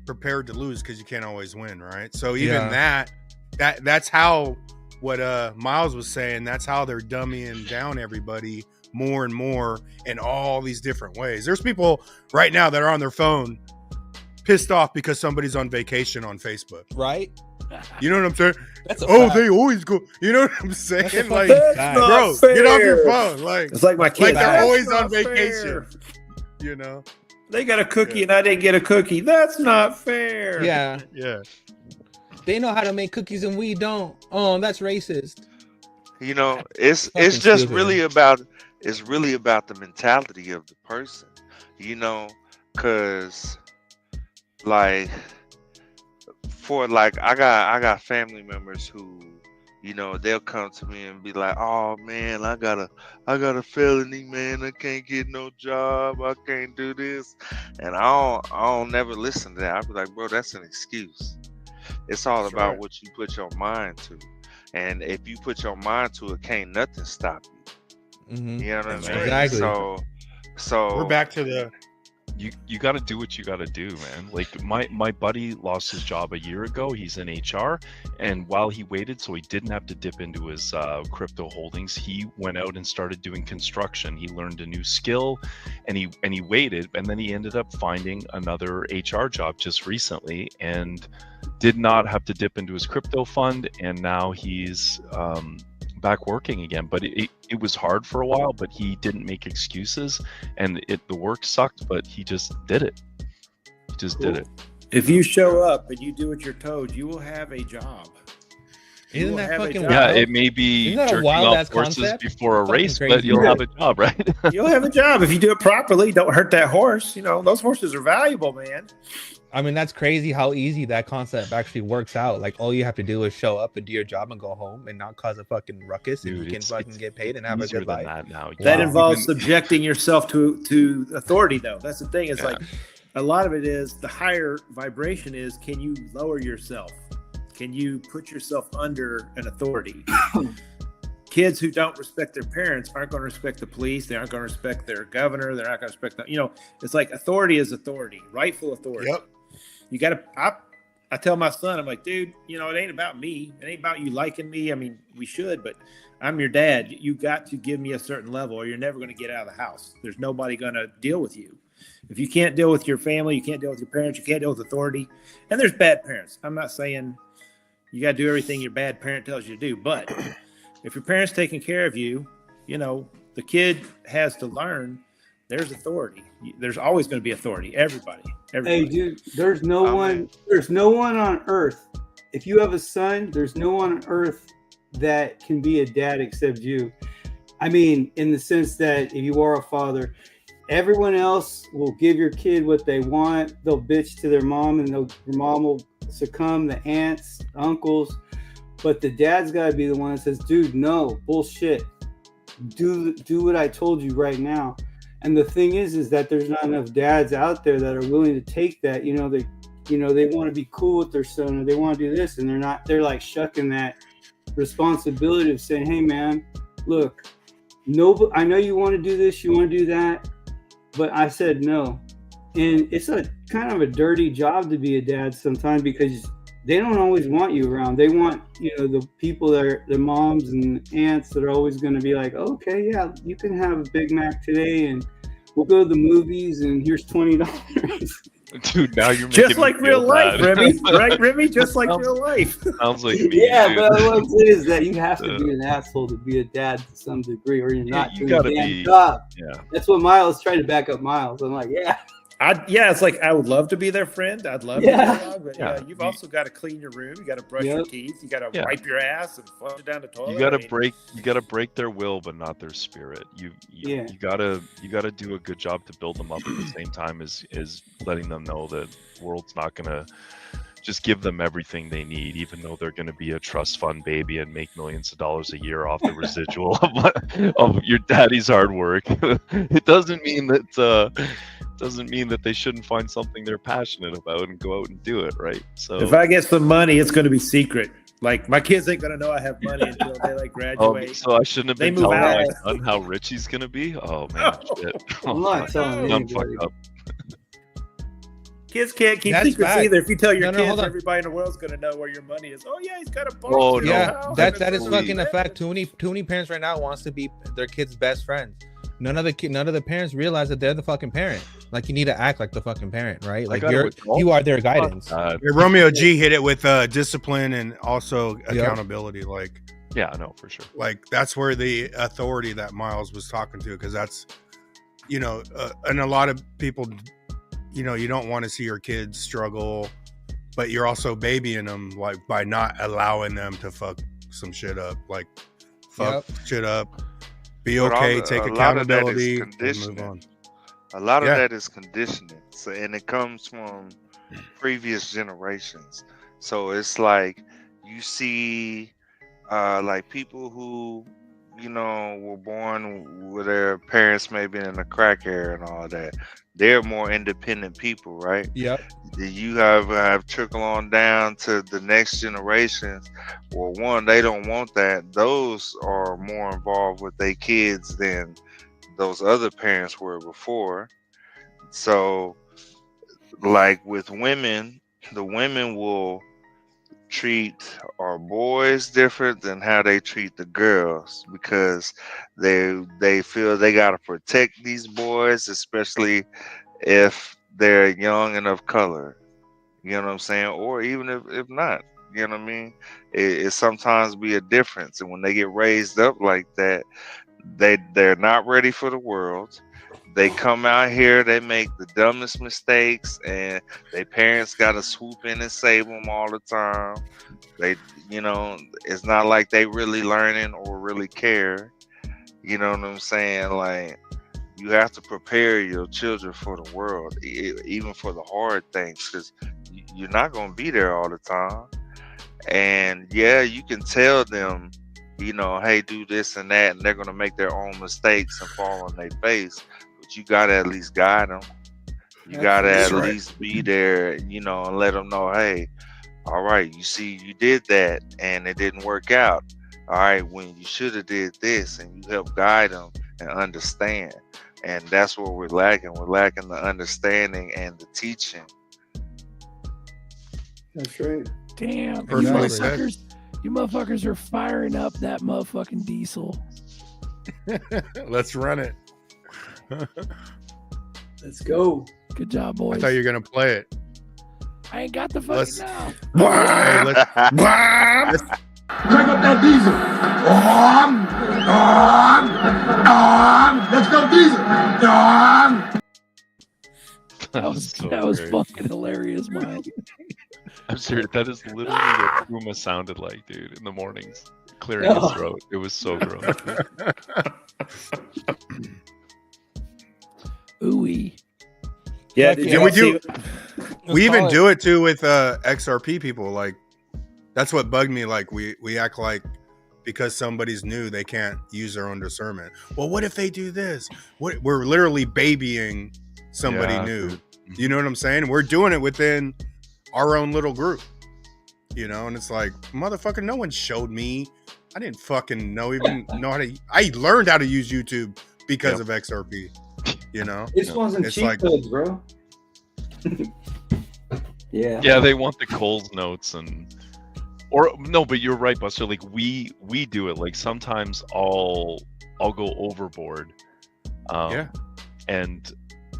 prepared to lose, because you can't always win, right? So even that's how, what Miles was saying, that's how they're dumbing down everybody more and more in all these different ways. There's people right now that are on their phone pissed off because somebody's on vacation on Facebook, right? You know what I'm saying? That's a fact. fact. They always go. You know what I'm saying? Like, That's bro, not fair. get off your phone. Like, it's like my kids. Like they're That's always not on vacation. fair. You know, they got a cookie and I didn't get a cookie. That's not fair. Yeah. They know how to make cookies and we don't. Oh, that's racist. You know, it's just stupid. really about the mentality of the person. You know, because like I got family members who, you know, they'll come to me and be like, oh man, I got a felony, man, I can't get no job, I can't do this, and I don't never listen to that. I'll be like, bro, that's an excuse. It's all about what you put your mind to, and if you put your mind to it, can't nothing stop you. You know what I mean? Exactly. So we're back to the. You got to do what you got to do, man. Like my buddy lost his job a year ago. He's in HR, and while he waited, so he didn't have to dip into his crypto holdings, he went out and started doing construction. He learned a new skill, and he waited, and then he ended up finding another HR job just recently, and did not have to dip into his crypto fund, and now he's back working again. But it was hard for a while, but he didn't make excuses, and the work sucked, but he just did it. He just did it. If you show up and you do what you're told, you will have a job. Isn't that fucking Yeah, wild? it may be Isn't that a jerking wild off ass horses concept? before a Fucking race, crazy. but you'll have a job, right? You'll have a job if you do it properly. Don't hurt that horse. You know, those horses are valuable, man. I mean, that's crazy how easy that concept actually works out. Like, all you have to do is show up and do your job and go home and not cause a fucking ruckus. Dude, and you can it's fucking get paid and have a easier good than life. that now. That Yeah. involves subjecting yourself to authority, though. That's the thing. It's like a lot of it is the higher vibration is, can you lower yourself? Can you put yourself under an authority? Kids who don't respect their parents aren't going to respect the police. They aren't going to respect their governor. They're not going to respect the, you know, it's like authority is authority, rightful authority. Yep. You got to, I tell my son, I'm like, dude, you know, it ain't about me. It ain't about you liking me. I mean, we should, but I'm your dad. You got to give me a certain level or you're never going to get out of the house. There's nobody going to deal with you. If you can't deal with your family, you can't deal with your parents, you can't deal with authority. And there's bad parents. I'm not saying you got to do everything your bad parent tells you to do, but if your parents taking care of you, you know, the kid has to learn there's authority. There's always going to be authority. Everybody. Hey, dude, there's no one on earth. If you have a son, there's no one on earth that can be a dad except you. I mean, in the sense that if you are a father, everyone else will give your kid what they want. They'll bitch to their mom, and their mom will succumb. The aunts, uncles, but the dad's got to be the one that says, "Dude, no bullshit. Do what I told you right now." And the thing is that there's not enough dads out there that are willing to take that. They want to be cool with their son, or they want to do this, and they're not. They're like shucking that responsibility of saying, "Hey, man, look, no, I know you want to do this, you want to do that, but I said no." And it's a kind of a dirty job to be a dad sometimes, because they don't always want you around. They want, the people that are the moms and aunts that are always going to be like, oh, okay, yeah, you can have a Big Mac today, and we'll go to the movies, and here's $20. Dude, now you're Just making like me feel real life, bad. Remy. Right, Remy? Just like real life. Sounds like me. Yeah, dude. but what I'm saying is that you have to be an asshole to be a dad to some degree, or you're not you doing gotta a damn be. job. Yeah. That's what Miles tried to back up Miles. I'm like, yeah. It's like I would love to be their friend. I'd love to be along, but you've also got to clean your room. You got to brush your teeth. You got to wipe your ass and flush it down the toilet. You gotta break their will, but not their spirit. You gotta do a good job to build them up at the same time as letting them know that the world's not gonna just give them everything they need, even though they're gonna be a trust fund baby and make millions of dollars a year off the residual of your daddy's hard work. It doesn't mean that they shouldn't find something they're passionate about and go out and do it, right? So if I get some money, it's going to be secret. Like, my kids ain't going to know I have money until they graduate. So I shouldn't have been telling my son how rich he's going to be? Oh, man, shit. I'm not telling I'm fucked up. Kids can't keep That's secrets fact. either. If you tell your kids, hold on. everybody in the world's going to know where your money is. Oh, yeah, he's got a boat. Oh, Yeah, that is fucking a fact. Too many parents right now wants to be their kids' best friends. None of the parents realize that they're the fucking parent. Like, you need to act like the fucking parent, right? Like, you are their guidance. Romeo G hit it with discipline and also accountability. Like, yeah, I know for sure. Like, that's where the authority that Miles was talking to, because that's, and a lot of people, you don't want to see your kids struggle, but you're also babying them, like, by not allowing them to fuck some shit up, like fuck shit up. Be okay, take accountability, and move on. A lot of that is conditioning. So, and it comes from previous generations. So it's like you see like people who, were born with their parents maybe in the crack era and all that. They're more independent people, right? Yep. You have trickle on down to the next generations. Well, one, they don't want that. Those are more involved with their kids than those other parents were before. So, like with women, the women will treat our boys different than how they treat the girls, because they feel they got to protect these boys, especially if they're young and of color, you know what I'm saying, or even if not, you know what I mean. It sometimes be a difference, and when they get raised up like that, they're not ready for the world. They come out here, they make the dumbest mistakes, and their parents got to swoop in and save them all the time. They, it's not like they really learning or really care. You know what I'm saying? Like, you have to prepare your children for the world, even for the hard things, because you're not going to be there all the time. And yeah, you can tell them, hey, do this and that, and they're going to make their own mistakes and fall on their face. But you got to at least guide them. You got to at least be there, and let them know, hey, all right, you see, you did that and it didn't work out. All right, when you should have did this, and you help guide them and understand. And that's what we're lacking. We're lacking the understanding and the teaching. That's right. Damn, you motherfuckers are firing up that motherfucking diesel. Let's run it. Let's go. Good job, boys. I thought you were gonna play it. I ain't got the fucking now. Crank up that diesel. Let's go diesel. That was fucking hilarious, Miles. I'm serious. That is literally what Puma sounded like, dude, in the mornings, clearing his throat. It was so gross. ooey. Yeah, Fuck did yeah. you we all see? do. Let's We even call it. do it too with XRP people. Like that's what bugged me. Like we act like because somebody's new, they can't use their own discernment. Well, what if they do this? What we're literally babying somebody Yeah, new. dude. You know what I'm saying? We're doing it within our own little group. You know, and it's like, motherfucker, no one showed me. I didn't fucking know how to. I learned how to use YouTube because of XRP. You know, This wasn't it's cheat like, codes, bro. Yeah. Yeah, they want the Coles notes or no, but you're right, Buster. Like we do it. Like sometimes I'll go overboard. Yeah. And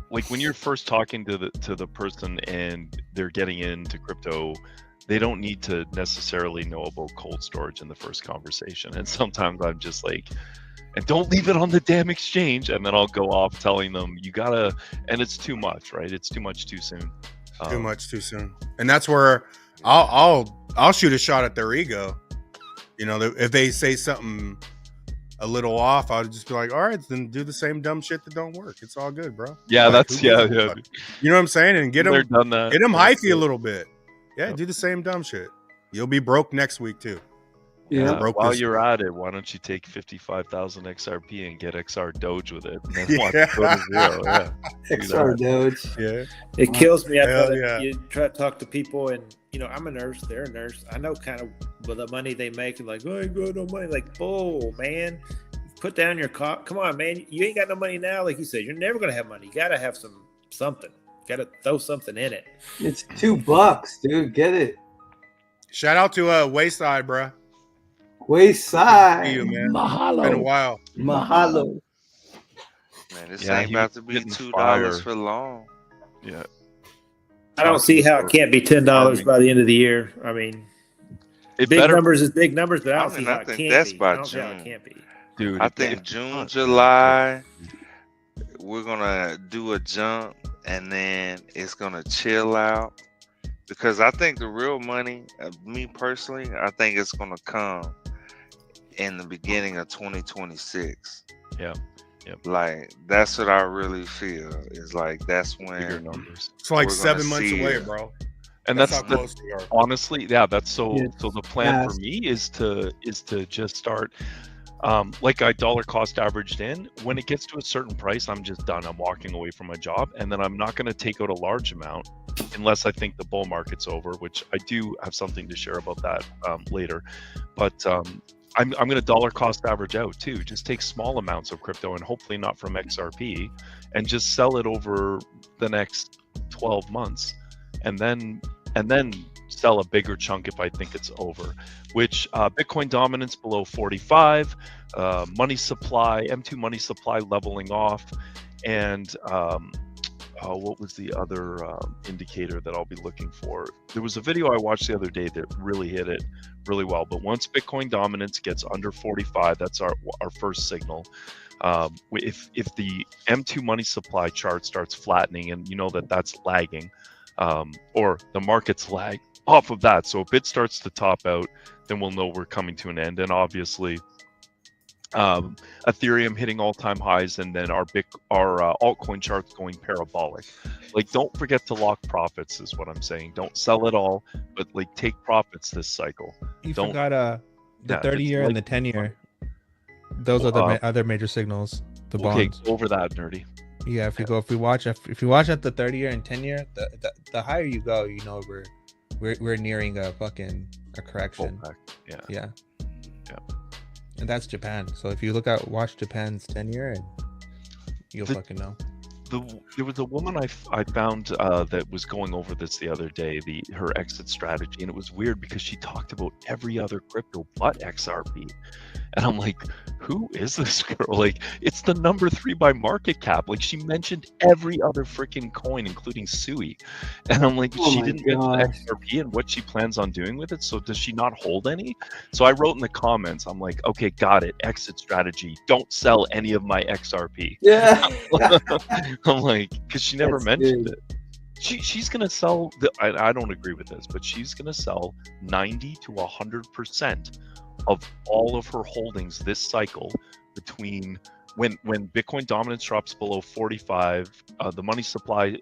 like when you're first talking to the person and they're getting into crypto, they don't need to necessarily know about cold storage in the first conversation. And sometimes I'm just like, and don't leave it on the damn exchange. And then I'll go off telling them you gotta, and it's too much, right? It's too much too soon. Too much too soon. And that's where I'll shoot a shot at their ego. You know, if they say something a little off, I'll just be like, all right, then do the same dumb shit that don't work. It's all good, bro. Yeah, Like, that's who gives yeah. a fuck? You know what I'm saying? And get They're them done that. hyphy a little bit. Yeah, do the same dumb shit. You'll be broke next week too. Yeah. Broke While this- you're at it, why don't you take 55,000 XRP and get XR Doge with it? And then Yeah. watch it go to zero. Yeah. Do XR that. Doge. Yeah. It kills me. I Hell feel yeah. that you try to talk to people, and I'm a nurse. They're a nurse. I know kind of with the money they make, and like, oh, I ain't got no money. Like, bull, man. Put down your car. Come on, man. You ain't got no money now. Like you said, you're never gonna have money. You gotta have something. Gotta throw something in it. It's $2, dude. Get it. Shout out to Wayside, bro. Wayside. See you, man. Mahalo. Been a while. Mahalo. Man, this Yeah, ain't he about was to be getting $2 fire. for long. Yeah. I don't see how it can't be $10 by the end of the year. I mean, It big better, numbers is big numbers, but I don't I see mean, how I it think can't that's be. by I don't see how it June. can't be. dude. I it- think it- June, July, we're gonna do a jump, and then it's gonna chill out. Because I think the real money, me personally, I think it's gonna come in the beginning of 2026. Yeah. Yep. Like that's what I really feel. Is like that's when Bigger numbers. It's like we're 7 gonna months see away, it. bro. And That's that's how the, close we are. honestly, yeah, that's so Yeah, so the plan for fast. me is to just start like I dollar cost averaged in. When it gets to a certain price, I'm just done. I'm walking away from my job, and then I'm not going to take out a large amount unless I think the bull market's over, which I do have something to share about that later. But I'm going to dollar cost average out too. Just take small amounts of crypto and hopefully not from XRP, and just sell it over the next 12 months, and then sell a bigger chunk if I think it's over. Which Bitcoin dominance below 45, money supply, M2 money supply leveling off, and what was the other indicator that I'll be looking for? There was a video I watched the other day that really hit it really well. But once Bitcoin dominance gets under 45, that's our first signal. If the M2 money supply chart starts flattening, and you know that's lagging, or the market's lag off of that. So if it starts to top out, then we'll know we're coming to an end. And obviously, Ethereum hitting all-time highs, and then our altcoin charts going parabolic. Like, don't forget to lock profits is what I'm saying. Don't sell it all, but like take profits this cycle. You Don't forgot the yeah, 30-year it's and the 10-year. Those are the other major signals. The okay, bonds. go over that, nerdy. Yeah, if you watch at the 30-year and 10-year, the higher you go, you know we're nearing a correction. Yeah. Yeah. And that's Japan. So if you watch Japan's 10-year, and you'll fucking know. There was a woman I found that was going over this the other day, her exit strategy, and it was weird because she talked about every other crypto but XRP, and I'm like, who is this girl? Like, it's the number 3 by market cap. Like, she mentioned every other freaking coin, including Sui, and I'm like, she didn't mention XRP and what she plans on doing with it. So does she not hold any? So I wrote in the comments, I'm like, okay, got it. Exit strategy. Don't sell any of my XRP. Yeah. I'm like, because she never mentioned it. She's gonna sell. I don't agree with this, but she's gonna sell 90 to 100% of all of her holdings this cycle between when Bitcoin dominance drops below 45, the money supply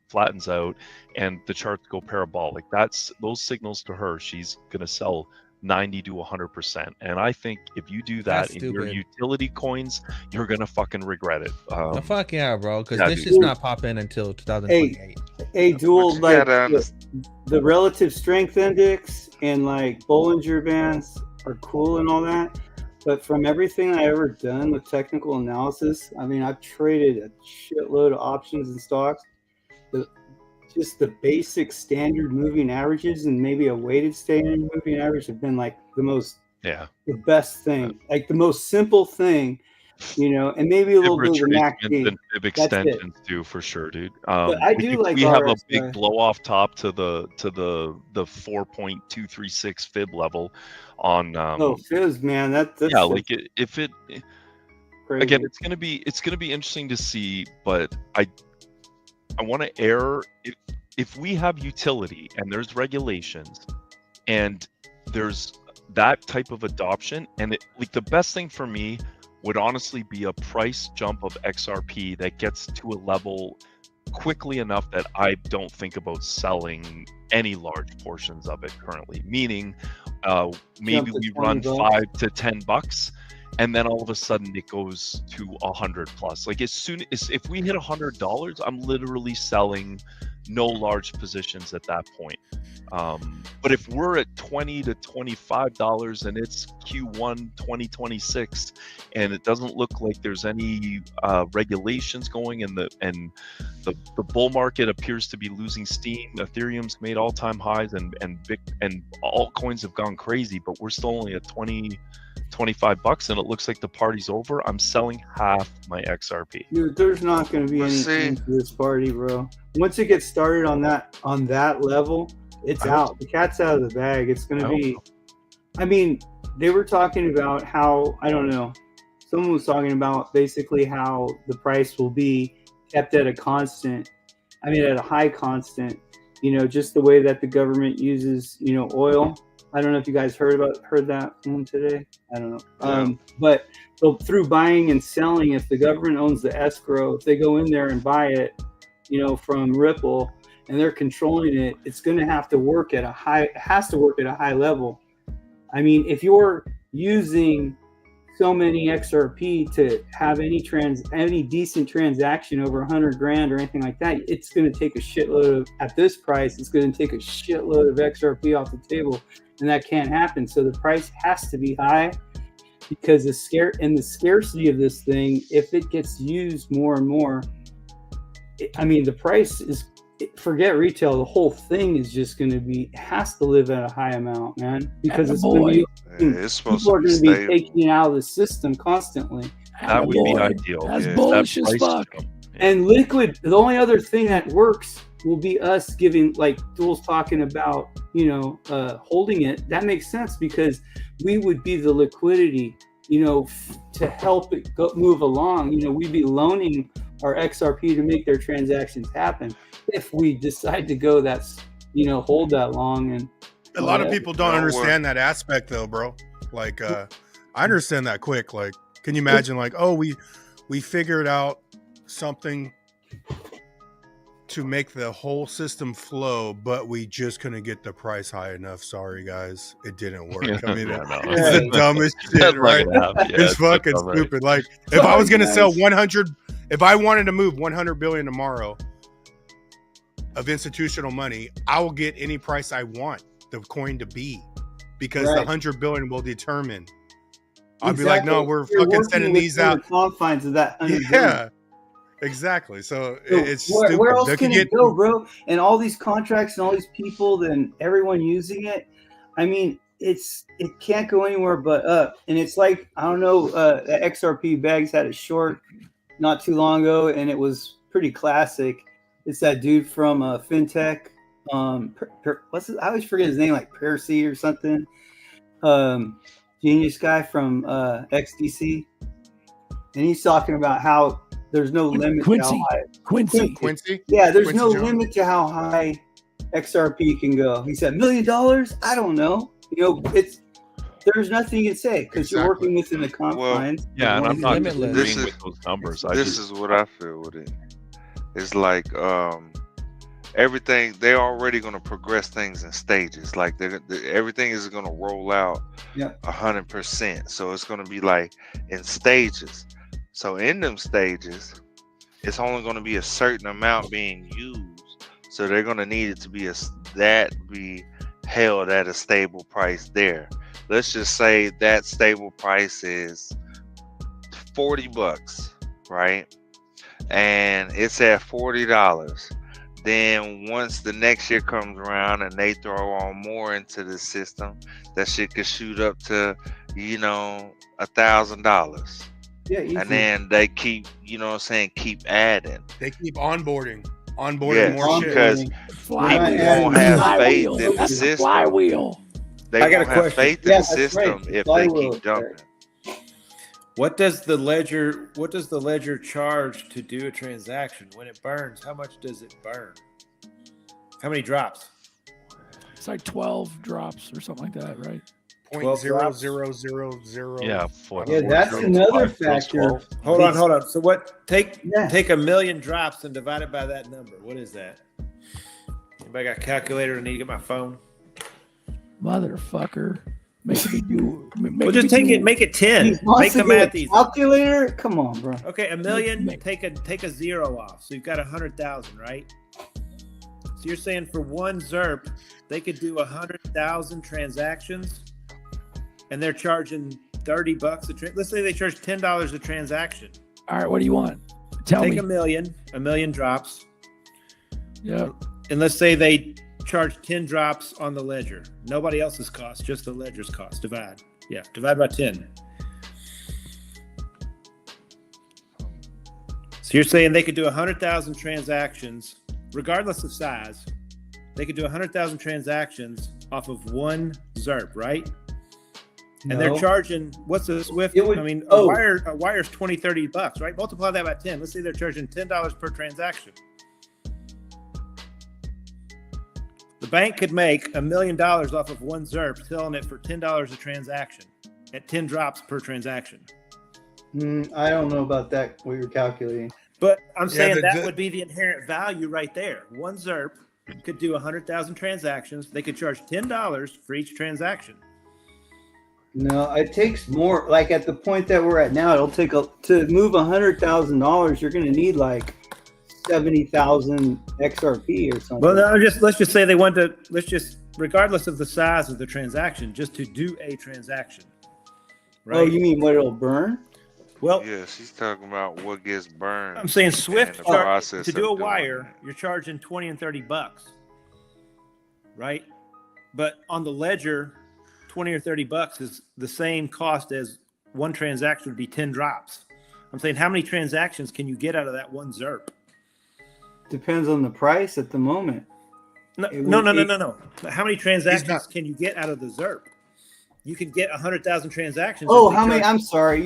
flattens out, and the charts go parabolic. That's those signals to her. She's gonna sell 90 to 100%. And I think if you do that That's in your stupid. utility coins, you're gonna fucking regret it. The fuck yeah, bro, because yeah, this dude. is not popping until 2028. Hey, Dual, you like gotta the relative strength index and like Bollinger Bands are cool and all that. But from everything I ever done with technical analysis, I mean, I've traded a shitload of options and stocks. Just the basic standard moving averages and maybe a weighted standard moving average have been like the best thing, like the most simple thing, you know, and maybe a little bit of the MACD. And fib extensions too, for sure, dude. But I do like we have a RSI. big blow off top to the 4.236 fib level on fibs, man, that's yeah, like if it crazy. again, it's gonna be interesting to see, but I want to err if we have utility and there's regulations and there's that type of adoption, and like the best thing for me would honestly be a price jump of XRP that gets to a level quickly enough that I don't think about selling any large portions of it currently. Meaning, maybe we run $5 to $10, and then all of a sudden it goes to 100 plus. Like as soon as if we hit $100, I'm literally selling no large positions at that point. But if we're at $20 to $25 and it's Q1 2026 and it doesn't look like there's any regulations going, and the bull market appears to be losing steam, Ethereum's made all-time highs, and all coins have gone crazy, but we're still only at $25 and it looks like the party's over, I'm selling half my XRP. Dude, there's not going to be any end to this party, bro. Once it gets started on that level, it's out. The cat's out of the bag. It's going to be. I mean, they were talking about how, I don't know, someone was talking about basically how the price will be kept at a constant. I mean, at a high constant. You know, just the way that the government uses, you know, oil. I don't know if you guys heard that one today. I don't know. But through buying and selling, if the government owns the escrow, if they go in there and buy it, you know, from Ripple, and they're controlling it, it's going to have to work at a high. It has to work at a high level. I mean, if you're using so many XRP to have any decent transaction over 100 grand or anything like that, it's going to take a shitload of, at this price, it's going to take a shitload of XRP off the table, and that can't happen. So the price has to be high, because the scarcity of this thing, if it gets used more and more, I mean, the price is, forget retail, the whole thing is just going to be, has to live at a high amount, man, because it's going to be, people are going to be taking it out of the system constantly. That would be ideal. That's bullish as fuck. And liquid, the only other thing that works will be us giving, like Duel's talking about, you know, holding it. That makes sense, because we would be the liquidity, you know, to help it move along. You know, we'd be loaning our XRP to make their transactions happen. If we decide to go hold that long. And a lot of people don't understand that aspect though, bro. Like I understand that quick. Like, can you imagine, like, oh, we figured out something to make the whole system flow, but we just couldn't get the price high enough. Sorry guys, it didn't work. I mean, it's the dumbest shit, right? It's fucking stupid. Like, if I was gonna sell 100, if I wanted to move 100 billion tomorrow of institutional money, I will get any price I want the coin to be, because the 100 billion will determine. I'll be like, no, we're fucking sending these out. Confines of that 100 yeah, billion. Exactly. So it's stupid. Where else can it go, bro? And all these contracts and all these people, then everyone using it. I mean, it can't go anywhere but up. And it's like, I don't know, the XRP Bags had a short not too long ago, and it was pretty classic. It's that dude from FinTech. I always forget his name, like Percy or something. Genius guy from XDC. And he's talking about how there's no limit to how high. Quincy? Yeah, there's Quincy no Jones. limit to how high XRP can go. He said, $1 million? I don't know. You know, there's nothing you can say because you're working within the confines. Yeah, and I'm not agreeing This with is those numbers. this is what I feel with it. It's like everything, they're already going to progress things in stages. Like everything is going to roll out 100%. So it's going to be like in stages. So in them stages, it's only going to be a certain amount being used. So they're going to need it to be be held at a stable price there. Let's just say that stable price is $40, right? And it's at $40. Then once the next year comes around and they throw on more into the system, that shit could shoot up to, $1,000. Yeah, easy. And then they keep, keep adding. They keep onboarding Yes, more shit. because people won't have faith in the system. Flywheel. They I got a won't have question. faith in the system if they keep jumping. What does the ledger charge to do a transaction when it burns? How much does it burn? How many drops? It's like 12 drops or something like that, right? 0.0000. Yeah, Yeah, that's another factor. Hold on. So what? Take a million drops and divide it by that number. What is that? Anybody got a calculator? I need to get my phone. Motherfucker. Make me do. Well, just take it. Make it 10. Make the math easy. Calculator? Come on, bro. Okay, a million. Take a zero off. So you've got 100,000, right? So you're saying for one ZRP, they could do 100,000 transactions, and they're charging $30 let's say they charge $10 a transaction. All right, what do you want? Tell me. Take a million drops. Yeah. And let's say they charge 10 drops on the ledger. Nobody else's cost, just the ledger's cost. Divide by 10. So you're saying they could do 100,000 transactions, regardless of size. They could do 100,000 transactions off of one ZRP, right? And they're charging, what's the Swift? A wire's $20, $30, right? Multiply that by 10. Let's say they're charging $10 per transaction. The bank could make $1 million off of one ZRP, selling it for $10 a transaction at 10 drops per transaction. I don't know about that, what you're calculating. But I'm saying that would be the inherent value right there. One ZRP could do 100,000 transactions. They could charge $10 for each transaction. No, it takes more. Like at the point that we're at now, it'll take to move $100,000. You're going to need like 70,000 XRP or something. Well, no, let's just say they want to. Regardless of the size of the transaction, just to do a transaction. Right? Oh, you mean what it'll burn? Well, yes, he's talking about what gets burned. I'm saying Swift to do a wire, you're charging $20 and $30, right? But on the ledger, $20 or $30 is the same cost as one transaction would be 10 drops. I'm saying, how many transactions can you get out of that one ZRP? Depends on the price at the moment. No. How many transactions can you get out of the ZRP? You can get 100,000 transactions. Oh, how many? I'm sorry,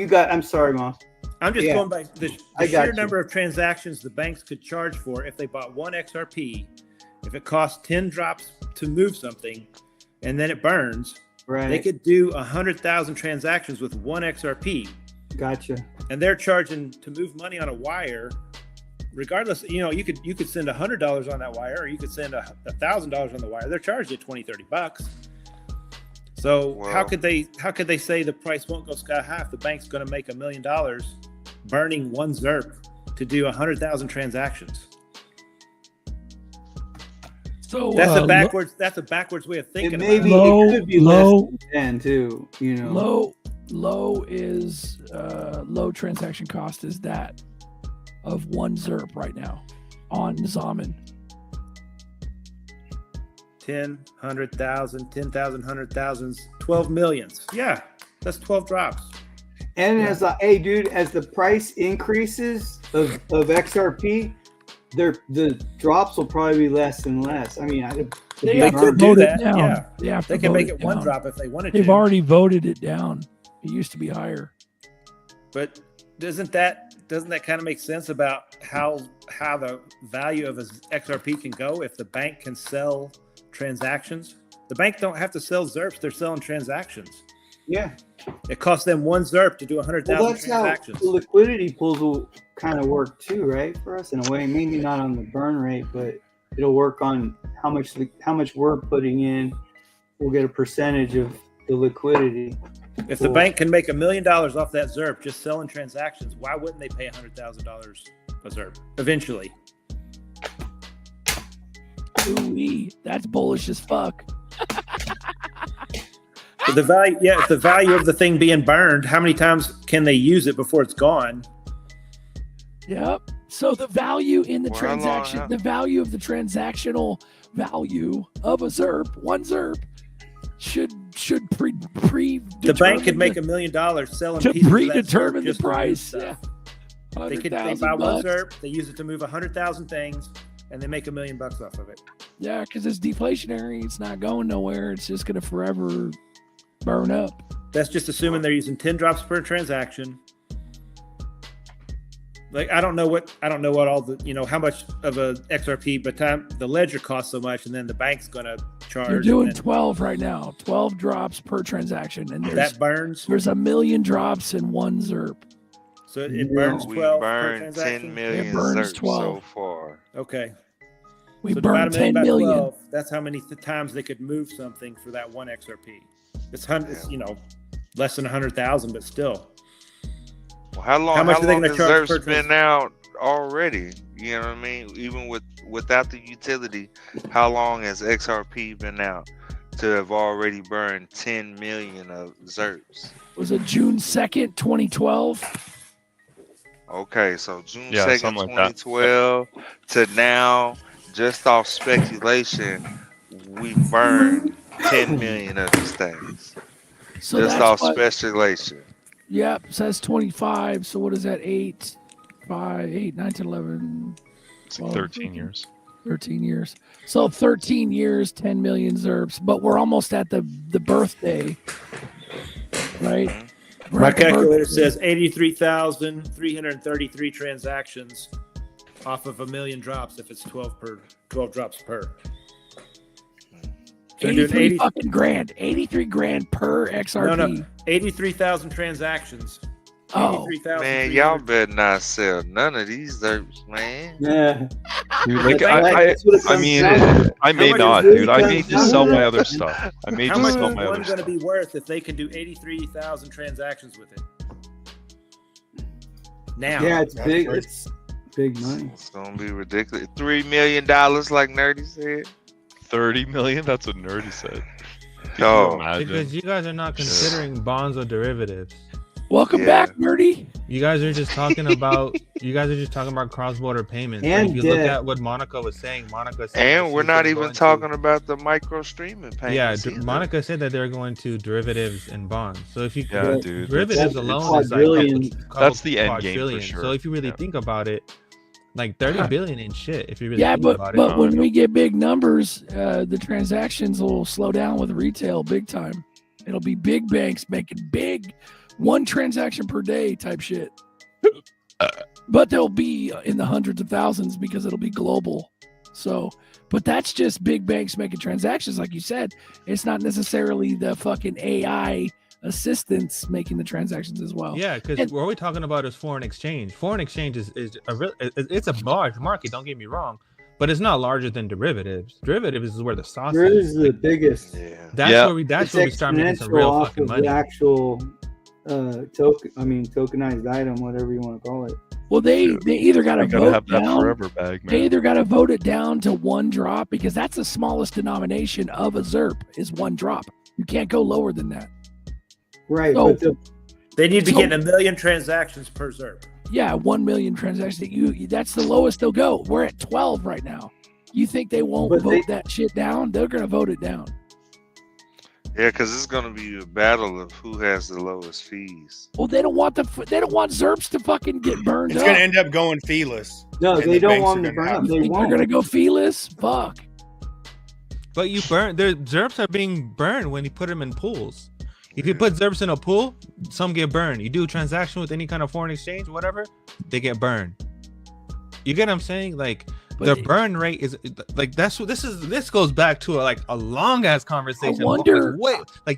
Mom. I'm just going by the sheer number of transactions the banks could charge for if they bought one XRP. If it costs 10 drops to move something, and then it burns, right? They could do 100,000 transactions with one XRP. Gotcha. And they're charging to move money on a wire. Regardless, you could send $100 on that wire, or you could send $1,000 on the wire. They're charged at $20, $30. So how could they say the price won't go sky high if the bank's going to make $1 million burning one ZRP to do 100,000 transactions? So that's a backwards way of thinking. It could be less than 10 too. Low is low transaction cost is that of one ZRP right now on Zaman. 10, 100,000, 10,000, 100,000, 12 millions. Yeah, that's 12 drops. And as the price increases of XRP, the drops will probably be less and less. I mean, they could do that. Down. Yeah, they can make it one drop if they wanted to. They've already voted it down. It used to be higher. But doesn't that kind of make sense about how the value of an XRP can go if the bank can sell transactions? The bank don't have to sell ZRPs; they're selling transactions. Yeah. It costs them 1 ZRP to do 100,000 Well, that's how transactions. the liquidity pools will kind of work too, right? For us in a way, maybe not on the burn rate, but it'll work on how much we're putting in. We'll get a percentage of the liquidity. If the bank can make $1 million off that ZRP just selling transactions, why wouldn't they pay $100,000 a ZRP eventually? Ooh, that's bullish as fuck. But the value, if the value of the thing being burned, how many times can they use it before it's gone? Yep. So the value in the transaction, the value of the transactional value of a ZRP, 1 ZRP, should pre the bank could make $1 million selling to pieces predetermine of that ZRP the price. Yeah. They buy $100,000 1 ZRP, they use it to move 100,000 things, and they make $1 million off of it. Yeah, because it's deflationary. It's not going nowhere. It's just going to forever burn up. That's just assuming they're using 10 drops per transaction. Like I don't know what all the how much of a XRP, but the ledger costs so much, and then the bank's gonna charge. You're doing 12 right now, 12 drops per transaction, and that burns. There's 1 million drops in 1 ZRP. So it burns 12 per burned transaction. 10 million It burns ZRP 12 so far. Okay. We So burned divide 1 10 million. by 12, that's how many times they could move something for that 1 XRP. It's hundreds, less than 100,000, but still. Well, how long? How much are they long gonna has charge per ZRP's been out already? You know what I mean? Even without the utility, how long has XRP been out to have already burned 10 million of ZRPs? Was it June 2nd, 2012? Okay, so June Yeah, 2nd, something like that. 2012 to now, just off speculation, we burned 10 million of these things. So just that's off what- speculation. Yep, says 25. So what is that? 8, 9, 10, 11, It's like 13 years. 13 years. So 13 years, 10 million ZRPs. But we're almost at the birthday, right? We're My at the calculator birthday. says 83,333 transactions off of 1 million drops if it's 12 drops per. So they're doing 83 fucking grand. 83 grand per XRP. No, 83,000 transactions. Oh, 83,000. Man, y'all better not sell none of these ZRPs, man. Yeah. Dude, like That's what it I comes mean, down to. I may much not, is dude. I may really just sell comes my down other to- stuff. I may How just much sell is my one other going to stuff. be worth if they can do 83,000 transactions with it? Now. Yeah, it's big. It's big money. It's gonna be ridiculous. $3 million, like Nerdy said. 30 million? That's what Nerdy said. Can Oh. you imagine? Because you guys are not considering bonds or derivatives. welcome Yeah. back, Nerdy. You guys are just talking about cross-border payments. And if you look debt. at what Monica was saying, Monica said And that we're she's not been even going talking to, about the micro streaming payments. either. Monica said that they're going to derivatives and bonds. So if you Yeah, dude. derivatives That's alone is like quadrillion. That's the end game for quadrillion. sure. So if you really Yeah. think about it, like 30 billion ain't shit. If you really Yeah, think but about but it. when we get big numbers, the transactions will slow down with retail big time. It'll be big banks making big 1 transaction per day type shit. But they'll be in the hundreds of thousands because it'll be global. So, but that's just big banks making transactions, like you said. It's not necessarily the fucking AI assistants making the transactions as well. Yeah, because And- what we're talking about is foreign exchange. Foreign exchange is a real, it's a large market. Don't get me wrong, but it's not larger than derivatives. Derivatives is where the sauce Yours is. is the biggest. Yeah. That's Yeah. where we It's start making some exponential real off fucking of money. the actual tokenized item, whatever you want to call it. Well, they either got to I gotta vote have that down. forever bag, They man. either got to vote it down to 1 drop because that's the smallest denomination of a ZRP is 1 drop. You can't go lower than that. Right, So- but They need to be So- getting 1 million transactions per ZRP. Yeah, 1 million transactions. That's the lowest they'll go. We're at 12 right now. You think they won't But vote that shit down? They're gonna vote it down. Yeah, because it's gonna be a battle of who has the lowest fees. Well, they don't want ZRPs to fucking get burned It's up. going to end up going feeless. no, And they the don't banks want are them to gonna burn have up. to. They They're won't. gonna go feeless. Fuck. But you burn their ZRPs are being burned when you put them in pools. If you put ZRPs in a pool, some get burned. You do a transaction with any kind of foreign exchange, whatever, they get burned. You get what I'm saying? Like the burn rate is like this goes back to a long ass conversation. I wonder,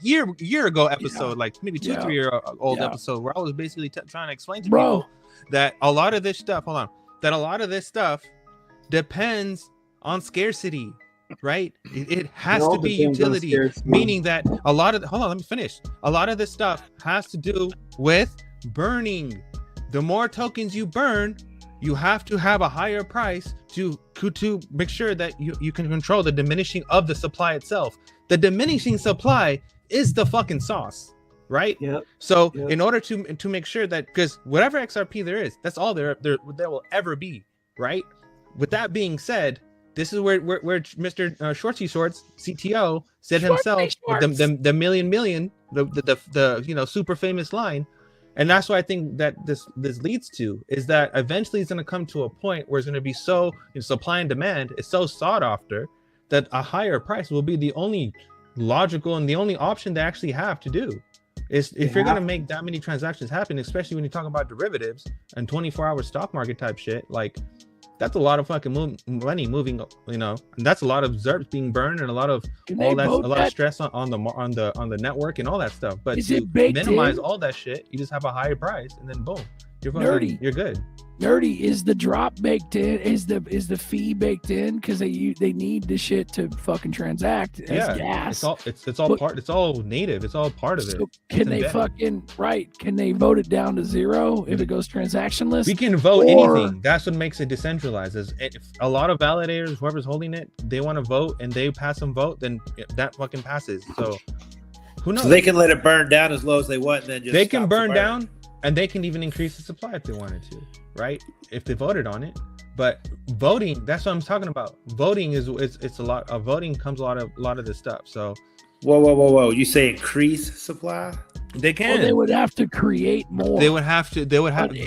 year ago episode, like maybe 2-3 year old episode, where I was basically trying to explain to people that a lot of this stuff, depends on scarcity, right? It has to be utility, meaning that a lot of let me finish. A lot of this stuff has to do with burning. The more tokens you burn, you have to have a higher price to make sure that you can control the diminishing of the supply itself. The diminishing supply is the fucking sauce, right? So in order to make sure that, because whatever XRP there is, that's all there will ever be, right? With that being said, this is where Mr. Shorty Shorts CTO said himself the million, the super famous line. And that's what I think that this leads to, is that eventually it's going to come to a point where it's going to be so supply and demand is so sought after that a higher price will be the only logical and the only option they actually have to do. Is if you're going to make that many transactions happen, especially when you talk about derivatives and 24-hour stock market type shit, like that's a lot of fucking money moving, and that's a lot of ZRPs being burned and a lot of stress on the network and all that stuff. But to minimize all that shit, you just have a higher price and then boom, you're good. Nerdy, is the drop baked in? Is the fee baked in? Because they need the shit to fucking transact as gas. It's all native. It's all part of it. Can they Can they vote it down to zero if it goes transactionless? We can vote anything. That's what makes it decentralized. If a lot of validators, whoever's holding it, they want to vote and they pass some vote, then that fucking passes. So who knows? So they can let it burn down as low as they want, and then just they can burn down, and they can even increase the supply if they wanted to, right? If they voted on it. But voting, that's what I'm talking about. Voting it's a lot of voting comes a lot of this stuff. So whoa. You say increase supply? They can. Well, they would have to create more. They would have to.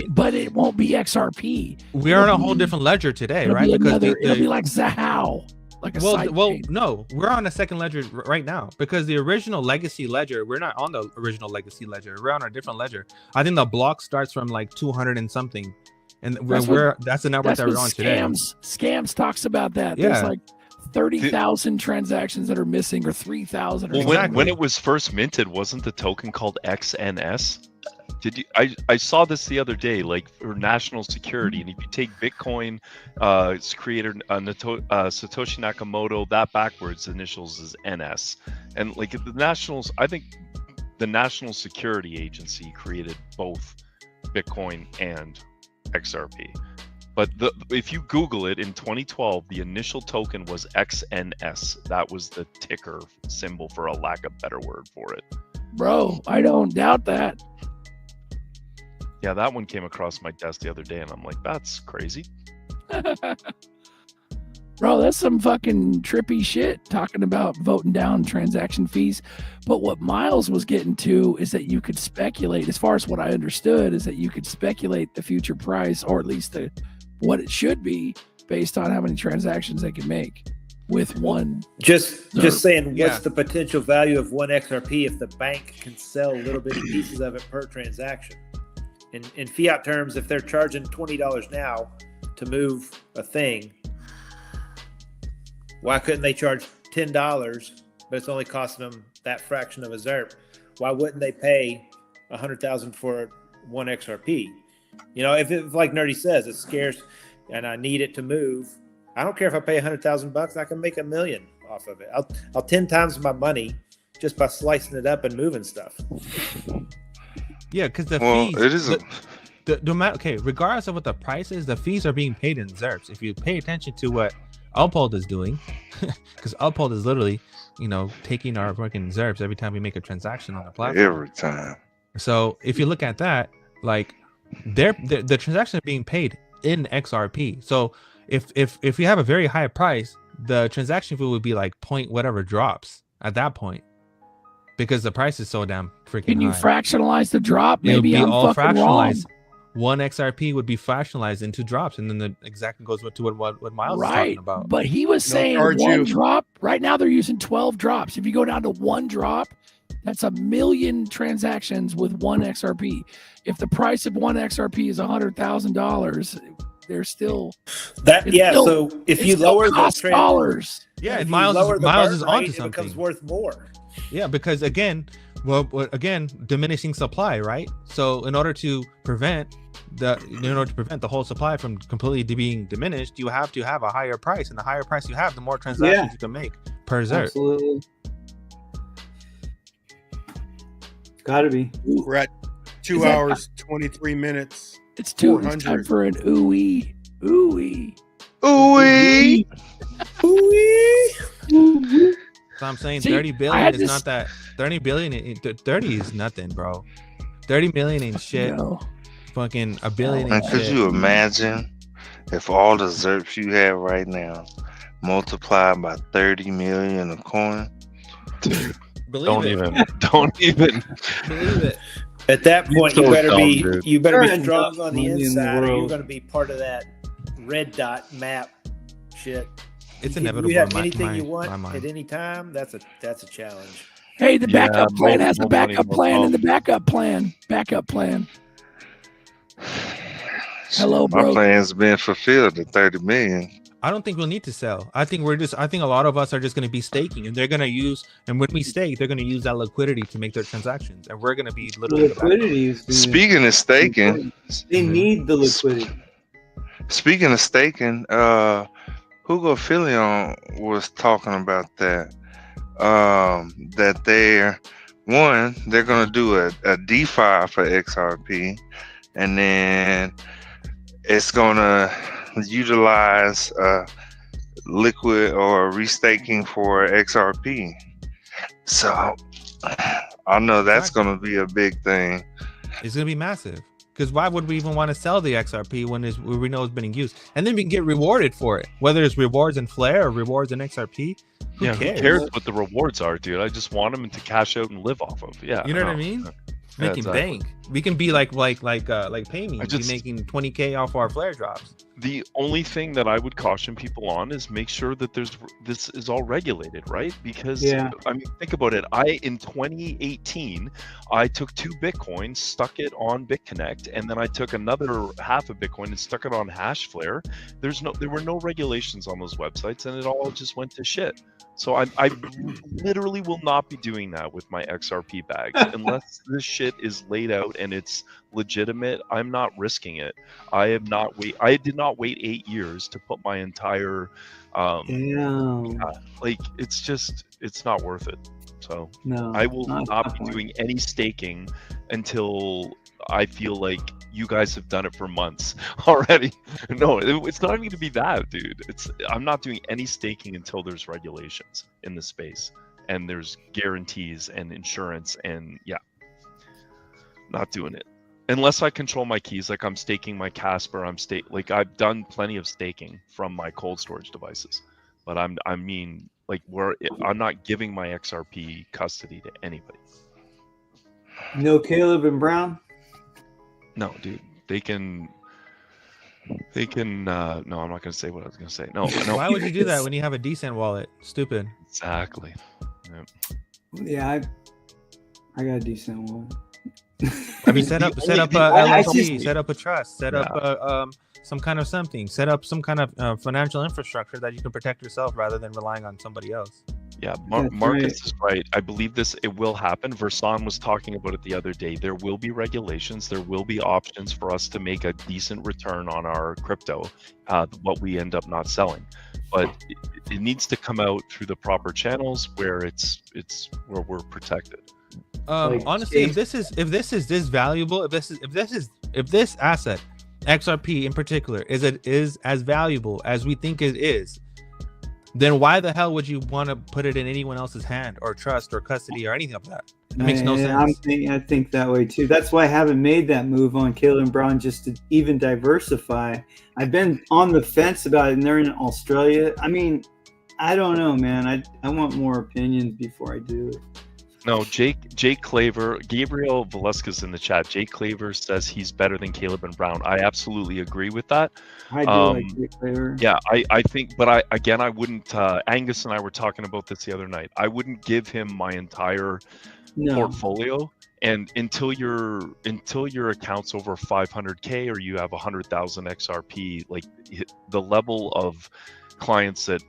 But it won't be XRP. We are on a whole different ledger today, right? Because it'll be like Zahao. No, we're on a second ledger right now, because the original legacy ledger, we're not on the original legacy ledger. We're on a different ledger. I think the block starts from like 200 and something, and that's the network that we're on today. Scams talks about that. There's like 30,000 transactions that are missing, or 3,000. Well, when it was first minted, wasn't the token called XNS? I saw this the other day, like for national security, and if you take Bitcoin, its creator Satoshi Nakamoto, that backwards initials is NS, and like I think the National Security Agency created both Bitcoin and XRP. But if you Google it in 2012, the initial token was XNS. That was the ticker symbol, for a lack of better word for it. Bro, I don't doubt that. Yeah, that one came across my desk the other day, and I'm like, that's crazy. Bro, that's some fucking trippy shit, talking about voting down transaction fees. But what Miles was getting to is that you could speculate, as far as what I understood, is that you could speculate the future price, or at least what it should be, based on how many transactions they can make with one. Just saying, what's the potential value of one XRP if the bank can sell little bitty pieces of it per transaction? In fiat terms, if they're charging $20 now to move a thing, why couldn't they charge $10, but it's only costing them that fraction of a ZRP? Why wouldn't they pay $100,000 for one XRP? If like Nerdy says, it's scarce and I need it to move, I don't care if I pay $100,000. I can make $1 million off of it. I'll 10 times my money just by slicing it up and moving stuff. Yeah, because the fees. Regardless of what the price is, the fees are being paid in ZRPs. If you pay attention to what Uphold is doing, because Uphold is literally, taking our fucking ZRPs every time we make a transaction on the platform. Every time. So if you look at that, like the transactions are being paid in XRP. So if you have a very high price, the transaction fee would be like point whatever drops at that point, because the price is so damn freaking high. Can you fractionalize the drop? Maybe I'm all fucking fractionalized. wrong. One XRP would be fractionalized into drops, and then the exactly goes to what Miles is talking about. But he was saying one drop. Right now they're using 12 drops. If you go down to one drop, that's 1 million transactions with one XRP. If the price of one XRP is $100,000, There's still that. it's Yeah. still- So if it you still lower the costs dollars. Yeah, if and you Miles lower is, the Miles burn is rate, onto it something. becomes worth more. Yeah, because again, again, diminishing supply, right? So in order to prevent the whole supply from completely being diminished, you have to have a higher price, and the higher price you have, the more transactions you can make per ZERK. Absolutely. Gotta be. We're at 2 hours, 23 minutes. It's time for an ooey. Ooey. Ooey. So I'm saying See, 30 I billion had is this- not that. 30 billion, 30 is nothing, bro. 30 million ain't shit. No. Fucking a billion And ain't could shit. you imagine if all the ZERPs you have right now multiplied by 30 million a coin? Believe it. Don't even. Believe it. At that point, So you better dumb, be dude. you better be Current strong on the money in the inside, or you're world. going to be part of that red dot map shit. It's You inevitable. have in my- anything my- you my want mind. at any time. That's a challenge. Hey, the Yeah, backup plan has a more money, backup more plan and the problems. backup plan. Backup plan. Hello, My bro. plan's been fulfilled at 30 million. I don't think we'll need to sell. I think a lot of us are just going to be staking, and they're going to use, and when we stake, they're going to use that liquidity to make their transactions, and we're going to be The literally the backbone. liquidity is being, Speaking of staking, they need the liquidity. speaking of staking, Hugo Filion was talking about that. That they're gonna do a DeFi for XRP, and then it's gonna utilize liquid or restaking for XRP. So I know that's gonna be a big thing. It's going to be massive. Because why would we even want to sell the XRP when we know it's being used, and then we can get rewarded for it, whether it's rewards in Flare or rewards in XRP? Who Yeah, cares? who cares what the rewards are, dude? I just want them to cash out and live off of. Yeah, You know what I no. mean? Yeah, Making exactly. bank. We can be like pay me. I Be just- making 20K off our Flare drops. The only thing that I would caution people on is make sure that this is all regulated, right? Because Yeah. I mean, think about it. In 2018, I took 2 Bitcoins, stuck it on BitConnect, and then I took another half of Bitcoin and stuck it on Hashflare. There were no regulations on those websites, and it all just went to shit. So I literally will not be doing that with my XRP bags unless this shit is laid out and it's legitimate. I'm not risking it. I did not wait 8 years to put my entire Damn. it's not worth it. So No. I will not not that be point. doing any staking until I feel like you guys have done it for months already. No, it's not even going to be that, dude. I'm not doing any staking until there's regulations in the space and there's guarantees and insurance, and yeah, not doing it unless I control my keys. Like I'm staking my Casper. Like I've done plenty of staking from my cold storage devices, but I'm not giving my XRP custody to anybody. No Caleb and Brown? No, dude, they can. No, I'm not gonna say what I was gonna say. No. Why would you do that when you have a decent wallet? Stupid. Exactly. Yeah, I got a decent one. I mean, set up a LLC, set up a trust, set up some kind of something, set up some kind of financial infrastructure that you can protect yourself rather than relying on somebody else. Yeah, That's Marcus is right. I believe it will happen. Versan was talking about it the other day. There will be regulations. There will be options for us to make a decent return on our crypto, what we end up not selling. But it needs to come out through the proper channels where it's where we're protected. Honestly, if this is this valuable, if this asset, XRP in particular, is as valuable as we think it is, then why the hell would you want to put it in anyone else's hand or trust or custody or anything of that? It makes no sense. I think that way too. That's why I haven't made that move on Caleb and Brown, just to even diversify. I've been on the fence about it, and they're in Australia. I mean, I don't know, man. I want more opinions before I do it. No, Jake Claver, Gabriel Velasquez in the chat. Jake Claver says he's better than Caleb and Brown. I absolutely agree with that. I do like Jake Claver. Yeah, I think, but I wouldn't. Angus and I were talking about this the other night. I wouldn't give him my entire portfolio And until your account's over 500K or you have 100,000 XRP, like the level of clients that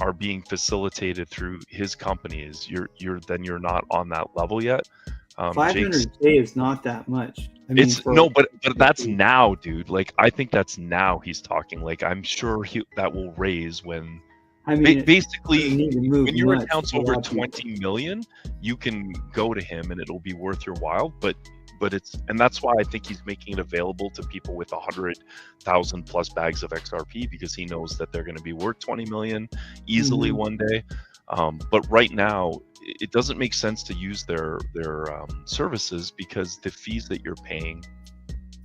are being facilitated through his company is you're not on that level yet. 500K is not that much. I mean, but that's now, dude. Like, I think that's now he's talking. Like, I'm sure that will raise when. I mean, basically, when your account's over 20 million, you can go to him and it'll be worth your while. But that's why I think he's making it available to people with 100,000 plus bags of XRP, because he knows that they're going to be worth 20 million easily one day. But right now, it doesn't make sense to use their services, because the fees that you're paying,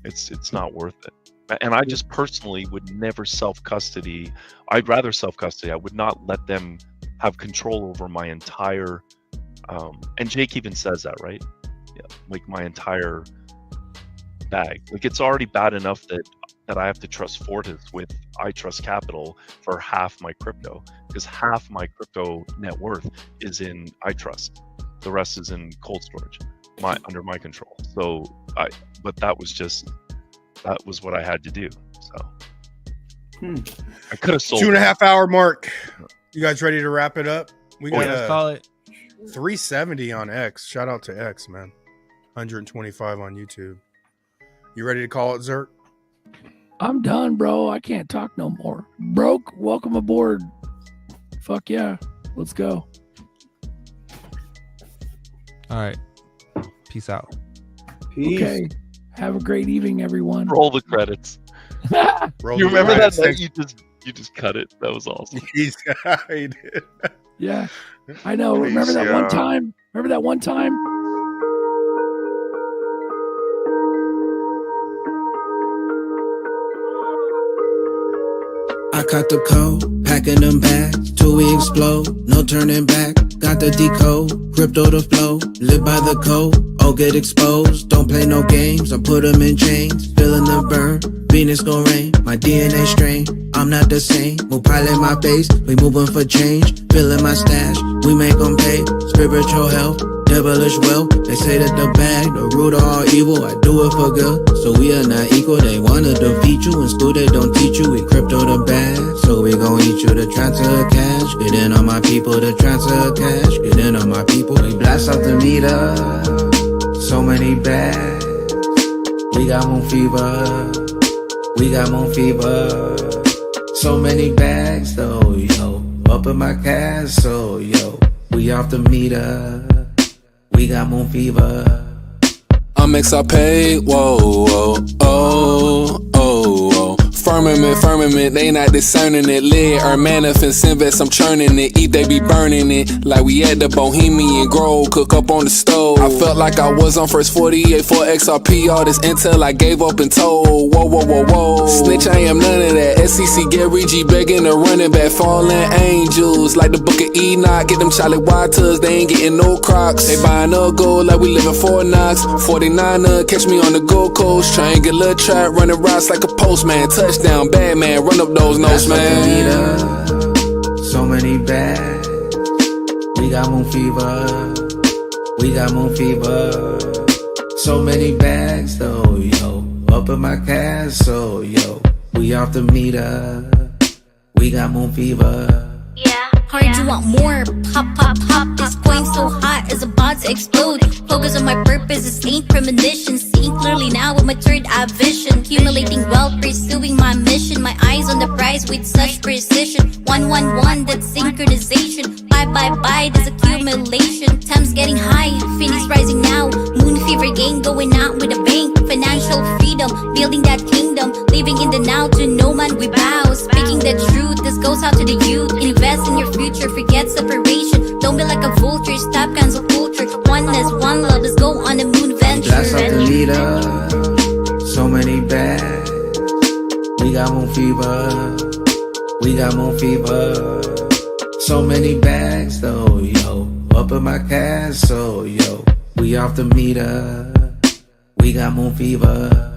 it's not worth it. And I just personally would never self-custody. I'd rather self-custody. I would not let them have control over my entire, and Jake even says that, right? Yeah, like my entire bag. Like, it's already bad enough that I have to trust Fortis with I Trust Capital for half my crypto, because half my crypto net worth is in I Trust. The rest is in cold storage, under my control. So but that was what I had to do. So I could have sold 2.5 hour mark. You guys ready to wrap it up? We got let's call it 370 on X. Shout out to X, man. 125 on YouTube. You ready to call it, ZRK? I'm done, bro. I can't talk no more. Broke, welcome aboard. Fuck yeah. Let's go. All right. Peace out. Peace. Okay. Have a great evening, everyone. Roll the credits. You remember that night you just cut it? That was awesome. He did. Yeah. I know. Remember that one time? Remember that one time? I caught the code, packing them bags, till we explode, no turning back. Got the decode, crypto the flow, live by the code, all get exposed. Don't play no games, I put them in chains, feeling the burn. Venus gon' rain, my DNA strain. I'm not the same, move pilot my base, we moving for change. Filling my stash, we make them pay. Spiritual health, devilish wealth. They say that the bag, the root of all evil. I do it for good, so we are not equal. They wanna defeat you, in school they don't teach you. We crypto the bag, so we gon' eat you to transfer cash. Get in on my people to transfer cash. Get in on my people, we blast off the meter. So many bags, we got moon fever. We got moon fever. So many bags though, yo. Up in my castle, yo. We off the meter. We got moon fever. I'm XRP, whoa, whoa, oh, oh, oh. Firmament, they not discerning it. Lead or manifest, invest, I'm churning it. Eat, they be burning it. Like we at the Bohemian Grove, cook up on the stove. I felt like I was on first 48 for XRP. All this intel I gave up and told. Whoa, whoa, whoa, whoa. Snitch, I am none of that. SEC Gary G begging the running back. Fallen angels, like the book of Enoch. Get them Charlie Waters, they ain't getting no Crocs. They buying up gold like we living Fort Knox. 49er, catch me on the Gold Coast. Triangular trap, running routes like a postman. Touchdown, bad man, run up those notes, man. So many bags. We got moon fever. We got moon fever. So many bags though, yo. Up in my castle, yo. We off the meter. We got moon fever. Heard you want more, pop, pop, pop. This coin so hot is about to explode. Focus on my purpose, this ain't premonition. Seeing clearly now with my third eye vision. Accumulating wealth, pursuing my mission. My eyes on the prize with such precision. 111, that's synchronization. Bye, there's accumulation. Time's getting high, Phoenix rising now. Moon fever gang going out with a bang. Financial freedom, building that kingdom. Living in the now, to no man we bow. Speaking the truth, this goes out to the youth. Invest in your future, forget separation. Don't be like a vulture, stop cancel culture. Oneness, one love, let's go on a moon venture. Blast off the meter. So many bags. We got moon fever. We got moon fever. So many bags though, yo. Up in my castle, yo. We off the meter. We got moon fever.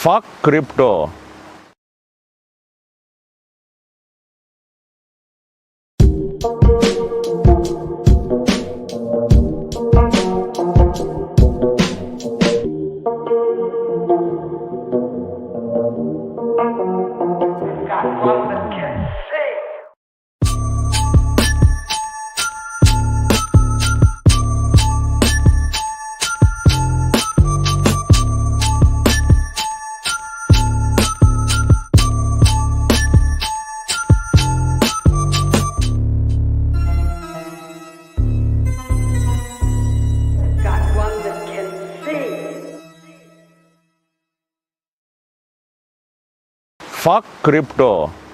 Fuck crypto. Fuck crypto. Fuck crypto.